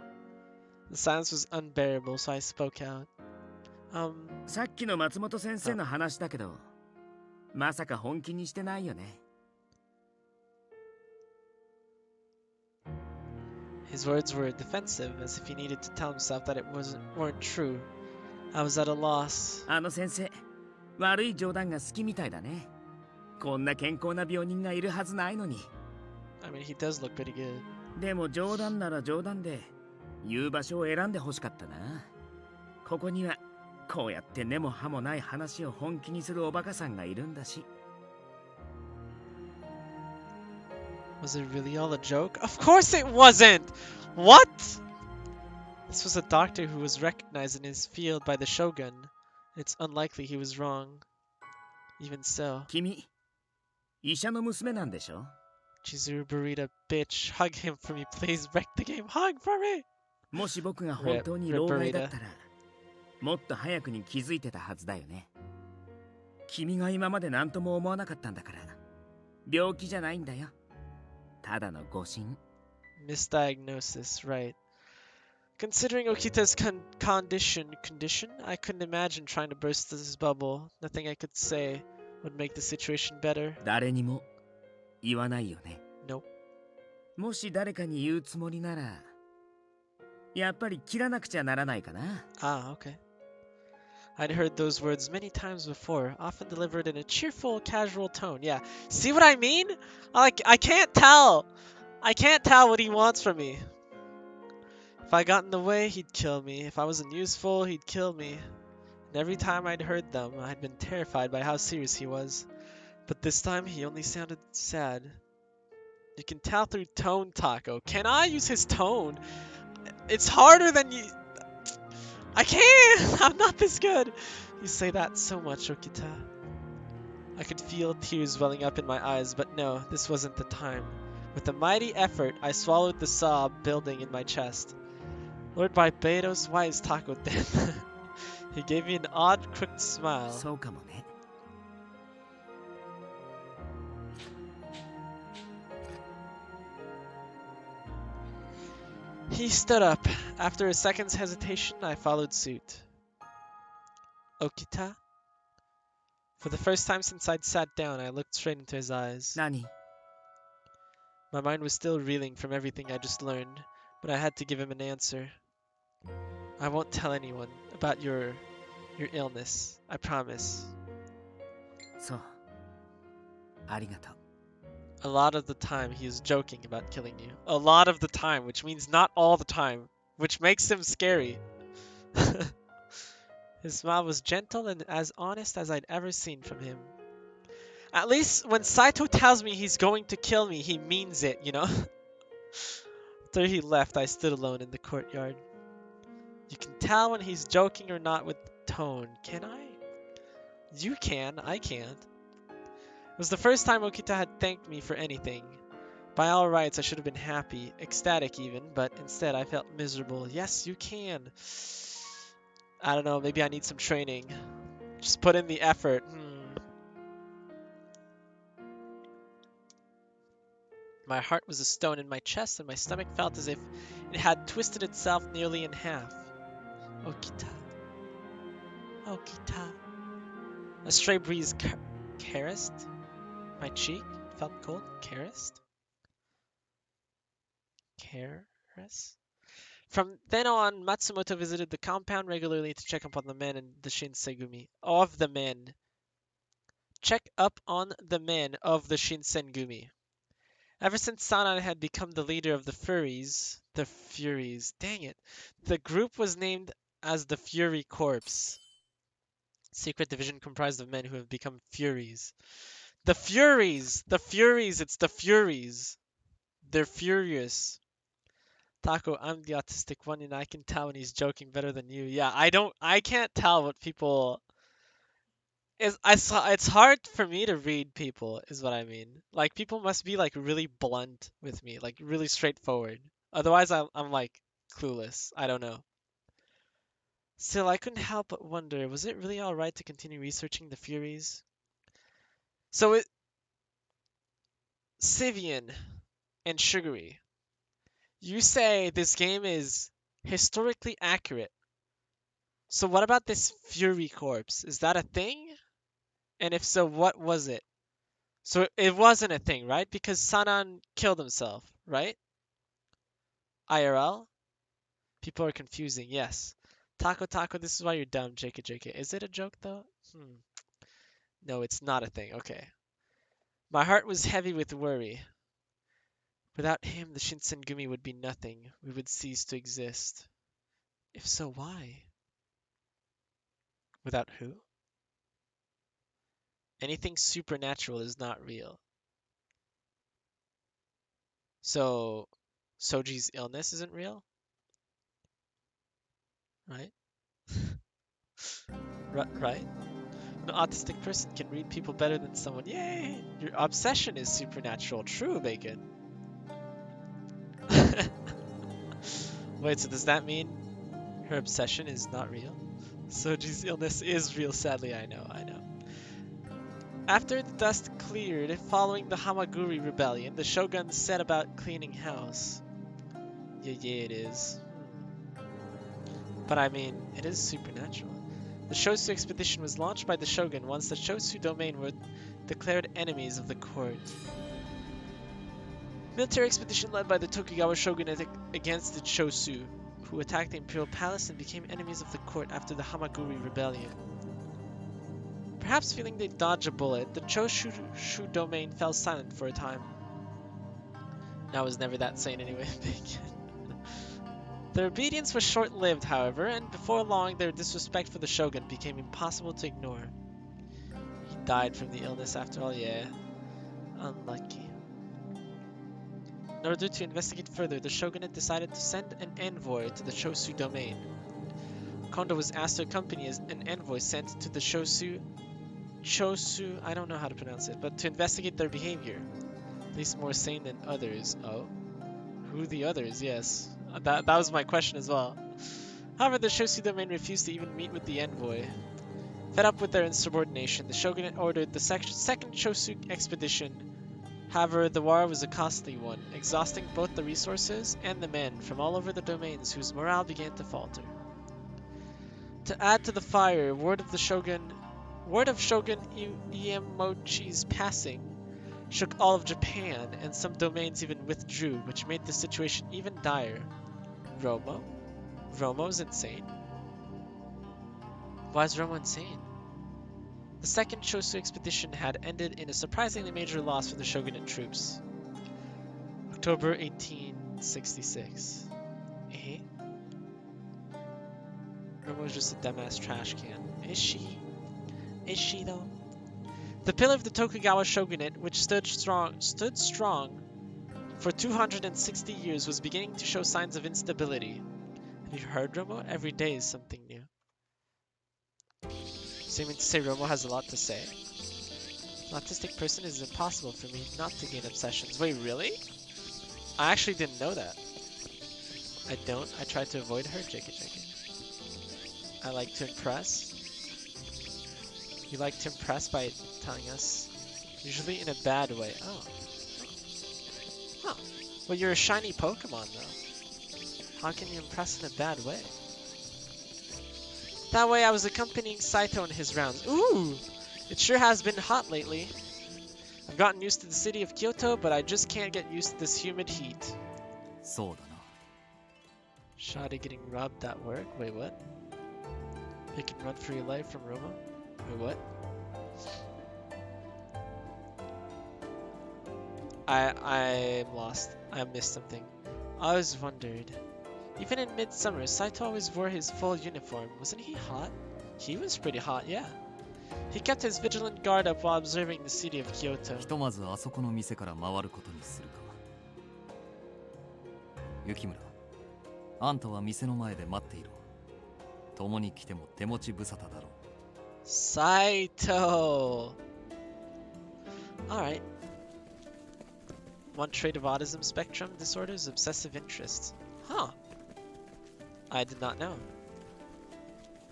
The silence was unbearable, so I spoke out. さっきの松本先生の話だけど、まさか本気にしてないよね。His words were defensive, as if he needed to tell himself that it weren't true. I was at a loss. あの先生、悪い冗談が好きみたいだね。こんな健康な病人がいるはずないのに。I mean, he does look pretty good. でも冗談なら冗談で、言う場所を選んで欲しかったな。ここには、こうやって根も葉もない話を本気にするおバカさんがいるんだし。Was it really all a joke? Of course it wasn't! What? This was a doctor who was recognized in his field by the Shogun. It's unlikely he was wrong. Even so. 君、医者の娘なんでしょ? Chizuru Burita, bitch. Hug him for me, please. Wreck the game. Hug for me! もし僕が本当に老害だったら、もっと早くに気づいてたはずだよね。君が今まで何とも思わなかったんだから。病気じゃないんだよ。ただの誤診。Misdiagnosis, right. Considering Okita's condition, I couldn't imagine trying to burst this bubble. Nothing I could say would make the situation better. 誰にも言わないよね。Nope. もし誰かに言うつもりなら、やっぱり切らなくちゃならないかな。Ah, okay. I'd heard those words many times before, often delivered in a cheerful, casual tone. Yeah, see what I mean? I can't tell. I can't tell what he wants from me. If I got in the way, he'd kill me. If I wasn't useful, he'd kill me. And every time I'd heard them, I'd been terrified by how serious he was. But this time, he only sounded sad. You can tell through tone, Taco. Can I use his tone? It's harder than you... I can't! I'm not this good! You say that so much, Okita. I could feel tears welling up in my eyes, but no, this wasn't the time. With a mighty effort, I swallowed the sob building in my chest. Lord Barbados, why is Taco dead? He gave me an odd, crooked smile. そうかもね。He stood up. After a second's hesitation, I followed suit. Okita? For the first time since I'd sat down, I looked straight into his eyes. 何? My mind was still reeling from everything I just learned, but I had to give him an answer. I won't tell anyone about your illness. I promise. そう。ありがとう。A lot of the time he is joking about killing you. A lot of the time, which means not all the time, which makes him scary. His smile was gentle and as honest as I'd ever seen from him. At least when Saito tells me he's going to kill me, he means it, you know? After he left, I stood alone in the courtyard. You can tell when he's joking or not with tone. Can I? You can, I can't. It was the first time Okita had thanked me for anything. By all rights, I should have been happy, ecstatic even, but instead I felt miserable. Yes, you can. I don't know, maybe I need some training. Just put in the effort. My heart was a stone in my chest and my stomach felt as if it had twisted itself nearly in half. Okita. Okita. A stray breeze caressed my cheek. Felt cold. Caressed? From then on, Matsumoto visited the compound regularly to check up on the men and the Shinsengumi. Of the men. Check up on the men of the Shinsengumi. Ever since Sanan had become the leader of the Furies, dang it, the group was named as the Fury Corps. Secret division comprised of men who have become Furies. The Furies! It's the Furies! They're furious. Taco, I'm the autistic one and I can tell when he's joking better than you. Yeah, I can't tell what people... It's hard for me to read people, is what I mean. Like, people must be, like, really blunt with me, like, really straightforward. Otherwise, I'm like, clueless. I don't know. Still, I couldn't help but wonder, was it really alright to continue researching the Furies? So it Sivian and Sugary. You say this game is historically accurate. So what about this Fury Corpse? Is that a thing? And if so, what was it? So it wasn't a thing, right? Because Sanan killed himself, right? IRL? People are confusing, yes. Taco Taco, this is why you're dumb, JK. Is it a joke though? No, it's not a thing. Okay. My heart was heavy with worry. Without him, the Shinsengumi would be nothing. We would cease to exist. If so, why? Without who? Anything supernatural is not real. So, Soji's illness isn't real? Right? Right? An autistic person can read people better than someone. Yay! Your obsession is supernatural. True, Bacon. Wait, so does that mean her obsession is not real? Soji's illness is real, sadly, I know. After the dust cleared following the Hamaguri rebellion, the shogun set about cleaning house. Yeah, it is. But I mean, it is supernatural. The Shosu expedition was launched by the shogun once the Shosu domain were declared enemies of the court. Military expedition led by the Tokugawa shogunate against the Shosu, who attacked the imperial palace and became enemies of the court after the Hamaguri rebellion. Perhaps feeling they'd dodge a bullet, the Choshu domain fell silent for a time. I was never that sane anyway. Their obedience was short-lived, however, and before long their disrespect for the shogun became impossible to ignore. He died from the illness after all, yeah. Unlucky. In order to investigate further, the shogunate decided to send an envoy to the Chosu domain. Kondo was asked to accompany an envoy sent to the Chosu, I don't know how to pronounce it, but to investigate their behavior. At least more sane than others. Oh? Who the others? Yes. That was my question as well. However, the Shosu domain refused to even meet with the envoy. Fed up with their insubordination, the shogunate ordered the second Chosu expedition. However, the war was a costly one, exhausting both the resources and the men from all over the domains whose morale began to falter. To add to the fire, word of Shogun Iemochi's passing shook all of Japan, and some domains even withdrew, which made the situation even dire. Romo? Romo's insane? Why is Romo insane? The second Chosu expedition had ended in a surprisingly major loss for the shogunate troops. October 1866. Eh? Romo's just a dumbass trash can. Is she? Is she though? The pillar of the Tokugawa shogunate, which stood strong for 260 years, was beginning to show signs of instability. Have you heard, Romo? Every day is something new. So you mean to say Romo has a lot to say? An autistic person, it is impossible for me not to gain obsessions. Wait, really? I actually didn't know that. I don't. I try to avoid her. JK. I like to impress. You like to impress by telling us, usually in a bad way. Oh. Huh. Well, you're a shiny Pokemon, though. How can you impress in a bad way? That way I was accompanying Saito on his rounds. Ooh! It sure has been hot lately. I've gotten used to the city of Kyoto, but I just can't get used to this humid heat. Shoddy getting robbed at work? Wait, what? You can run for your life from Roma? Wait, what? I'm lost. I missed something. I always wondered. Even in midsummer, Saito always wore his full uniform. Wasn't he hot? He was pretty hot, yeah. He kept his vigilant guard up while observing the city of Kyoto. ひとまずあそこの店から回ることにするか。雪村、あんたは店の前で待っていろ。共に来ても手持ち無沙汰だろう。Saito! Alright. One trait of autism spectrum disorder is obsessive interest. Huh. I did not know.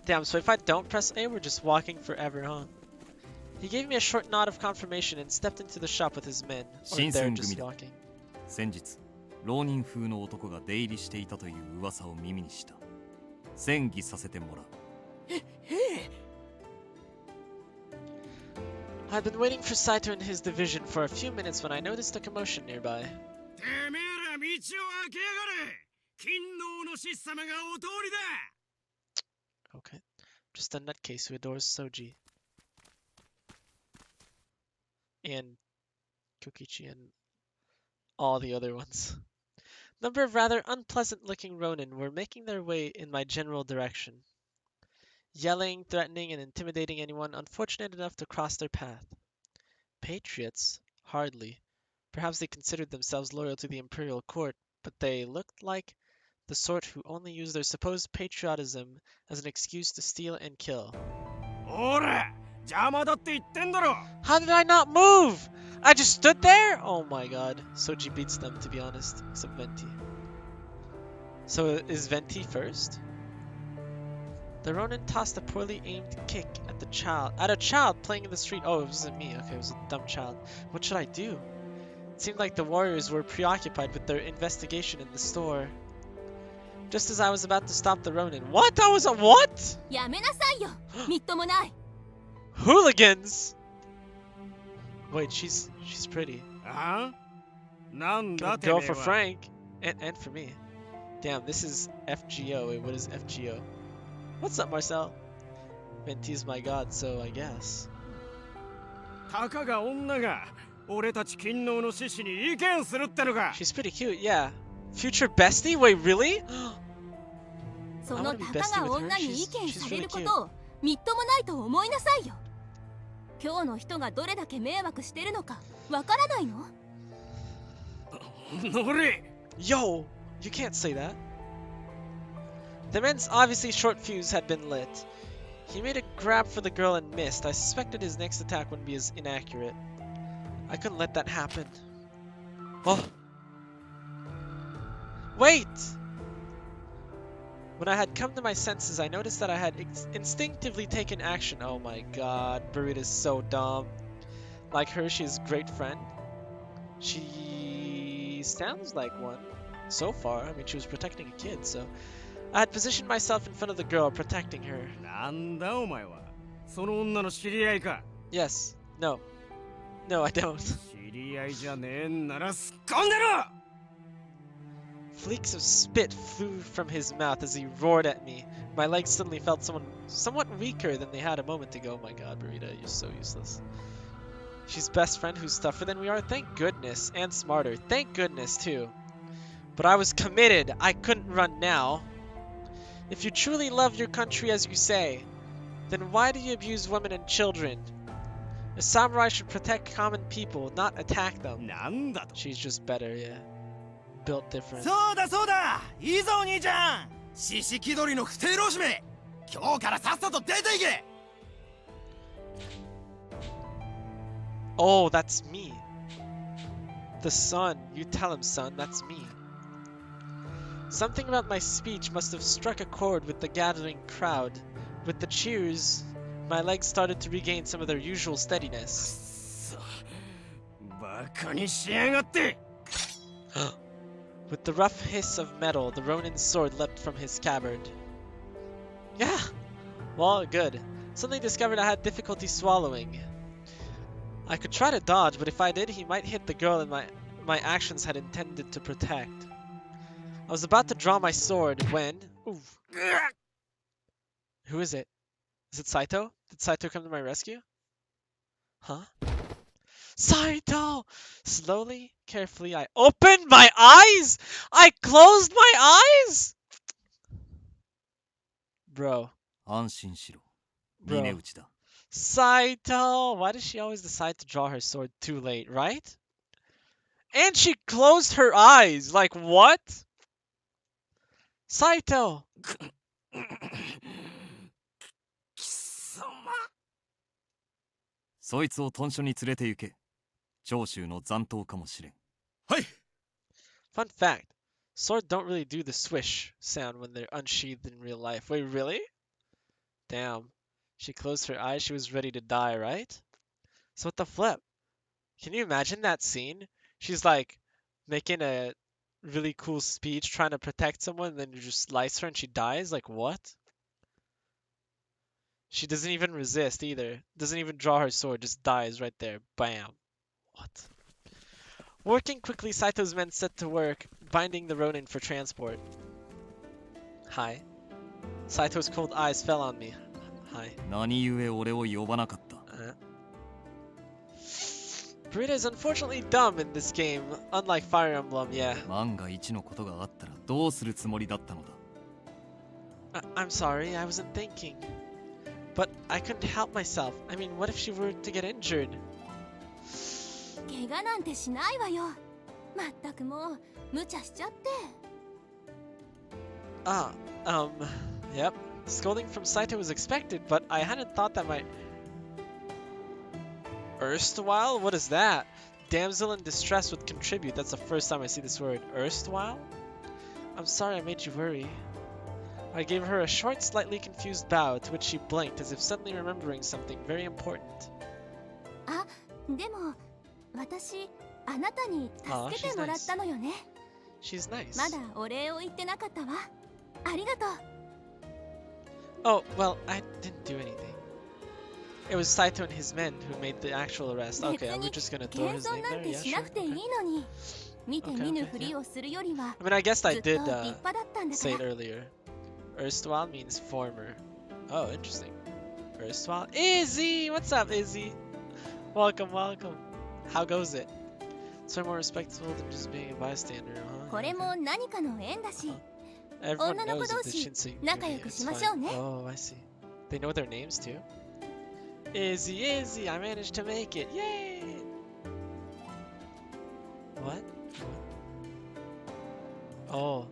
Damn, so if I don't press A, we're just walking forever, huh? He gave me a short nod of confirmation and stepped into the shop with his men. Or 新 they're 選 just 組だ walking. 先日浪人風の男が出入りしていたという噂を耳にした。戦議させてもらう。I'd been waiting for Saito and his division for a few minutes when I noticed a commotion nearby. てめえら道を開けやがれ。金のお主様がお通りだ。 Okay. Just a nutcase who adores Soji. And Kokichi and all the other ones. A number of rather unpleasant-looking ronin were making their way in my general direction, yelling, threatening, and intimidating anyone unfortunate enough to cross their path. Patriots? Hardly. Perhaps they considered themselves loyal to the imperial court, but they looked like the sort who only use their supposed patriotism as an excuse to steal and kill. おら、邪魔だって言ってんだろ。 How did I not move? I just stood there? Oh my god. Soji beats them, to be honest, except Venti. So is Venti first? The Ronin tossed a poorly aimed kick at a child playing in the street. Oh, it wasn't me. Okay, it was a dumb child. What should I do? It seemed like the warriors were preoccupied with their investigation in the store. Just as I was about to stop the Ronin. What? I was a what? やめなさいよ。みっともない。 Hooligans! Wait, she's pretty. あ？なんだ Can てめえ go は。 for Frank and for me. Damn, this is FGO. Wait, what is FGO? What's up, Marcel? Venti's my god, so I guess. たかが女が俺たち金のの獅子に意見するってのか。 She's pretty cute, yeah. Future bestie? Wait, really? そのたかが女に意見されることをみっともないと思いなさいよ。今日の人がどれだけ迷惑してるのかわからないの？ Yo, you can't say that. The man's obviously short fuse had been lit. He made a grab for the girl and missed. I suspected his next attack wouldn't be as inaccurate. I couldn't let that happen. Oh. Wait! When I had come to my senses, I noticed that I had instinctively taken action. Oh my god, Burrito's so dumb. Like her, she's a great friend. She sounds like one. So far, I mean, she was protecting a kid, so... I had positioned myself in front of the girl, protecting her. なんだお前は。その女の知り合いか。 Yes. No. No, I don't. 知り合いじゃねえんならすっ込んでろ! Fleeks of spit flew from his mouth as he roared at me. My legs suddenly felt somewhat weaker than they had a moment ago. Oh my god, Burrito, you're so useless. She's best friend who's tougher than we are? Thank goodness. And smarter. Thank goodness, too. But I was committed. I couldn't run now. If you truly love your country as you say, then why do you abuse women and children? A samurai should protect common people, not attack them. なんだと。 She's just better, yeah. Built different. そうだそうだ。いいぞお兄ちゃん。獅子気取りの不定老子め。今日からさっさと出ていけ。 Oh, that's me. The son. You tell him, son. That's me. Something about my speech must have struck a chord with the gathering crowd. With the cheers, my legs started to regain some of their usual steadiness. バカにしやがって。 With the rough hiss of metal, the Ronin's sword leapt from his scabbard. Yeah! Well, good. Suddenly discovered I had difficulty swallowing. I could try to dodge, but if I did, he might hit the girl and my actions had intended to protect. I was about to draw my sword when... Ooh. Who is it? Is it Saito? Did Saito come to my rescue? Huh? Saito! Slowly, carefully, I opened my eyes! I closed my eyes! Bro. 安心しろ。 Bro. 峰内だ。 Saito! Why does she always decide to draw her sword too late, right? And she closed her eyes! Like, what? Saito! そいつを屯所に連れて行け。長州の残党かもしれん。はい! Fun fact. Swords don't really do the swish sound when they're unsheathed in real life. Wait, really? Damn. She closed her eyes. She was ready to die, right? So what the flip? Can you imagine that scene? She's like making a really cool speech trying to protect someone, and then you just slice her and she dies? Like, what? She doesn't even resist either. Doesn't even draw her sword, just dies right there. Bam. What? Working quickly, Saito's men set to work, binding the Ronin for transport. Hi. Saito's cold eyes fell on me. Hi. 何故俺を呼ばなかった Burita is unfortunately dumb in this game, unlike Fire Emblem, yeah. 万が一のことがあったらどうするつもりだったのだ I'm sorry, I wasn't thinking. But I couldn't help myself. I mean, what if she were to get injured? 怪我なんてしないわよ。まったくもう無茶しちゃって。Yep. Scolding from Saito was expected, but I hadn't thought that my... Erstwhile? What is that? Damsel in distress would contribute. That's the first time I see this word. Erstwhile? I'm sorry I made you worry. I gave her a short, slightly confused bow, to which she blinked as if suddenly remembering something very important. あ、でも私あなたに助けてもらったのよね。She's nice. まだお礼を言ってなかったわ。ありがとう。Oh, well, I didn't do anything. It was Saito and his men who made the actual arrest. Okay, we're just gonna throw his name there. Yeah, sure. Okay. I mean, I guess I did say it earlier. Erstwhile means former. Oh, interesting. Erstwhile. Izzy! What's up, Izzy? Welcome, welcome. How goes it? So more respectful than just being a bystander, huh? これも何かの縁だし。 Everyone knows that the Shinsei movie is fine. Oh, I see. They know their names too? Izzy, Izzy, I managed to make it. Yay! What? Oh.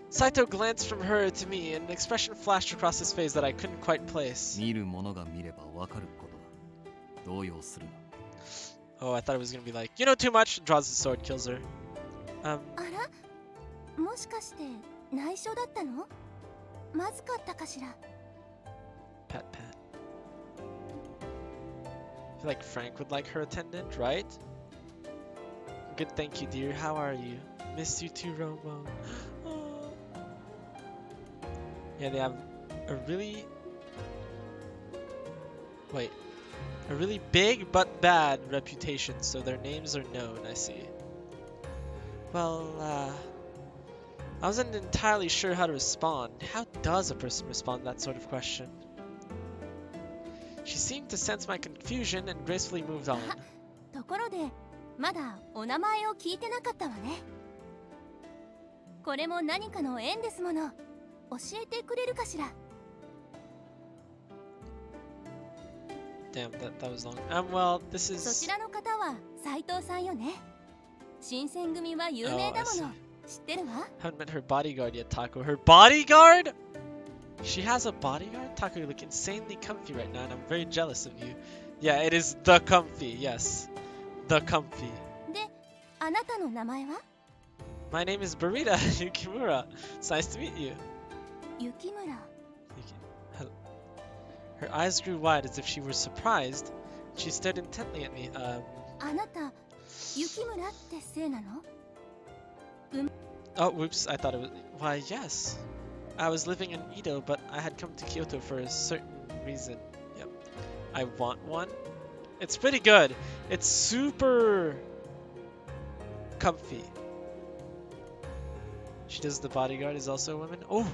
Saito glanced from her to me, and an expression flashed across his face that I couldn't quite place. 見る者が見ればわかることだ動揺するな Oh, I thought it was gonna be like, you know too much, draws the sword, kills her. あらもしかして内緒だったのまずかったかしら Pat pat. I feel like Frank would like her attendant, right? Good, thank you, dear. How are you? Miss you too, Robo. Yeah, they have a really... Wait. A really big but bad reputation, so their names are known, I see. Well, I wasn't entirely sure how to respond. How does a person respond to that sort of question? She seemed to sense my confusion and gracefully moved on. ところで、まだお名前を聞いてなかったわね。これも何かの縁ですもの。教えてくれるかしら。Damn, that was long. Well, this is... そちらの方は斉藤さんよね。新選組は有名だもの。知ってるわ。Haven't met her bodyguard yet, Taco. Her bodyguard? She has a bodyguard? Taco, you look insanely comfy right now, and I'm very jealous of you. Yeah, it is the comfy, yes. The comfy. で、あなたの名前は My name is Burita Yukimura. It's nice to meet you. 雪村。Her eyes grew wide as if she were surprised. She stared intently at me. あなた、雪村って姓なの Oh, whoops, I thought it was... Why, yes. I was living in Edo, but I had come to Kyoto for a certain reason. Yep. I want one. It's pretty good. It's super... comfy. She does the bodyguard is also a woman. Oh!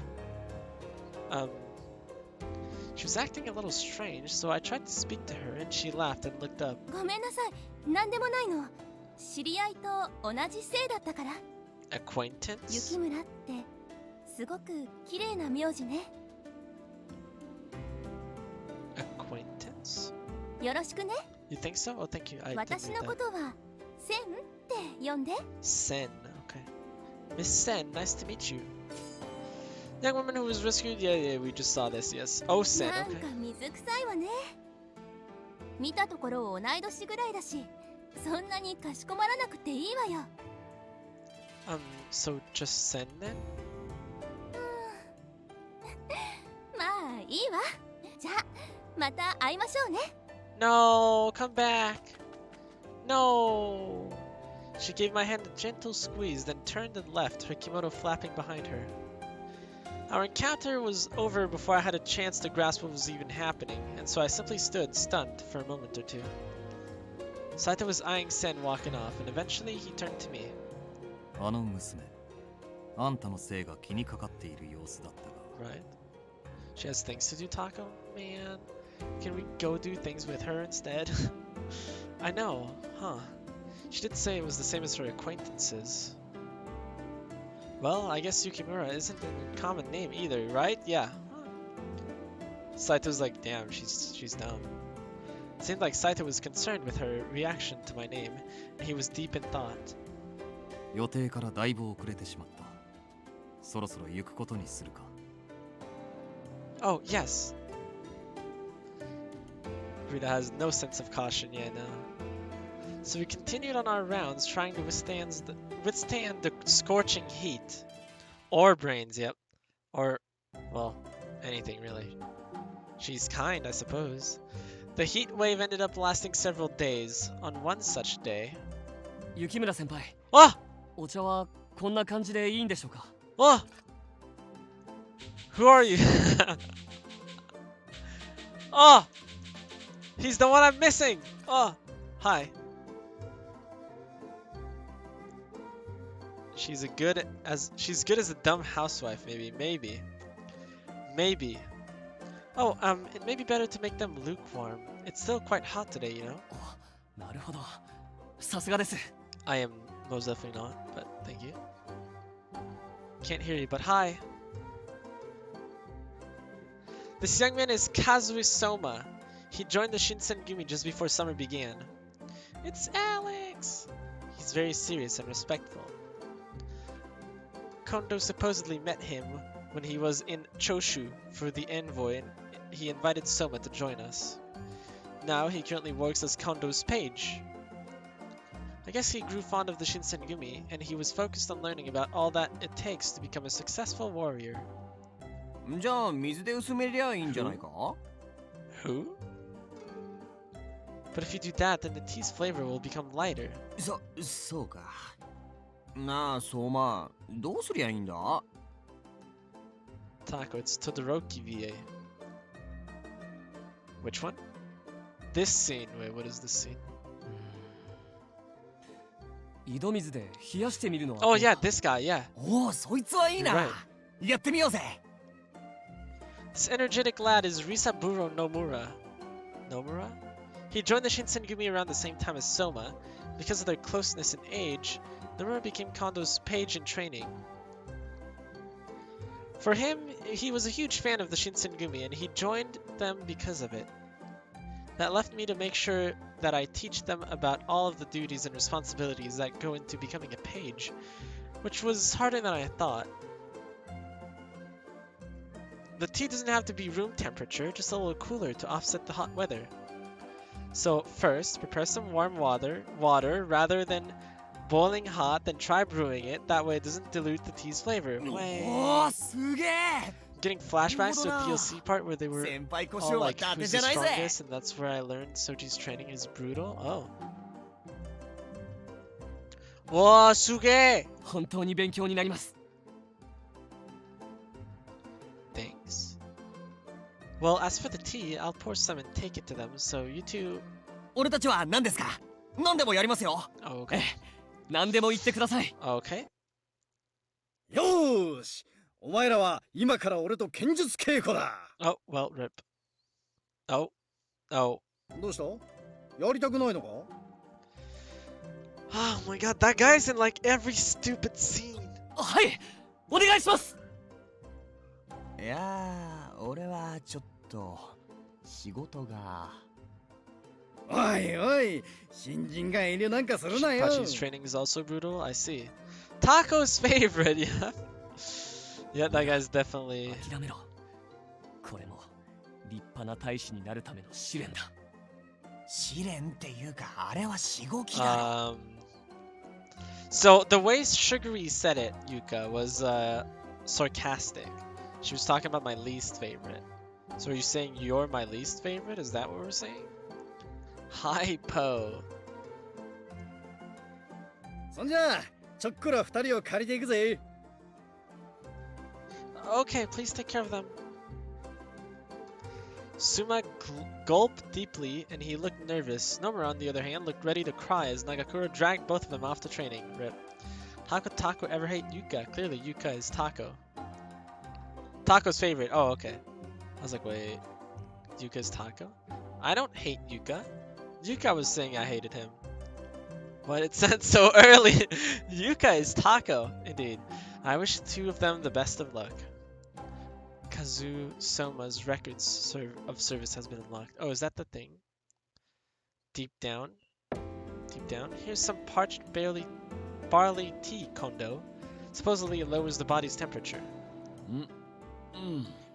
She was acting a little strange, so I tried to speak to her, and she laughed and looked up. ごめんなさい。なんでもないの。知り合いと同じ姓だったから。Acquaintance? 雪村ってすごく綺麗な名字ね。Acquaintance? よろしくね。You think so? Oh, thank you. I 私のことはセンって呼んで。Sen, okay. Miss Sen, nice to meet you. Young woman who was rescued? Yeah, we just saw this, yes. Oh, Sen, なん okay. か水臭いわね。見たところ同い年ぐらいだし、そんなにかしこまらなくていいわよ。So just Sen then? まあいいわ。じゃあまた会いましょうね。No, come back. No. She gave my hand a gentle squeeze, then turned and left, her kimono flapping behind her. Our encounter was over before I had a chance to grasp what was even happening, and so I simply stood, stunned, for a moment or two. Saito was eyeing Sen walking off, and eventually he turned to me. あの娘、あんたのせいが気にかかっている様子だったが。 Right? She has things to do, Taco? Man, can we go do things with her instead? I know, huh? She did say it was the same as her acquaintances. Well, I guess Yukimura isn't a common name either, right? Yeah. Saito's like, damn, she's dumb. It seemed like Saito was concerned with her reaction to my name, and he was deep in thought. 予定からだいぶ遅れてしまった。そろそろ行くことにするか。Oh, yes. Rita has no sense of caution yet now. So we continued on our rounds, trying to withstand the scorching heat. Or brains, yep. Or, well, anything really. She's kind, I suppose. The heat wave ended up lasting several days. On one such day... Yukimura senpai. Oh! お茶はこんな感じでいいんでしょうか? Oh! Who are you? Oh! He's the one I'm missing! Oh! Hi. She's good as a dumb housewife, maybe. Oh, it may be better to make them lukewarm. It's still quite hot today, you know? なるほど。さすがです。 I am most definitely not, but thank you. Can't hear you, but hi. This young man is Kazui Soma. He joined the Shinsengumi just before summer began. It's Alex! He's very serious and respectful. Kondo supposedly met him when he was in Choshu for the envoy, and he invited Soma to join us. Now he currently works as Kondo's page. I guess he grew fond of the Shinsengumi, and he was focused on learning about all that it takes to become a successful warrior. じゃあ水で薄めりゃいいんじゃないか? Who? But if you do that, then the tea's flavor will become lighter. そうか。なあ、相馬、どうすりゃいいんだ? Taco, it's Todoroki VA. Which one? This scene. Wait, what is this scene? 井戸水で冷やしてみるのは Oh yeah, this guy, yeah. おお、そいつはいいな。 Right. やってみようぜ。 This energetic lad is Risaburo Nomura. Nomura? He joined the Shinsengumi around the same time as Soma. Because of their closeness in age, Nomura became Kondo's page in training. For him, he was a huge fan of the Shinsengumi, and he joined them because of it. That left me to make sure that I teach them about all of the duties and responsibilities that go into becoming a page, which was harder than I thought. The tea doesn't have to be room temperature, just a little cooler to offset the hot weather. So first, prepare some warm water rather than boiling hot, then try brewing it. That way it doesn't dilute the tea's flavor. Oh, すげえ! Getting flashbacks to a DLC part where they were all like, who's the じゃないぜ! strongest, and that's where I learned Soji's training is brutal. Oh. わあ、すげえ! 本当に勉強になります。 Thanks. Well, as for the tea, I'll pour some and take it to them, so you two... 俺たちは何ですか? 何でもやりますよ。 Oh, okay. 何でも言ってください。 Okay. よーし、お前らは今から俺と剣術稽古だ。 Oh, well, rip. Oh. Oh. どうした? やりたくないのか? Oh my god, that guy's in like every stupid scene. はい、お願いします。いやー、俺はちょっと仕事が。おいおい、新人が遠慮なんかするなよ。 Tachi's training is also brutal. I see. Taco's favorite, yeah. Yeah, that guy's definitely. 諦めろ。これも立派な大使になるための試練だ。試練っていうか、あれはしごきだ。So the way Sugary said it, Yuka, was sarcastic. She was talking about my least favorite. So are you saying you're my least favorite? Is that what we're saying? Hypo. そんじゃちょっくら二人を借りていくぜ。 Okay, please take care of them. Suma gulped deeply, and he looked nervous. Nomura, on the other hand, looked ready to cry as Nagakura dragged both of them off to training. Rip. How could Tako ever hate Yuka? Clearly, Yuka is Tako. Tako's favorite. Oh, okay. I was like, wait. Yuka's Tako? I don't hate Yuka. Yuka was saying I hated him. But it said so early. Yuka is Tako. Indeed. I wish the two of them the best of luck. Kazu Soma's records of service has been unlocked. Oh, is that the thing? Deep down. Deep down. Here's some parched barley tea, Kondo. Supposedly it lowers the body's temperature.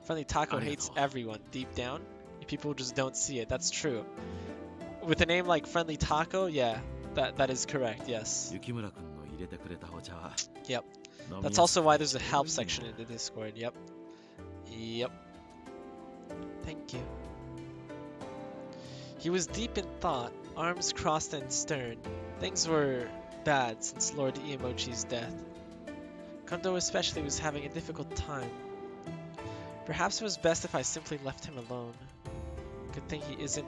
Friendly Tako hates everyone. Deep down, people just don't see it. That's true. With a name like Friendly Tako, yeah, that is correct. Yes. Yep. That's also why there's a help section in the Discord. Yep. Yep. Thank you. He was deep in thought, arms crossed and stern. Things were bad since Lord Iemochi's death. Kondo especially was having a difficult time. Perhaps it was best if I simply left him alone. Good thing he isn't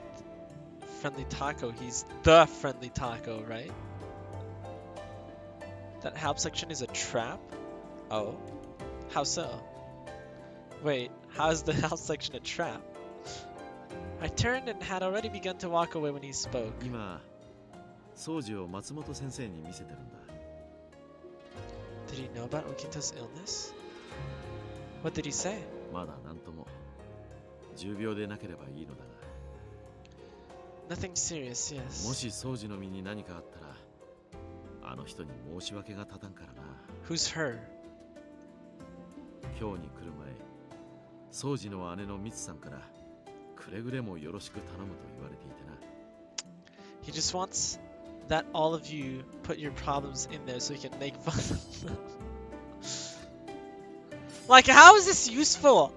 Friendly Tako, he's the Friendly Tako, right? That help section is a trap? Oh. How so? Wait, how is the help section a trap? I turned and had already begun to walk away when he spoke. Did he know about Okita's illness? What did he say? Nothing serious, yes. Who's her? He just wants that all of you put your problems in there so he can make fun of them. Like, how is this useful?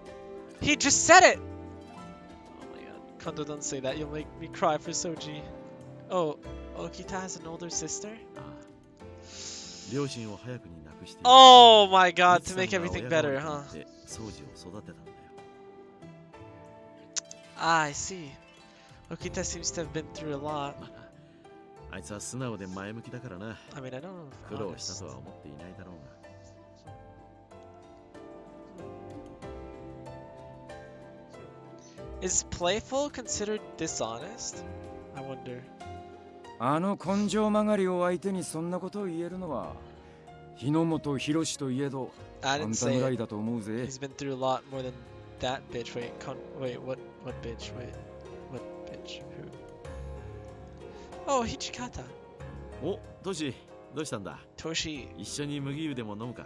He just said it! Oh my god. Kondo, don't say that. You'll make me cry for Soji. Oh, Okita has an older sister? Oh my god, to make everything better, huh? Ah, I see. Okita seems to have been through a lot. I mean, I don't know. Is playful considered dishonest? I wonder. あの根性曲がりを相手にそんなことを言えるのは日野本博士といえどあんたぐらいだと思うぜ。 He's been through a lot more than that bitch. Wait, what bitch? Wait, what bitch? Who? Oh, Hichikata. お、トシ、どうしたんだ？トシ。一緒に麦湯でも飲むか？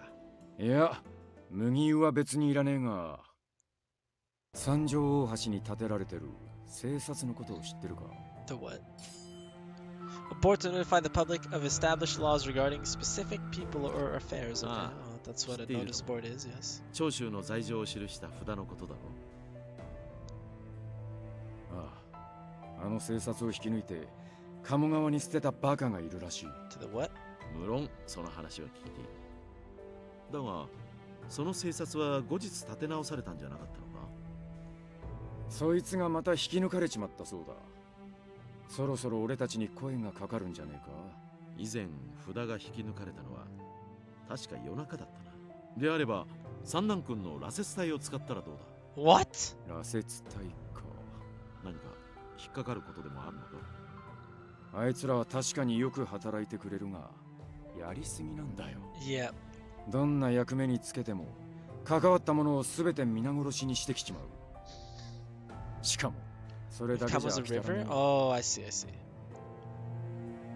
いや、麦湯は別にいらねえが、三条大橋に建てられてる政察のことを知ってるか？ The what? A board to notify the public of established laws regarding specific people or affairs. Okay, oh, that's what a notice board is, yes. 長州の罪状を記した札のことだろう。ああ、あの政察を引き抜いて鴨川に捨てたバカがいるらしい。To the what? 無論その話は聞いている。だが、その政察は後日立て直されたんじゃなかったのか？そいつがまた引き抜かれちまったそうだ。そろそろ俺たちに声がかかるんじゃねえか。以前札が引き抜かれたのは確か夜中だったな。であれば三男君の羅刹体を使ったらどうだ？ What? 羅刹体か。何か引っかかることでもあるのか？あいつらは確かによく働いてくれるがやりすぎなんだよ。Yep. どんな役目につけても関わったものをすべて皆殺しにしてきちまう。しかもそれだけじゃ飽きたらね。Oh, I see, I see.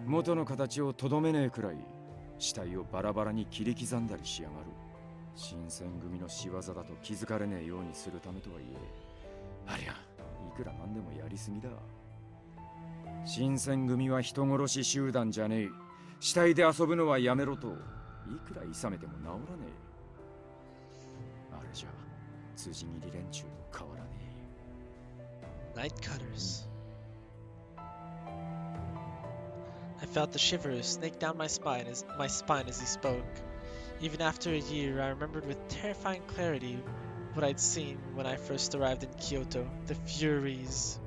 元の形をとどめねえくらい死体をバラバラに切り刻んだりしやがる。新選組の仕業だと気づかれねえようにするためとはいえ、ありゃいくらなんでもやりすぎだ。新選組は人殺し集団じゃねえ。死体で遊ぶのはやめろといくら諌めても治らねえ。あれじゃ辻切り連中と変わらねえ。Night Cutters. felt the shivers snake down my spine as he spoke. Even after a year, I remembered with terrifying clarity what I'd seen when I first arrived in Kyoto. The Furies.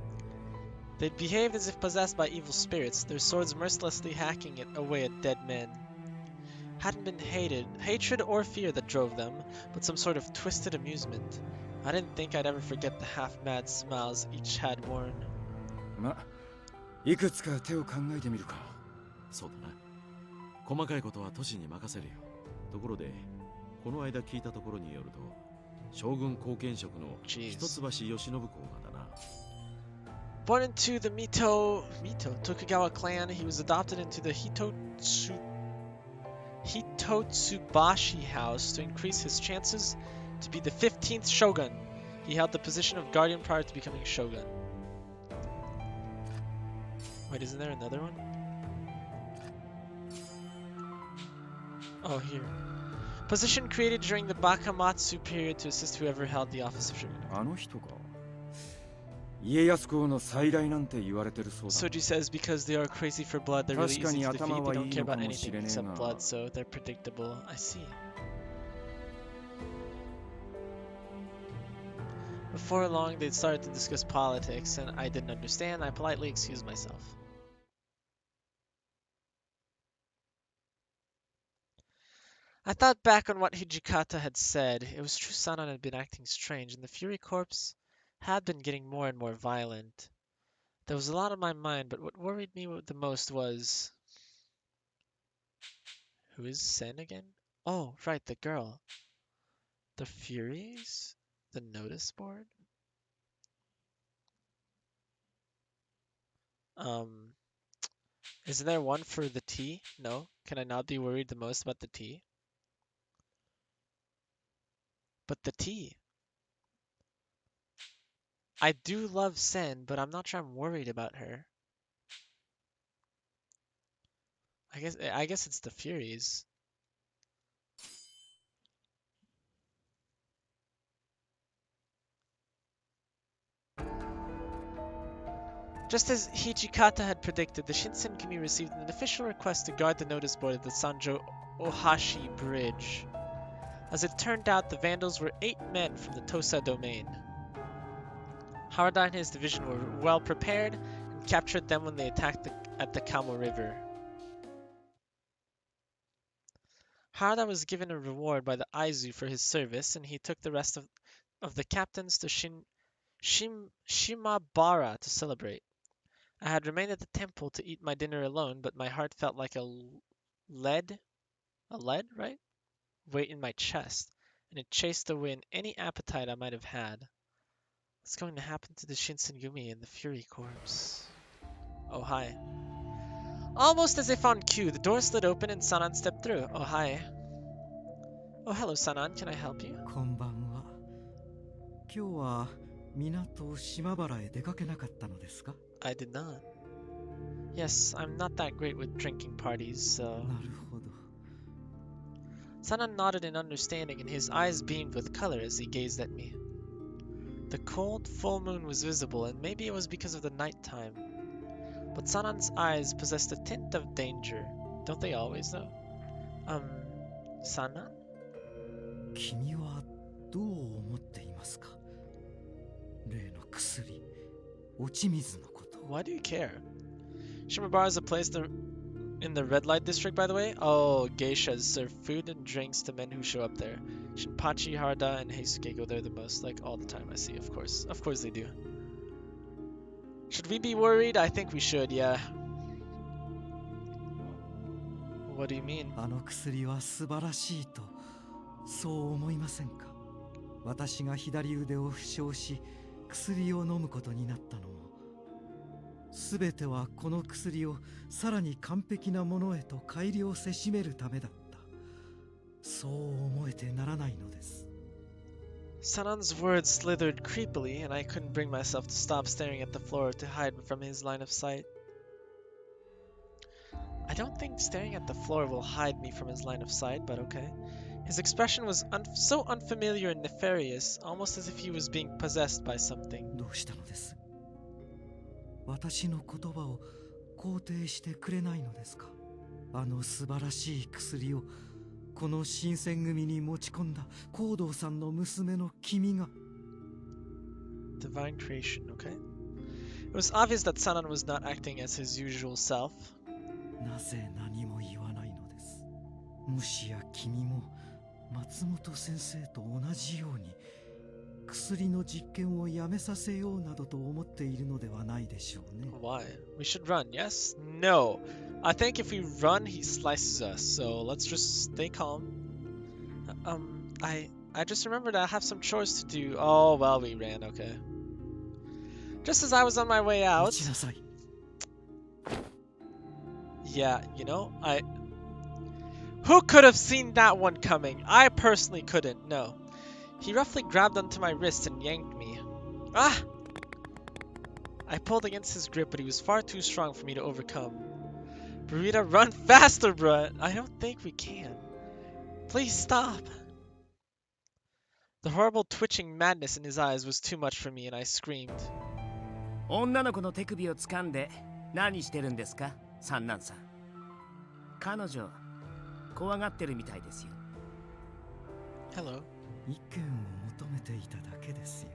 They'd behaved as if possessed by evil spirits, their swords mercilessly hacking away at dead men. Hadn't been hatred or fear that drove them, but some sort of twisted amusement. I didn't think I'd ever forget the half-mad smiles each had worn. ま、いくつか手を考えてみるか。そうだな。細かいことは都市に任せるよ。ところで、この間聞いたところによると、将軍後見職の一橋慶喜公がだな。Born into the Mito Tokugawa clan, he was adopted into the Hitotsubashi house to increase his chances to be the 15th shogun. He held the position of guardian prior to becoming shogun. Wait, isn't there another one? Oh, here. Position created during the Bakamatsu period to assist whoever held the office of shogun. あの人か。家康公の再来なんて言われてるそうだ。 Soji says because they are crazy for blood, they're really easy to defeat. They don't care about anything except blood, so they're predictable. I see. Before long, they'd started to discuss politics, and I didn't understand. I politely excused myself. I thought back on what Hijikata had said. It was true Sanan had been acting strange, and the Fury Corps had been getting more and more violent. There was a lot on my mind, but what worried me the most was... Who is Sen again? Oh, right, the girl. The Furies? The notice board? Isn't there one for the tea? No? Can I not be worried the most about the tea? But the tea. I do love Sen, but I'm not sure I'm worried about her. I guess it's the Furies. Just as Hijikata had predicted, the Shinsenkumi received an official request to guard the notice board at the Sanjo Ohashi Bridge. As it turned out, the Vandals were 8 men from the Tosa domain. Harada and his division were well prepared and captured them when they attacked at the Kamo River. Harada was given a reward by the Aizu for his service, and he took the rest of the captains to Shimabara to celebrate. I had remained at the temple to eat my dinner alone, but my heart felt like a lead, right? Weight in my chest, and it chased away any appetite I might have had. What's going to happen to the Shinsengumi and the Fury Corps? Oh, hi. Almost as if on cue, the door slid open and Sanan stepped through. Oh, hi. Oh, hello, Sanan. Can I help you? こんばんは。今日は港島原へ出かけなかったのですか? I did not. Yes, I'm not that great with drinking parties, so... なるほど。 Sanan nodded in understanding, and his eyes beamed with color as he gazed at me. The cold, full moon was visible, and maybe it was because of the night time. But Sanan's eyes possessed a tint of danger. Don't they always, though? Sanan? 君はどう思っていますか? 例の薬、落ち水のこと。 Why do you care? Shimabara is a place in the red light district, by the way. Oh, geishas serve food and drinks to men who show up there. Shinpachi, Harada, and Heisuke go there the most, like all the time I see, of course. Of course they do. Should we be worried? I think we should, yeah. What do you mean? あの薬は素晴らしいと、そう思いませんか? 私が左腕を負傷し、薬を飲むことになったのも、すべてはこの薬をさらに完璧なものへと改良せしめるためだった。そう思えてならないのです。 Sanan's words slithered creepily, and I couldn't bring myself to stop staring at the floor to hide from his line of sight. I don't think staring at the floor will hide me from his line of sight, but okay. His expression was so unfamiliar and nefarious, almost as if he was being possessed by something. どうしたのです? 私の言葉を肯定してくれないのですか？あの素晴らしい薬をこの新選組に持ち込んだ光道さんの娘の君が。 Divine creation, okay. It was obvious that Sanan was not acting as his usual self. なぜ何も言わないのです。もしや君も松本先生と同じように薬の実験をやめさせようなどと思っているのではないでしょうね。Why? We should run, yes? No. I think if we run, he slices us, so let's just stay calm. I just remembered I have some chores to do. Oh, well, we ran, okay. Just as I was on my way out... Yeah, you know, Who could have seen that one coming? I personally couldn't, no. He roughly grabbed onto my wrist and yanked me. Ah! I pulled against his grip, but he was far too strong for me to overcome. Burrito, run faster, bruh! I don't think we can. Please stop. The horrible twitching madness in his eyes was too much for me, and I screamed. 女の子の手首を掴んで何してるんですか、三男さん。彼女怖がってるみたいですよ。Hello. 意見を求めていただけですよ。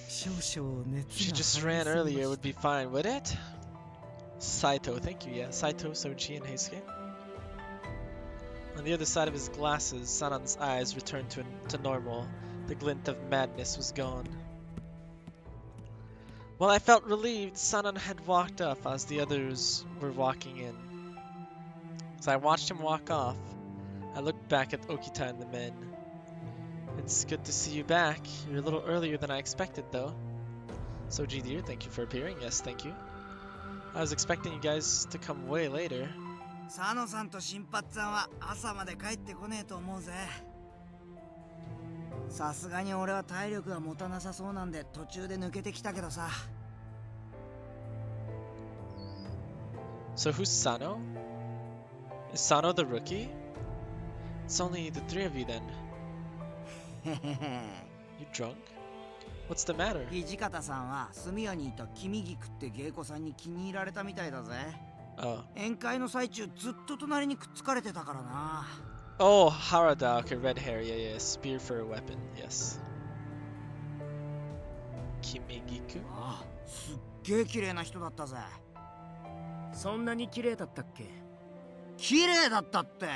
少々熱が She just ran earlier, would be fine, would it? Saito, thank you, yeah. Saito, Soji, and Heisuke. On the other side of his glasses, Sanan's eyes returned to normal. The glint of madness was gone. While I felt relieved, Sanan had walked off as the others were walking in. As I watched him walk off, I looked back at Okita and the men. It's good to see you back. You're a little earlier than I expected, though. Soji dear, thank you for appearing. Yes, thank you. I was expecting you guys to come way later. 佐野さんと新八さんは朝まで帰ってこねえと思うぜ。さすがに俺は体力が持たなさそうなんで途中で抜けてきたけどさ。So who's Sano? Is Sano the rookie? It's only the three of you then. You drunk? What's the matter? 土方さんは住谷にいた君菊って芸妓さんに気に入られたみたいだぜ。Oh. 宴会の最中ずっと隣にくっつかれてたからな。Oh, Harada, okay, red hair, yeah, yeah, spear for a weapon, yes. Kimigiku? ああ、すっげえ綺麗な人だったぜ。そんなに綺麗だったっけ？綺麗だったって。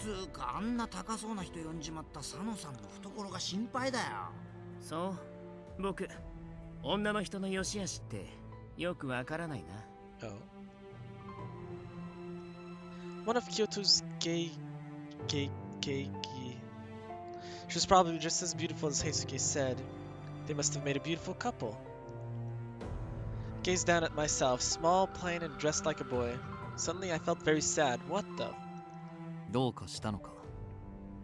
つうかあんな高そうな人呼んじまった佐野さんの懐が心配だよ。そう、僕女の人の良し悪しってよくわからないな。Oh. One of Kyoto's gay. She was probably just as beautiful as Heisuke said. They must have made a beautiful couple. Gazed down at myself, small, plain, and dressed like a boy. Suddenly I felt very sad. What the? どうかしたのか。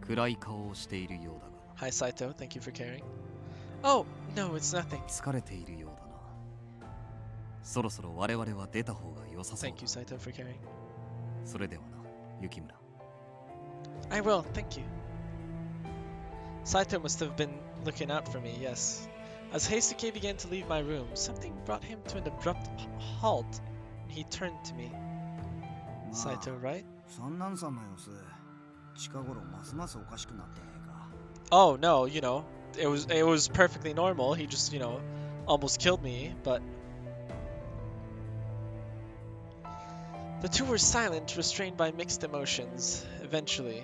暗い顔をしているようだが。Hi Saito, thank you for caring. Oh, no, it's nothing. 疲れているようだな。そろそろ我々は出た方が良さそうだ。Thank you, Saito, for caring. それではな、雪村。I will, thank you. Saito must have been looking out for me, yes. As Heisuke began to leave my room, something brought him to an abrupt halt, and he turned to me. Saito, right? 三男さんの様子、近頃ますますおかしくなってねえか。Oh no, you know, it was perfectly normal. He just, almost killed me, but the two were silent, restrained by mixed emotions. Eventually,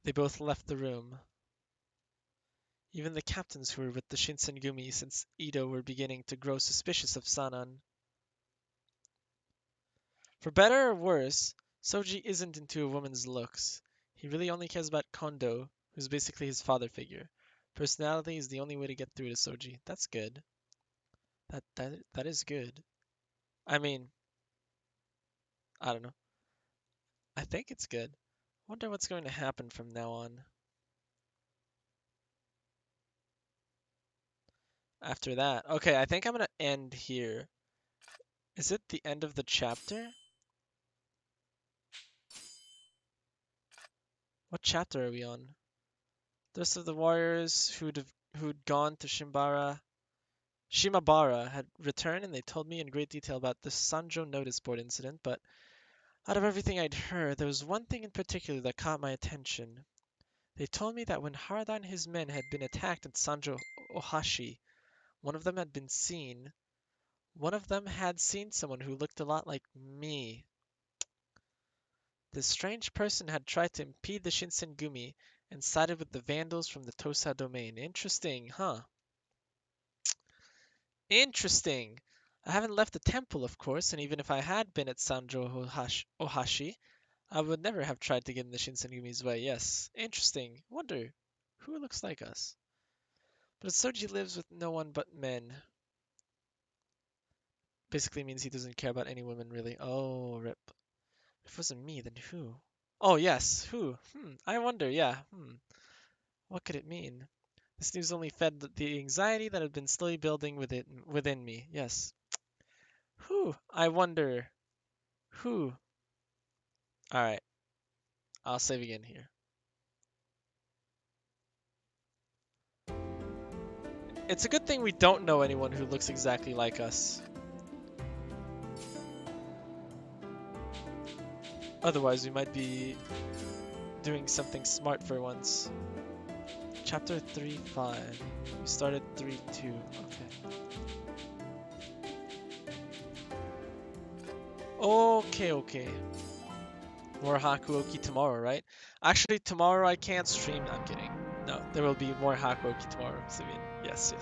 they both left the room. Even the captains who were with the Shinsengumi since Ito were beginning to grow suspicious of Sanan. For better or worse, Soji isn't into a woman's looks. He really only cares about Kondo, who's basically his father figure. Personality is the only way to get through to Soji. That's good. That is good. I mean, I don't know. I think it's good. Wonder what's going to happen from now on. After that. Okay, I think I'm going to end here. Is it the end of the chapter? What chapter are we on? The rest of the warriors who'd gone to Shimbara Shimabara had returned and they told me in great detail about the Sanjo notice board incident, but out of everything I'd heard, there was one thing in particular that caught my attention. They told me that when Harada and his men had been attacked at Sanjo Ohashi, one of them had seen someone who looked a lot like me. This strange person had tried to impede the Shinsengumi and sided with the vandals from the Tosa domain. Interesting, huh? Interesting. I haven't left the temple, of course, and even if I had been at Sanjo Ohashi, I would never have tried to get in the Shinsengumi's way. Yes, interesting. Wonder who looks like us. But Soji lives with no one but men. Basically means he doesn't care about any women, really. Oh, rip. If it wasn't me, then who? Oh, yes, who? I wonder, yeah. What could it mean? This news only fed the anxiety that had been slowly building within me. Yes. Who? I wonder. Who? Alright, I'll save again here. It's a good thing we don't know anyone who looks exactly like us. Otherwise, we might be doing something smart for once. Chapter 3.5. We started 3.2. Okay. Okay. More Hakuoki tomorrow, right? Actually, tomorrow I can't stream. I'm kidding. No, there will be more Hakuoki tomorrow. So, yes.